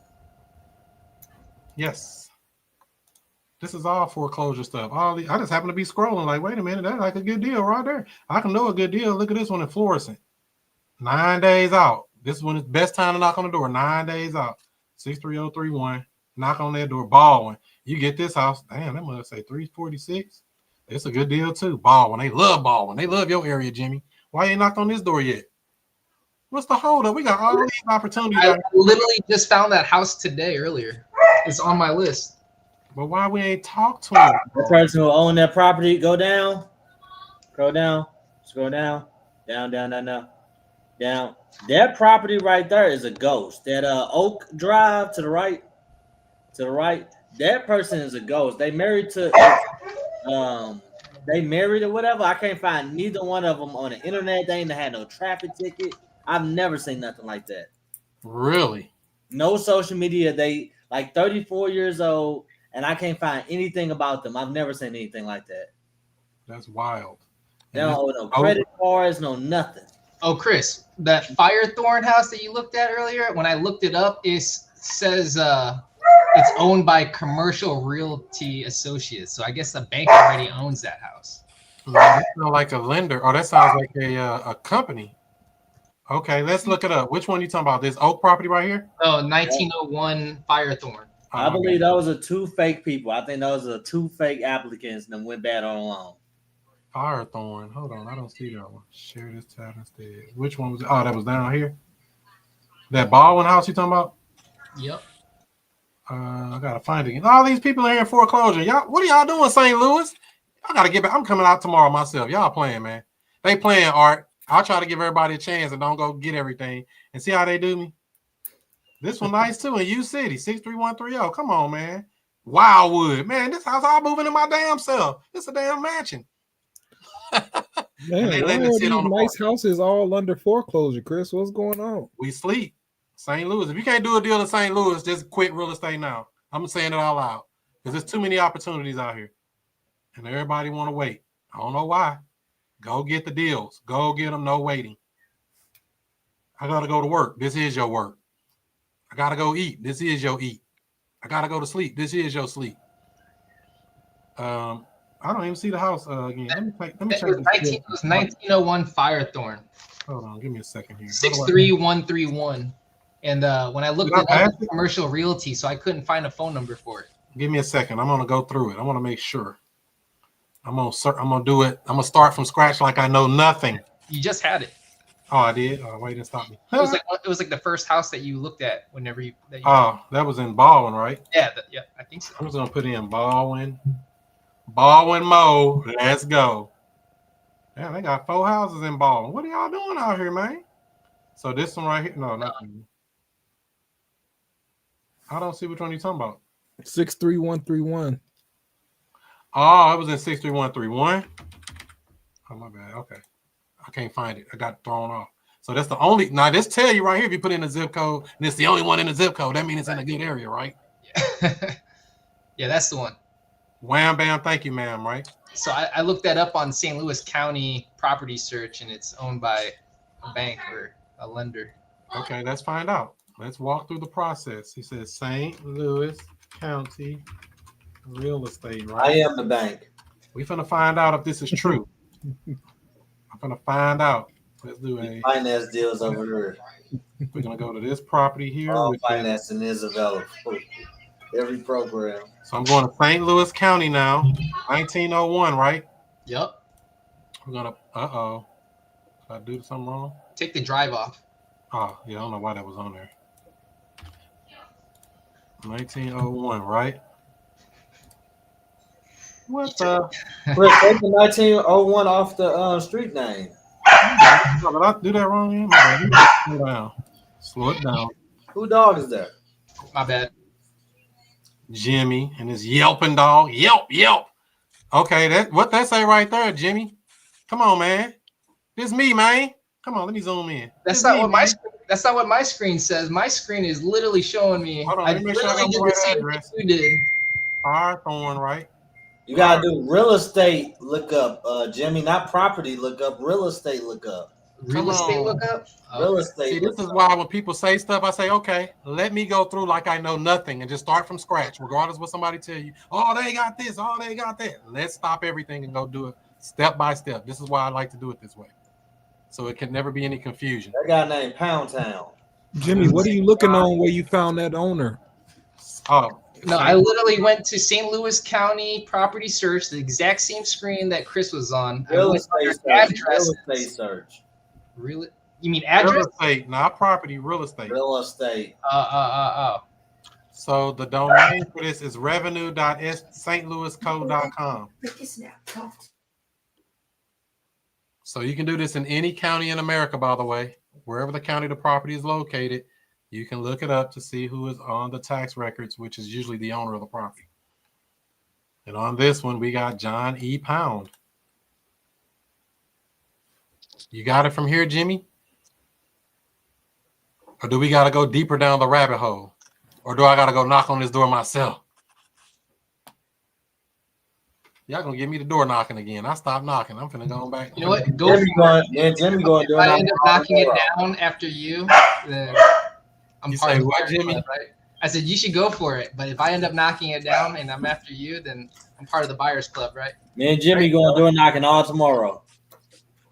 Yes. This is all foreclosure stuff. I just happen to be scrolling like, wait a minute, that's like a good deal right there. I can know a good deal. Look at this one in Florissant. 9 days out. This one is best time to knock on the door. 9 days out. 63031. Knock on that door. Baldwin. You get this house. Damn, that must say 346. It's a good deal too. Baldwin. They love Baldwin. They love your area, Jimmy. Why you ain't knocked on this door yet? What's the hold up? We got all these opportunities. I literally just found that house today earlier. It's on my list. But why we ain't talked to him? The person who owned that property, go down. Scroll down. Scroll down. Down. That property right there is a ghost. That Oak Drive to the right. That person is a ghost. They married or whatever. I can't find neither one of them on the internet. They ain't had no traffic ticket. I've never seen nothing like that. Really? No social media. They like 34 years old, and I can't find anything about them. I've never seen anything like that. That's wild. They don't owe no credit cards, no nothing. Oh, Chris, that Firethorn house that you looked at earlier, when I looked it up, it says it's owned by Commercial Realty Associates. So I guess the bank already owns that house. That sounds like a lender. Oh, that sounds like a company. Okay, let's look it up. Which one are you talking about? This Oak property right here? Oh, 1901 Firethorn. I believe those are two fake people. I think those are two fake applicants that went bad on a loan. Firethorn. Hold on, I don't see that one. Share this tab instead. Which one was it? Oh, that was down here. That Baldwin house you talking about? Yep. I gotta find it. All these people are here in foreclosure. Y'all, what are y'all doing, St. Louis? I gotta get back. I'm coming out tomorrow myself. Y'all playing, man. They playing art. I'll try to give everybody a chance and don't go get everything and see how they do me. This one nice too in U City, 63130. Come on, man. Wildwood, man. This house all moving in my damn self. It's a damn mansion. Man, they why let me are sit these on the nice houses all under foreclosure, Chris? What's going on? We sleep. St. Louis. If you can't do a deal in St. Louis, just quit real estate now. I'm saying it all out because there's too many opportunities out here, and everybody want to wait. I don't know why. Go get the deals. Go get them. No waiting. I gotta go to work. This is your work. I gotta go eat. This is your eat. I gotta go to sleep. This is your sleep. I don't even see the house again. Let me check. It was 1901 Firethorn. Hold on, give me a second here. 63131. And when I looked it up, it's commercial realty, so I couldn't find a phone number for it. Give me a second. I'm gonna go through it. I want to make sure. I'm gonna do it. I'm gonna start from scratch like I know nothing. You just had it. Oh, I did. Oh, wait, didn't stop me. It was like the first house that you looked at whenever you. That was in Baldwin, right? Yeah, I think so. I'm just gonna put in Baldwin. Baldwin Mo. Let's go. Yeah, they got 4 houses in Baldwin. What are y'all doing out here, man? So this one right here. No, nothing. I don't see which one you're talking about. 63131. Oh, it was in 63131. Oh, my bad. Okay. I can't find it. I got thrown off. So that's the only. Now, this tell you right here, if you put in a zip code, and it's the only one in the zip code, that means it's in a good area, right? Yeah, yeah, that's the one. Wham, bam. Thank you, ma'am, right? So I looked that up on St. Louis County property search, and it's owned by a bank or a lender. Okay, let's find out. Let's walk through the process. He says St. Louis County real estate, right? I am the bank. We're finna find out if this is true. I'm gonna find out. Let's do a finance deals over there. We're gonna go to this property here. All financing is available. Every program. So I'm going to St. Louis County now. 1901, right? Yep. We're gonna. Did I do something wrong? Take the drive off. Oh yeah, I don't know why that was on there. 1901, right? What the? Chris, take the 1901 off the street name. Did I do that wrong? Slow down. Slow it down. Who dog is that? My bad. Jimmy and his yelping dog. Yelp, yelp. Okay, what that say right there, Jimmy? Come on, man. This me, man. Come on, let me zoom in. That's not what my screen says. My screen is literally showing me. Hold on, let me make sure I got the right address. You did. Firethorn, right? You gotta do real estate lookup, Jimmy, not property lookup. Real estate lookup. Real estate lookup. Real estate. See, this is why when people say stuff, I say, okay, let me go through like I know nothing and just start from scratch, regardless of what somebody tell you. Oh, they got this. Oh, they got that. Let's stop everything and go do it step by step. This is why I like to do it this way, so it can never be any confusion. That guy named Pound Town. Jimmy, what are you looking on where you found that owner? Oh. No, I literally went to St. Louis County property search, the exact same screen that Chris was on. Real estate search. Really? You mean address? Real estate, not property, real estate. Real estate. So the domain for this is revenue.stlouiscode.com. So you can do this in any county in America, by the way. Wherever the county the property is located, you can look it up to see who is on the tax records, which is usually the owner of the property. And on this one, we got John E. Pound. You got it from here, Jimmy? Or do we got to go deeper down the rabbit hole? Or do I got to go knock on this door myself? Y'all going to give me the door knocking again. I stopped knocking. I'm finna go back. You know what? Jimmy going if I end up knocking it down after you, then I'm part of the what, Jimmy? club, right? I said, you should go for it. But if I end up knocking it down and I'm after you, then I'm part of the buyers club, right? Me and Jimmy going door knocking all tomorrow.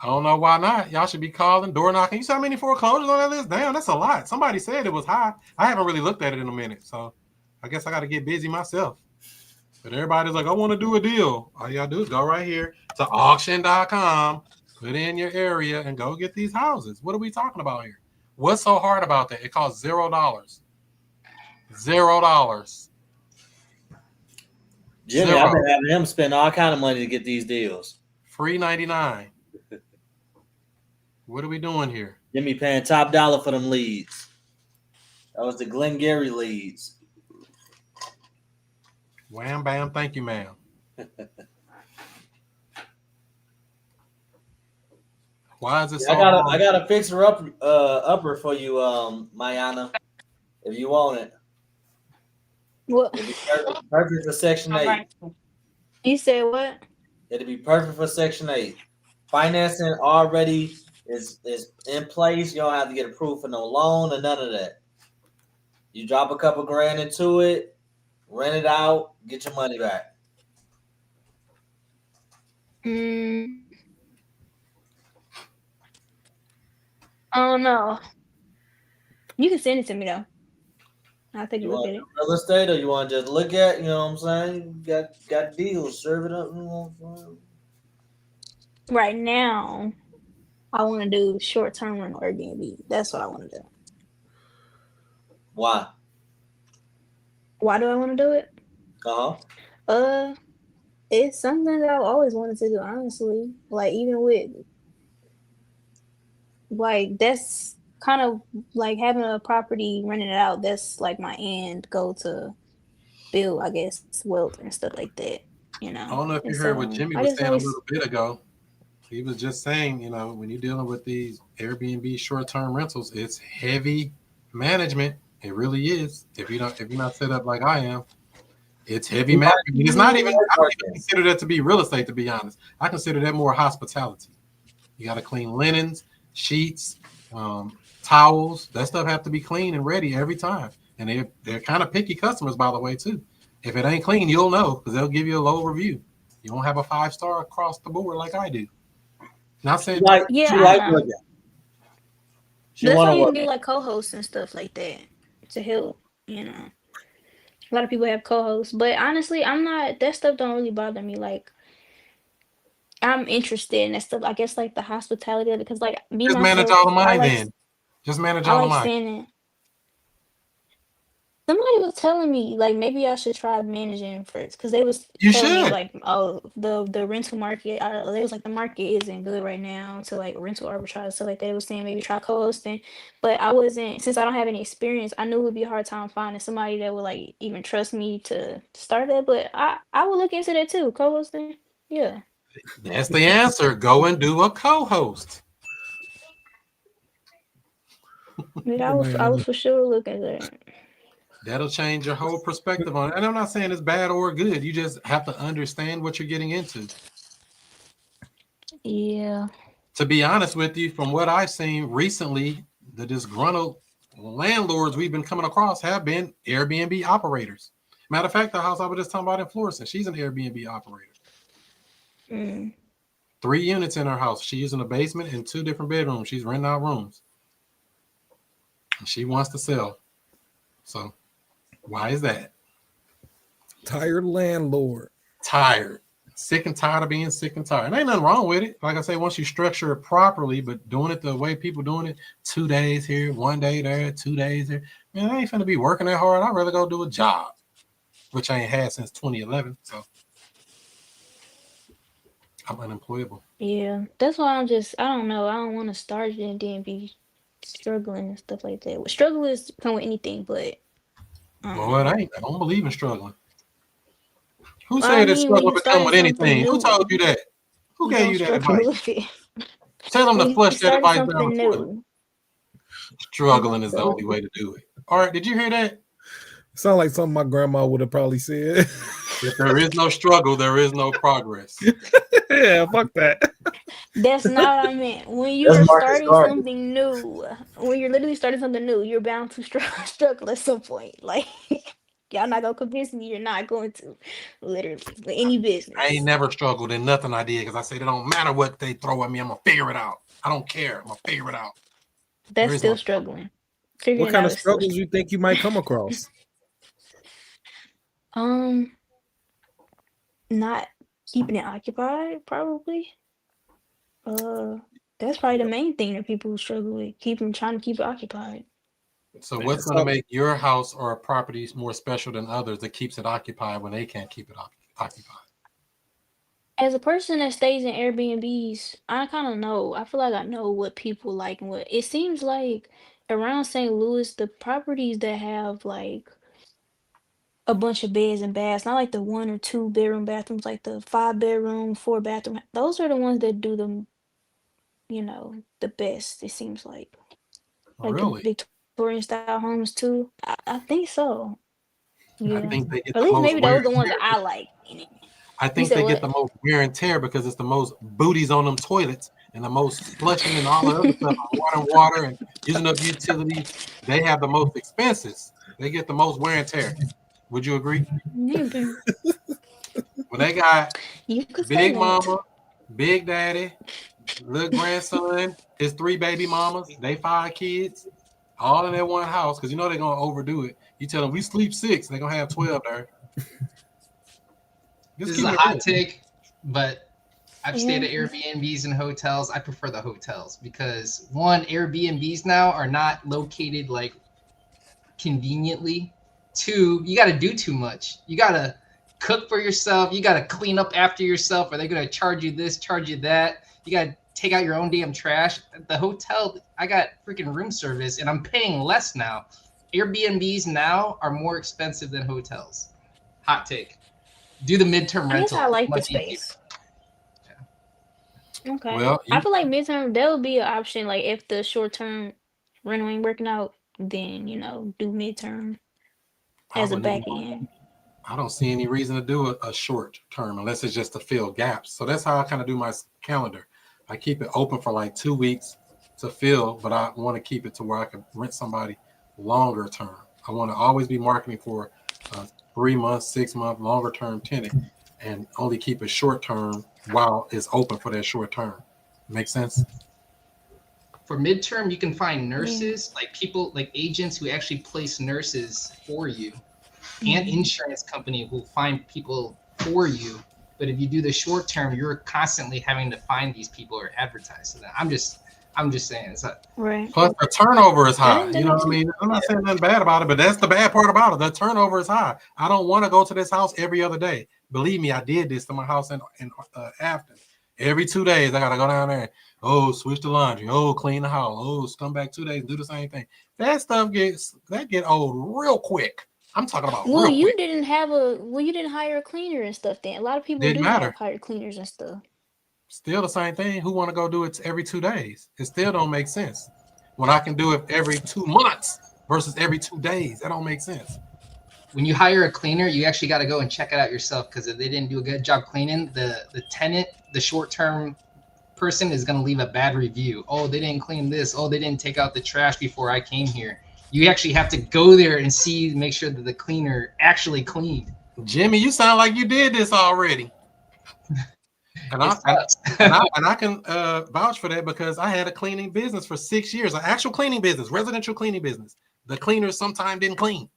I don't know why not. Y'all should be calling, door knocking. You saw how many foreclosures on that list? Damn, that's a lot. Somebody said it was high. I haven't really looked at it in a minute, so I guess I got to get busy myself. But everybody's like, I want to do a deal. All you got to do is go right here to auction.com, put in your area, and go get these houses. What are we talking about here? What's so hard about that? It costs $0. $0. Jimmy, I've been having him spend all kind of money to get these deals. Free 99. What are we doing here? Jimmy paying top dollar for them leads. That was the Glengarry leads. Wham, bam, thank you, ma'am. Why is it so hard? I got a fixer upper for you, Mayana, if you want it. What? It'd be perfect for Section 8. You said what? It'd be perfect for Section 8. Financing already is in place. You don't have to get approved for no loan or none of that. You drop a couple grand into it, rent it out, get your money back. I don't know. You can send it to me though. I'll take a You look want at it. real estate, or you want to just look at? You know what I'm saying? You got deals, serve it up. You know what I'm saying? Right now, I want to do short-term rental Airbnb. That's what I want to do. Why? Why do I want to do it? It's something that I've always wanted to do, honestly. Like, even with, like, that's kind of like having a property, renting it out. That's like my end goal to build, I guess, wealth and stuff like that, you know? I don't know if you heard what Jimmy was saying a little bit ago. He was just saying, you know, when you're dealing with these Airbnb short-term rentals, it's heavy management. It really is. If you're not set up like I am, it's heavy management. It's not even. I don't even consider that to be real estate. To be honest, I consider that more hospitality. You got to clean linens, sheets, towels. That stuff have to be clean and ready every time. And they're kind of picky customers, by the way, too. If it ain't clean, you'll know because they'll give you a low review. You won't have a 5-star across the board like I do. Not saying working. That's why you can get like co-hosts and stuff like that to help, you know. A lot of people have co-hosts, but honestly, that stuff don't really bother me. Like, I'm interested in that stuff. I guess like the hospitality of it, because like me just myself, manage all the money I like, then. Just manage all the money. Standing. Somebody was telling me like maybe I should try managing first because they was telling me like, oh, the rental market. They was like the market isn't good right now to like rental arbitrage. So like they was saying maybe try co-hosting, but I wasn't, since I don't have any experience. I knew it would be a hard time finding somebody that would like even trust me to start that. But I would look into that too, co-hosting. Yeah, that's the answer. Go and do a co-host. I was for sure looking at that. That'll change your whole perspective on it. And I'm not saying it's bad or good. You just have to understand what you're getting into. Yeah. To be honest with you, from what I've seen recently, the disgruntled landlords we've been coming across have been Airbnb operators. Matter of fact, the house I was just talking about in Florissant, she's an Airbnb operator. 3 units in her house. She's in a basement and 2 different bedrooms. She's renting out rooms. And she wants to sell. So why is that? Tired landlord. Tired. Sick and tired of being sick and tired. And ain't nothing wrong with it. Like I say, once you structure it properly, but doing it the way people doing it, 2 days here, 1 day there, 2 days there. Man, I ain't finna be working that hard. I'd rather go do a job, which I ain't had since 2011. So I'm unemployable. Yeah, that's why I don't know. I don't want to start it and then be struggling and stuff like that. Well, struggle is come with anything, but Boy, I don't believe in struggling. Who said that struggle would come with anything? Who told you that? Who gave you that advice? Tell them to flush that advice down the toilet. Struggling is the only way to do it. All right, did you hear that? Sound like something my grandma would have probably said. If there is no struggle, there is no progress. Yeah, fuck that. That's not what I meant. When you're starting something new, when you're literally starting something new, you're bound to struggle at some point. Like, y'all not gonna convince me you're not going to. Literally, with any business. I ain't never struggled in nothing I did because I said it don't matter what they throw at me, I'm gonna figure it out. I don't care. I'm gonna figure it out. That's still struggling. What kind of struggles you think you might come across? Not keeping it occupied, probably. That's probably the main thing that people struggle with, trying to keep it occupied. So what's going to make your house or a property more special than others that keeps it occupied when they can't keep it occupied? As a person that stays in Airbnbs, I kind of know. I feel like I know what people like and what. It seems like around St. Louis, the properties that have like a bunch of beds and baths, not like the 1 or 2 bedroom bathrooms, like the 5 bedroom, 4 bathroom. Those are the ones that do them, the best. It seems like the Really? Victorian style homes too. I think so. I Yeah, think they get at the least most maybe wear those and are the ones that tear. I like. I You think said they get what? the most wear and tear because it's the most booties on them toilets and the most flushing and all the other stuff, water and using up utilities. They have the most expenses. They get the most wear and tear. Would you agree? Maybe When they got you could say Big that. Mama, Big Daddy, little grandson, his 3 baby mamas, they 5 kids, all in that one house, because they're gonna overdo it. You tell them we sleep 6, they're gonna have 12 there. Just This is keep a it hot real. take, but I've stayed Yeah. at Airbnbs and hotels. I prefer the hotels because one, Airbnbs now are not located like conveniently. Two, you got to do too much. You got to cook for yourself. You got to clean up after yourself. Are they going to charge you this, charge you that? You got to take out your own damn trash. The hotel, I got freaking room service and I'm paying less now. Airbnbs now are more expensive than hotels. Hot take. Do the midterm I guess rental. I It's like the much easier. space. Okay. Well, I feel like midterm that would be an option. Like if the short term rental ain't working out, then do midterm I as a wouldn't back even. end. I don't see any reason to do a short term unless it's just to fill gaps. So that's how I kind of do my calendar. I keep it open for like 2 weeks to fill, but I want to keep it to where I can rent somebody longer term. I want to always be marketing for a 3 month, 6 month, longer term tenant, and only keep it short term while it's open for that short term. Make sense? For midterm, you can find Yeah. nurses, like people, like agents who actually place nurses for you, and insurance company who find people for you. But if you do the short term, you're constantly having to find these people or advertise to them. I'm just saying. It's like, Right. Plus, the turnover is high. That You know makes what I sense. mean? I'm not saying nothing bad about it, but that's the bad part about it. The turnover is high. I don't want to go to this house every other day. Believe me, I did this to my house in Afton. Every 2 days, I got to go down there. Oh, switch the laundry. Oh, clean the house. Oh, come back 2 days and do the same thing. That stuff get old real quick. I'm talking about Well, real you quick. didn't hire a cleaner and stuff then. A lot of people Didn't do have matter. hired cleaners and stuff. Still the same thing. Who want to go do it every 2 days? It still don't make sense. When I can do it every 2 months versus every 2 days, that don't make sense. when you hire a cleaner, you actually got to go and check it out yourself, because if they didn't do a good job cleaning, the tenant, the short-term person is going to leave a bad review. Oh, they didn't clean this. Oh, they didn't take out the trash before I came here. You actually have to go there and make sure that the cleaner actually cleaned. Jimmy, you sound like you did this already. And I can vouch for that because I had a cleaning business for 6 years, an actual cleaning business, residential cleaning business. The cleaners sometimes didn't clean.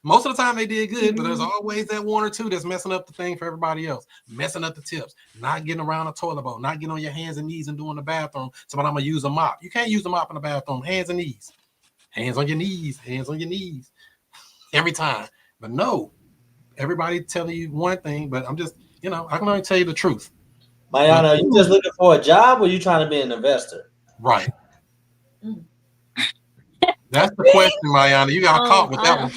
Most of the time they did good, but there's always that 1 or 2 that's messing up the thing for everybody else, messing up the tips, not getting around a toilet bowl, not getting on your hands and knees and doing the bathroom. So I'm gonna use a mop. You can't use a mop in the bathroom. Hands and knees, hands on your knees, every time. But no, everybody telling you one thing, but I'm just, I can only tell you the truth. Mayana, are you just looking for a job or you trying to be an investor? Right. That's the question, Mayana. You got caught with that one.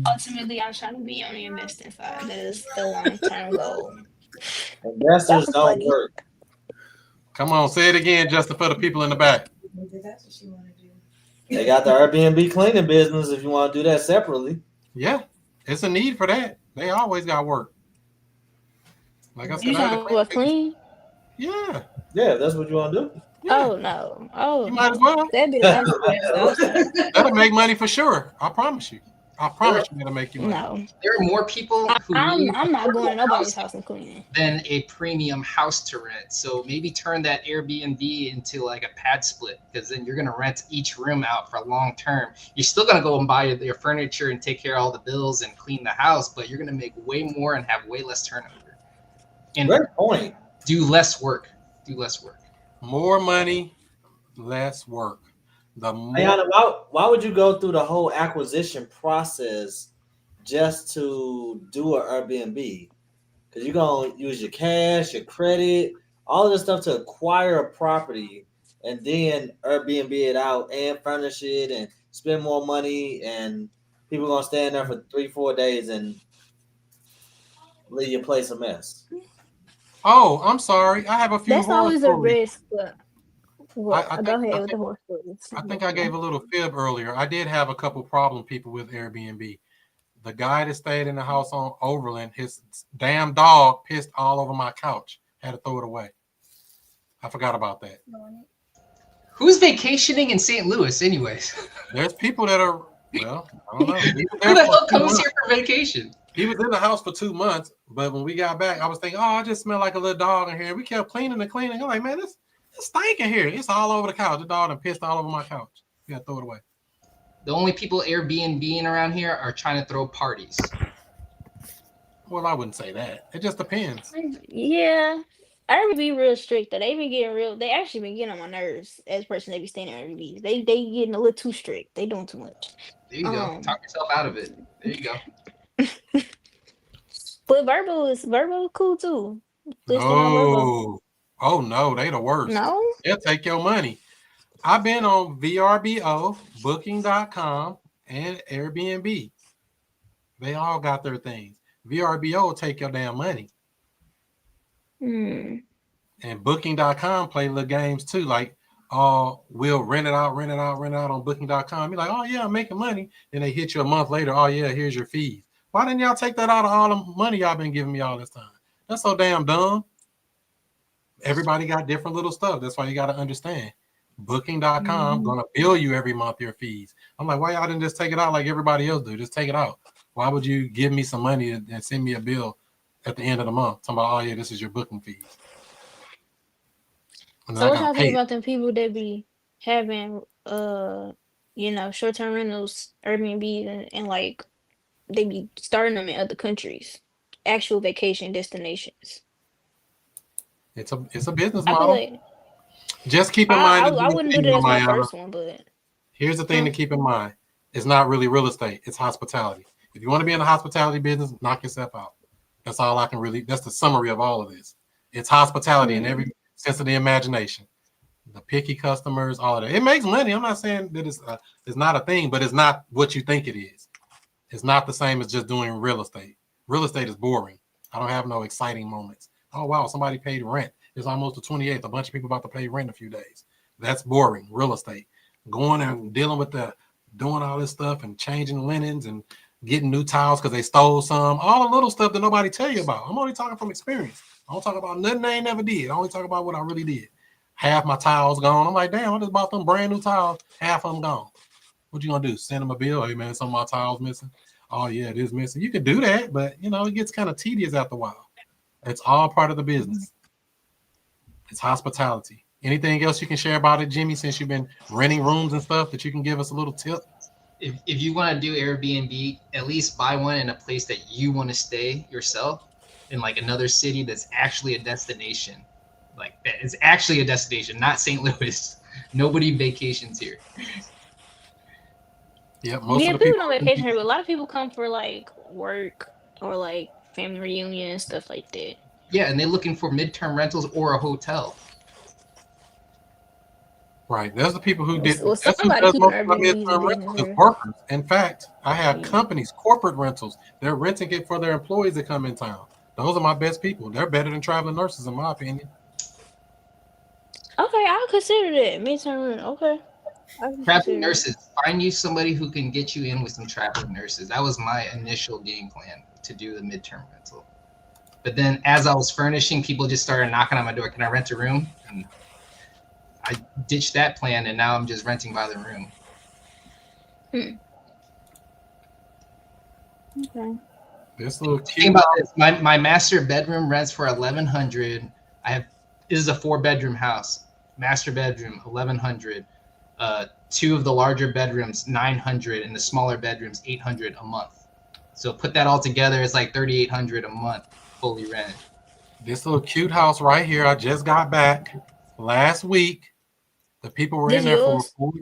Ultimately, I'm trying to be on the investing side. That is the long-term goal. Investors don't work. Come on, say it again, Justin, for the people in the back. That's what she want to do. They got the Airbnb cleaning business if you want to do that separately. Yeah, it's a need for that. They always got work. Like I said, You talking about clean? Yeah. Yeah, that's what you want to do. Yeah. Oh no! Oh, you might as well. That'd be the That'll make money for sure. I promise you. I promise you that'll make you money. No, there are more people who I'm not going to nobody's house and cleaning than a premium house to rent. So maybe turn that Airbnb into like a pad split, because then you're going to rent each room out for long term. You're still going to go and buy your furniture and take care of all the bills and clean the house, but you're going to make way more and have way less turnover. and Great point. do less work. Do less work. More money, less work. The Ayana, more why would you go through the whole acquisition process just to do an Airbnb? Because you're gonna use your cash, your credit, all of this stuff to acquire a property and then Airbnb it out and furnish it and spend more money, and people gonna stay in there for 3-4 days and leave your place a mess. Oh, I'm sorry. I have a few That's horror always a stories. risk, but what? I Go think ahead I with the think horse stories. I think I gave a little fib earlier. I did have a couple problem people with Airbnb. The guy that stayed in the house on Overland, his damn dog pissed all over my couch. Had to throw it away. I forgot about that. Who's vacationing in St. Louis, anyways? There's people that are, well, I don't know. He was Who there the for hell 2 comes months. here for vacation? He was in the house for 2 months, but when we got back, I was thinking, oh, I just smell like a little dog in here. We kept cleaning and cleaning. I'm like, man, this stink in here. It's all over the couch. The dog done pissed all over my couch. You gotta throw it away. The only people Airbnb-ing around here are trying to throw parties. Well, I wouldn't say that. It just depends. Yeah. Airbnb be real strict though. They been getting real. They actually been getting on my nerves as a person they be staying in Airbnb. They getting a little too strict. They doing too much. There you go. Talk yourself out of it. There you go. But Verbo cool too. Listing on Verbo. No. Oh no, they the worst. No? They'll take your money. I've been on VRBO, Booking.com, and Airbnb. They all got their things. VRBO will take your damn money. Hmm. And Booking.com play little games too. Like, oh, we'll rent it out on Booking.com. You're like, oh yeah, I'm making money. Then they hit you a month later. Oh yeah, here's your fees. Why didn't y'all take that out of all the money y'all been giving me all this time? That's so damn dumb. Everybody got different little stuff. That's why you got to understand. Booking.com gonna bill you every month your fees. I'm like, why y'all didn't just take it out like everybody else do? Just take it out. Why would you give me some money and send me a bill at the end of the month? Talking about, oh yeah, this is your booking fees. So what y'all think about them people that be having short-term rentals, Airbnb, and like they be starting them in other countries, actual vacation destinations? It's a business I feel model. like Just keep in mind. I wouldn't do that as my first one, but here's the thing to keep in mind. It's not really real estate. It's hospitality. If you want to be in the hospitality business, knock yourself out. That's all I can really, that's the summary of all of this. It's hospitality in every sense of the imagination. The picky customers, all of that. It makes money. I'm not saying that it's not a thing, but it's not what you think it is. It's not the same as just doing real estate. Real estate is boring. I don't have no exciting moments. Oh, wow, somebody paid rent. It's almost the 28th. A bunch of people about to pay rent in a few days. That's boring, real estate. Going and dealing with doing all this stuff and changing linens and getting new towels because they stole some. All the little stuff that nobody tell you about. I'm only talking from experience. I don't talk about nothing they ain't never did. I only talk about what I really did. Half my towels gone. I'm like, damn, I just bought them brand new towels. Half of them gone. What you gonna do? Send them a bill? Hey man, some of my towels missing. Oh yeah, it is missing. You could do that, but it gets kind of tedious after a while. It's all part of the business. It's hospitality. Anything else you can share about it, Jimmy, since you've been renting rooms and stuff that you can give us a little tip? If you want to do Airbnb, at least buy one in a place that you want to stay yourself, in like another city that's actually a destination. Like that is actually a destination, not St. Louis. Nobody vacations here. Yeah, people don't vacation here, but a lot of people come for like work or like family reunion and stuff like that. Yeah, and they're looking for midterm rentals or a hotel. Right. There's the people who did. Well, That's who does most of my midterm rentals is workers. In fact, I have companies, corporate rentals. They're renting it for their employees that come in town. Those are my best people. They're better than traveling nurses, in my opinion. Okay, I'll consider that. Midterm rent. Okay. Traveling nurses. Find you somebody who can get you in with some traveling nurses. That was my initial game plan, to do the midterm rental. But then as I was furnishing, people just started knocking on my door. Can I rent a room? And I ditched that plan, and now I'm just renting by the room. Okay. This little Think about this. My master bedroom rents for $1,100. This is a 4-bedroom house. Master bedroom $1,100. 2 of the larger bedrooms $900, and the smaller bedrooms $800 a month. So put that all together, it's like $3,800 a month fully rented. This little cute house right here, I just got back last week. The people were in This there for yours? 4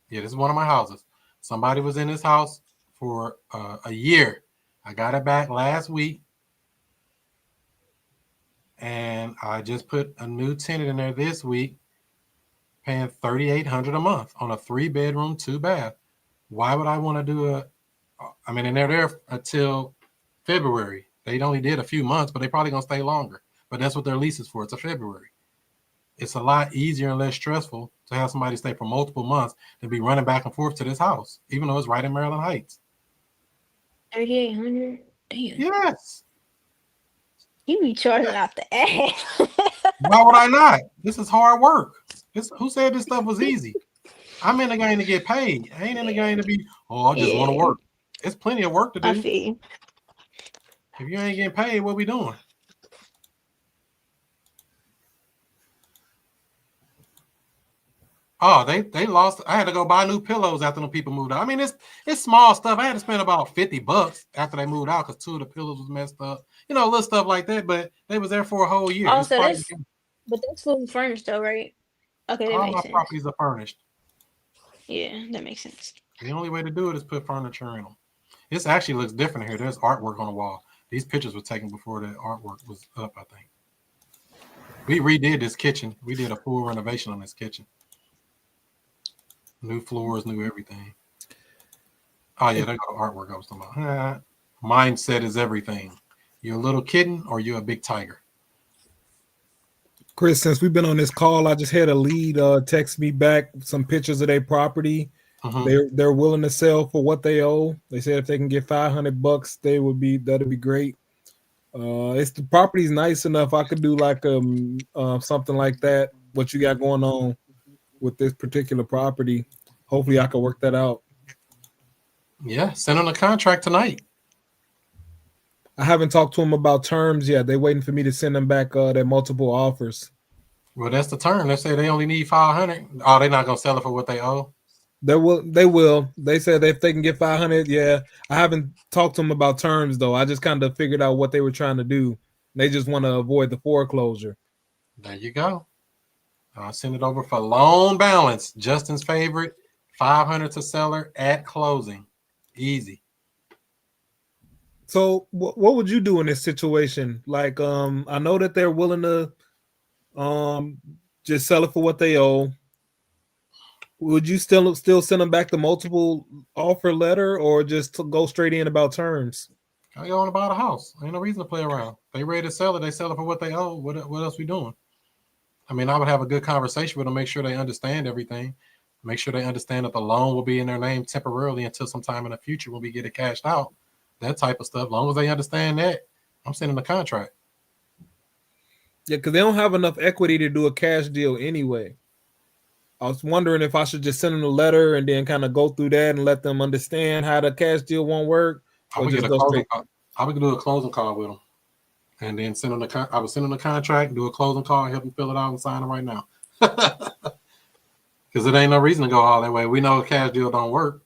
Yeah, this is one of my houses. Somebody was in this house for a year. I got it back last week, and I just put a new tenant in there this week, paying $3,800 a month on a 3-bedroom, 2-bath. Why would I want to do a? I mean, and they're there until February. They only did a few months, but they probably gonna stay longer. But that's what their lease is for. It's a February. It's a lot easier and less stressful to have somebody stay for multiple months than be running back and forth to this house, even though it's right in Maryland Heights. 3,800. Damn. Yes. You be charging out the ass. Why would I not? This is hard work. Who said this stuff was easy? I'm in the game to get paid. I ain't in the game to be, I just want to Yeah. work. It's plenty of work to I do. feel you. If you ain't getting paid, what we doing? Oh, they lost. I had to go buy new pillows after the people moved out. I mean, it's small stuff. I had to spend about $50 after they moved out because 2 of the pillows was messed up. Little stuff like that. But they was there for a whole year. Oh, It's so part of the that's game. but that's fully furnished though, right? Okay, that All makes my sense. properties are furnished. Yeah, that makes sense. The only way to do it is put furniture in them. This actually looks different here. There's artwork on the wall. These pictures were taken before the artwork was up, I think. We redid this kitchen. We did a full renovation on this kitchen. New floors, new everything. Oh, yeah, there go the artwork I was talking about. Mindset is everything. You a little kitten or you a big tiger? Chris, since we've been on this call, I just had a lead text me back some pictures of their property. They're willing to sell for what they owe. They said if they can get $500, that'd be great. It's the property's nice enough. I could do like something like that. What you got going on with this particular property? Hopefully, I can work that out. Yeah, send them the contract tonight. I haven't talked to them about terms yet. They're waiting for me to send them back their multiple offers. Well, that's the term. They say they only need $500. Oh, they're not gonna sell it for what they owe. They will. They said if they can get 500, yeah. I haven't talked to them about terms though. I just kind of figured out what they were trying to do. They just want to avoid the foreclosure. There you go. I'll send it over for loan balance. Justin's favorite, 500 to seller at closing. Easy. So what would you do in this situation? Like, I know that they're willing to just sell it for what they owe. Would you still send them back the multiple offer letter or just to go straight in about terms? I go on about a house. Ain't no reason to play around. They ready to sell it. They sell it for what they owe. What else we doing? I mean, I would have a good conversation with them, make sure they understand everything. Make sure they understand that the loan will be in their name temporarily until sometime in the future when we get it cashed out. That type of stuff. As long as they understand that, I'm sending the contract. Yeah, because they don't have enough equity to do a cash deal anyway. I was wondering if I should just send them a letter and then kind of go through that and let them understand how the cash deal won't work. I would get a closing call. I would do a closing call with them, and then send them I would send them the contract, do a closing call, help them fill it out, and sign it right now. Because it ain't no reason to go all that way. We know a cash deal don't work,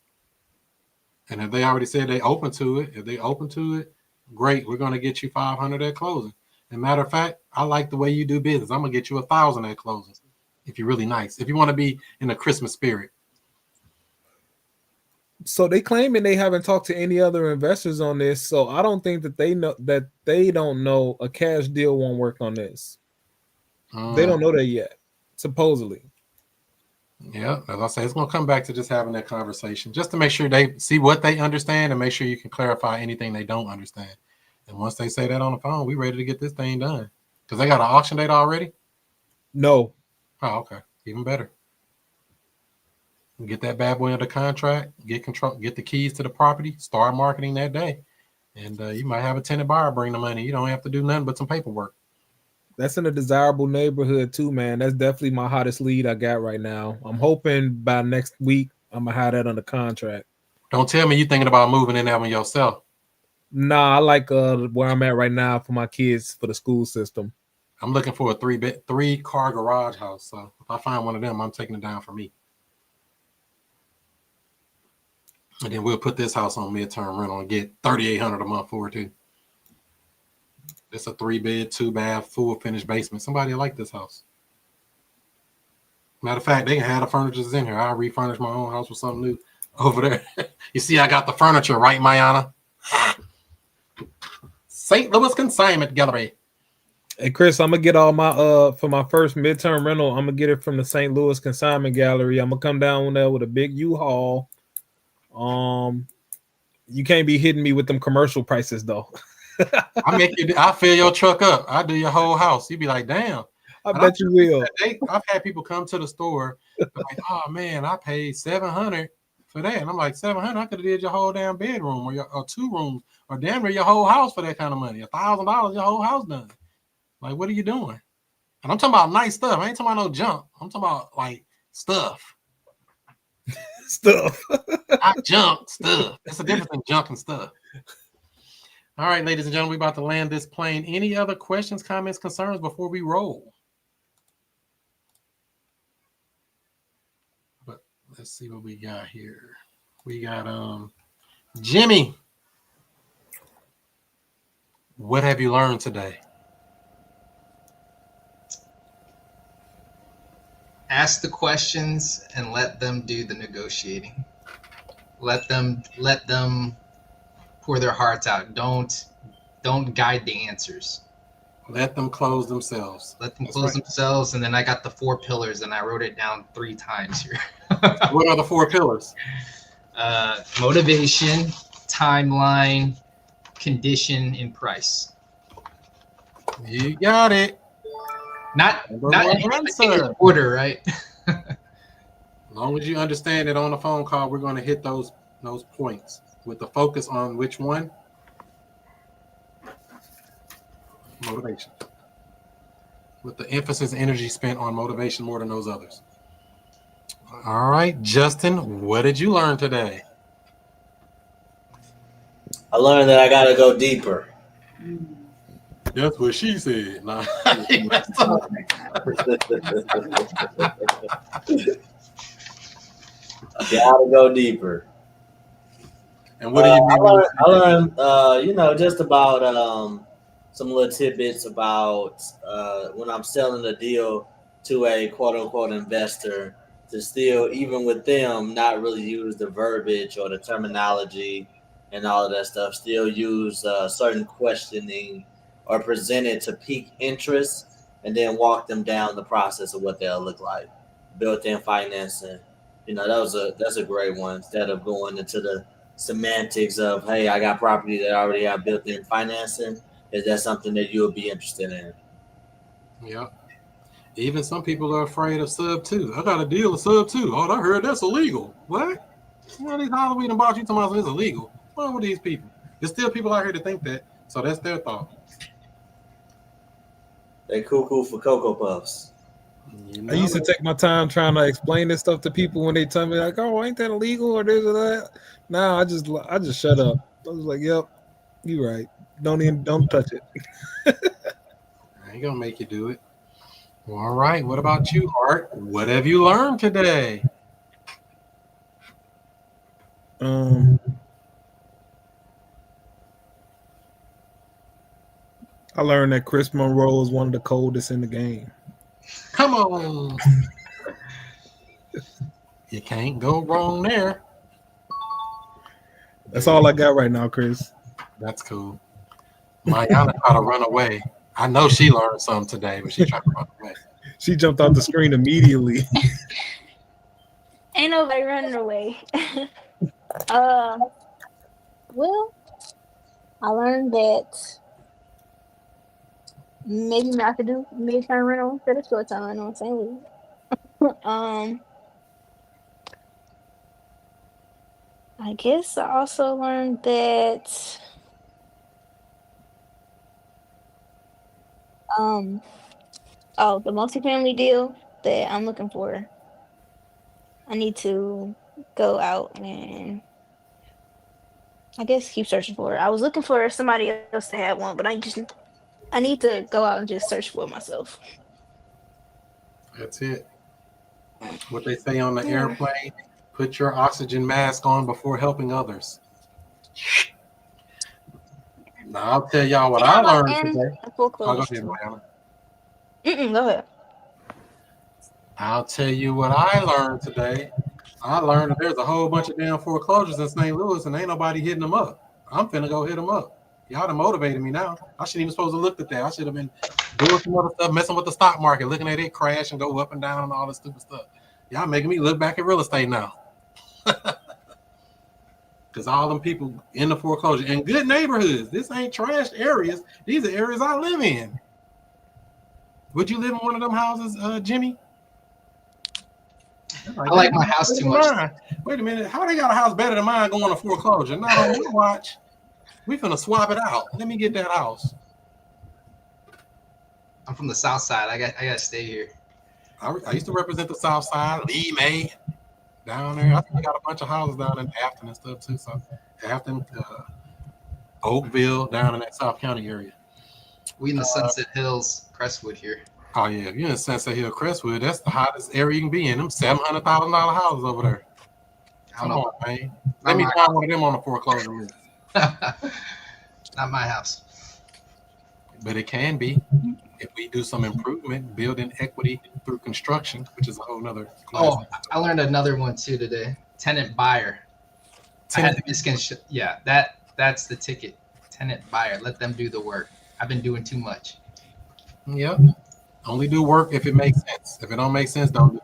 and if they already said they open to it, great. We're going to get you 500 at closing. And matter of fact, I like the way you do business. I'm gonna get you 1,000 at closing. If you're really nice, if you want to be in the Christmas spirit. So they claiming they haven't talked to any other investors on this. So I don't think that they don't know a cash deal won't work on this. They don't know that yet, supposedly. Yeah, as I say, it's gonna come back to just having that conversation, just to make sure they see what they understand and make sure you can clarify anything they don't understand. And once they say that on the phone, we ready to get this thing done. Because they got an auction date already? No. Oh, okay. Even better. Get that bad boy under contract, get the keys to the property, start marketing that day. And you might have a tenant buyer bring the money. You don't have to do nothing but some paperwork. That's in a desirable neighborhood too, man. That's definitely my hottest lead I got right now. I'm hoping by next week I'm gonna have that under contract. Don't tell me you're thinking about moving in that one yourself. Nah, I like where I'm at right now for my kids for the school system. I'm looking for a 3-car garage house. So if I find one of them, I'm taking it down for me. And then we'll put this house on midterm rental and get $3,800 a month for it too. It's a 3-bed, 2-bath, full finished basement. Somebody like this house. Matter of fact, they can have the furniture in here. I'll refurnish my own house with something new over there. You see, I got the furniture, right, Mayana? St. Louis Consignment Gallery. Hey Chris, I'm gonna get all my for my first midterm rental. I'm gonna get it from the St. Louis Consignment Gallery. I'm gonna come down there with a big U-Haul. You can't be hitting me with them commercial prices though. I fill your truck up. I do your whole house. You'd be like, damn. I bet you will. I've had people come to the store like, oh man, I paid $700 for that. And I'm like, $700, I could have did your whole damn bedroom or 2 rooms or damn near your whole house for that kind of money. $1,000, your whole house done. Like, what are you doing? And I'm talking about nice stuff. I ain't talking about no junk. I'm talking about like stuff. Stuff. Not junk, stuff. There's a difference in junk and stuff. All right, ladies and gentlemen, we about to land this plane. Any other questions, comments, concerns before we roll? But let's see what we got here. We got Jimmy. What have you learned today? Ask the questions and let them do the negotiating. Let them pour their hearts out. Don't guide the answers. Let them close themselves. Let them close themselves. And then I got the 4 pillars and I wrote it down 3 times here. What are the 4 pillars? Motivation, timeline, condition, and price. You got it. Not in order, right? As long as you understand that on the phone call, we're going to hit those points with the focus on which one? Motivation. With the emphasis and energy spent on motivation more than those others. All right, Justin, what did you learn today? I learned that I got to go deeper. That's what she said. Nah. Gotta go deeper. And what do you mean? I learned, just about some little tidbits about when I'm selling a deal to a quote unquote investor, to still, even with them, not really use the verbiage or the terminology and all of that stuff. Still use certain questioning or present it to pique interest, and then walk them down the process of what they'll look like. Built-in financing, that's a great one. Instead of going into the semantics of, hey, I got property that already have built-in financing, is that something that you would be interested in? Yeah. Even some people are afraid of sub 2. I got a deal of sub 2. Oh, I heard that's illegal. What? What these Halloween and you talking about it's illegal? What's wrong with these people? There's still people out here to think that. So that's their thought. They cuckoo for Cocoa Puffs. I used to take my time trying to explain this stuff to people when they tell me like, "Oh, ain't that illegal?" or this or that. Now I just shut up. I was like, "Yep, you're right. Don't touch it." I ain't gonna make you do it. Well, all right. What about you, Art? What have you learned today? I learned that Chris Monroe is one of the coldest in the game. Come on. You can't go wrong there. That's all I got right now, Chris. That's cool. Mayana tried to run away. I know she learned something today, but she tried to run away. She jumped off the screen immediately. Ain't nobody running away. Well, I learned that maybe I could do midterm rental instead of short time rental in St. Louis. I guess I also learned that the multifamily deal that I'm looking for, I need to go out and I guess keep searching for it. I was looking for somebody else to have one, but I need to go out and just search for it myself. That's it. What they say on the airplane, put your oxygen mask on before helping others. Now, I'll tell y'all what Yeah, I like, learned and today. the Oh, go foreclosures ahead, too. Brianna. Go ahead. I'll tell you what I learned today. I learned that there's a whole bunch of damn foreclosures in St. Louis and ain't nobody hitting them up. I'm finna go hit them up. Y'all done motivated me now. I shouldn't even supposed to look at that. I should have been doing some other stuff, messing with the stock market, looking at it crash and go up and down and all this stupid stuff. Y'all making me look back at real estate now. Because all them people in the foreclosure in good neighborhoods. This ain't trashed areas. These are areas I live in. Would you live in one of them houses, Jimmy? I like my house too much. Wait a minute. How they got a house better than mine going to foreclosure? Not on my watch. We finna swap it out. Let me get that house. I'm from the South Side. I gotta stay here. I used to represent the South Side, Lee May, down there. I think they got a bunch of houses down in Afton and stuff too. So Afton, Oakville, down in that South County area. We in the Sunset Hills, Crestwood here. Oh yeah, if you're in Sunset Hill, Crestwood, that's the hottest area you can be in. Them $700,000 houses over there. Come on, man. Let me find one of them on the foreclosure list. Not my house. But it can be if we do some improvement, building equity through construction, which is a whole nother class. Oh, I learned another one too today. Tenant buyer. I had the yeah, that's the ticket. Tenant buyer. Let them do the work. I've been doing too much. Yep. Only do work if it makes sense. If it don't make sense, don't do it.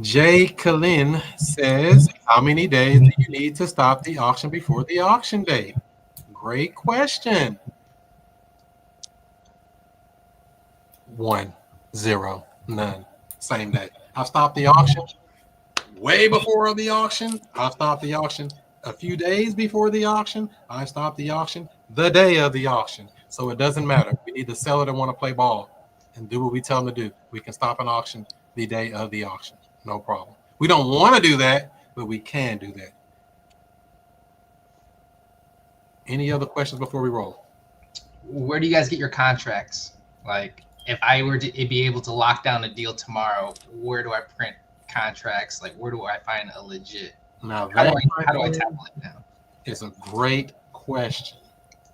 Jay Kalin says, how many days do you need to stop the auction before the auction date? Great question. 1, 0, none. Same day. I've stopped the auction way before the auction. I've stopped the auction a few days before the auction. I stopped the auction the day of the auction. So it doesn't matter. We need the seller that want to play ball and do what we tell them to do. We can stop an auction the day of the auction. No problem. We don't want to do that, but we can do that. Any other questions before we roll? Where do you guys get your contracts? Like, if I were to be able to lock down a deal tomorrow, where do I print contracts? Like, where do I find a legit? Now, how do I tackle it now? It's a great question.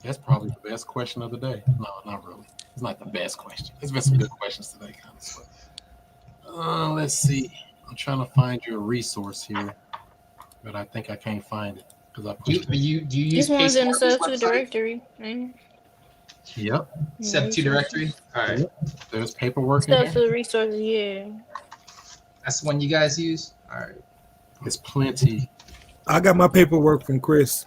That's probably the best question of the day. No, not really. It's not the best question. There's been some good questions today, kind of. Let's see. I'm trying to find your resource here, but I think I can't find it because I pushed it. Do you use This one's in the Paceworks sub2 website? directory. Yep. Sub2 directory? All right. Yep. There's paperwork in there. Sub2 resources, yeah. That's the one you guys use? All right. There's plenty. I got my paperwork from Chris.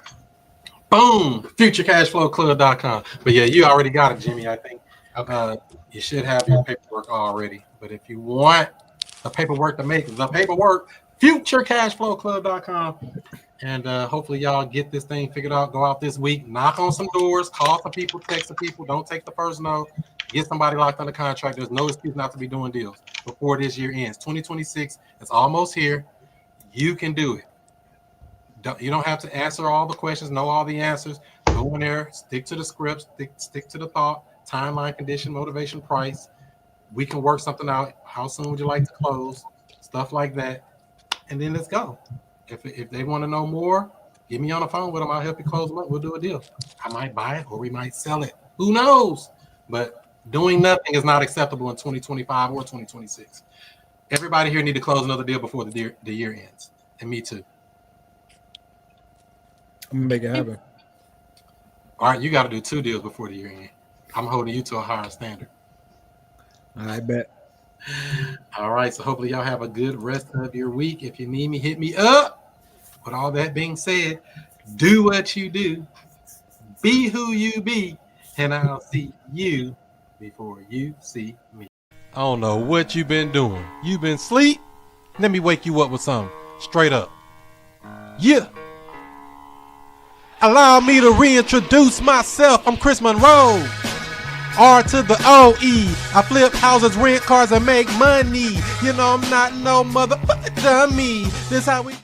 Boom! FutureCashFlowClub.com. But yeah, you already got it, Jimmy, I think. Okay. You should have your paperwork already. But if you want the paperwork to make the paperwork, FutureCashFlowClub.com. And hopefully y'all get this thing figured out. Go out this week, knock on some doors, call some people, text some people. Don't take the first no. Get somebody locked under contract. There's no excuse not to be doing deals before this year ends. 2026 is almost here. You can do it. You don't have to answer all the questions, know all the answers. Go in there, stick to the scripts, stick to the thought, timeline, condition, motivation, price. We can work something out. How soon would you like to close? Stuff like that. And then let's go. If they want to know more, get me on the phone with them. I'll help you close them up. We'll do a deal. I might buy it or we might sell it. Who knows? But doing nothing is not acceptable in 2025 or 2026. Everybody here need to close another deal before the year ends. And me too. I'm gonna make it happen. All right, you got to do 2 deals before the year ends. I'm holding you to a higher standard. I bet. All right, so hopefully y'all have a good rest of your week. If you need me, hit me up. With all that being said, do what you do, be who you be, and I'll see you before you see me. I don't know what you've been doing. You been asleep? Let me wake you up with something. Straight up. Yeah. Allow me to reintroduce myself. I'm Chris Monroe. R to the O-E. I flip houses, rent cars, and make money. You know I'm not no motherfucker dummy. This how we do.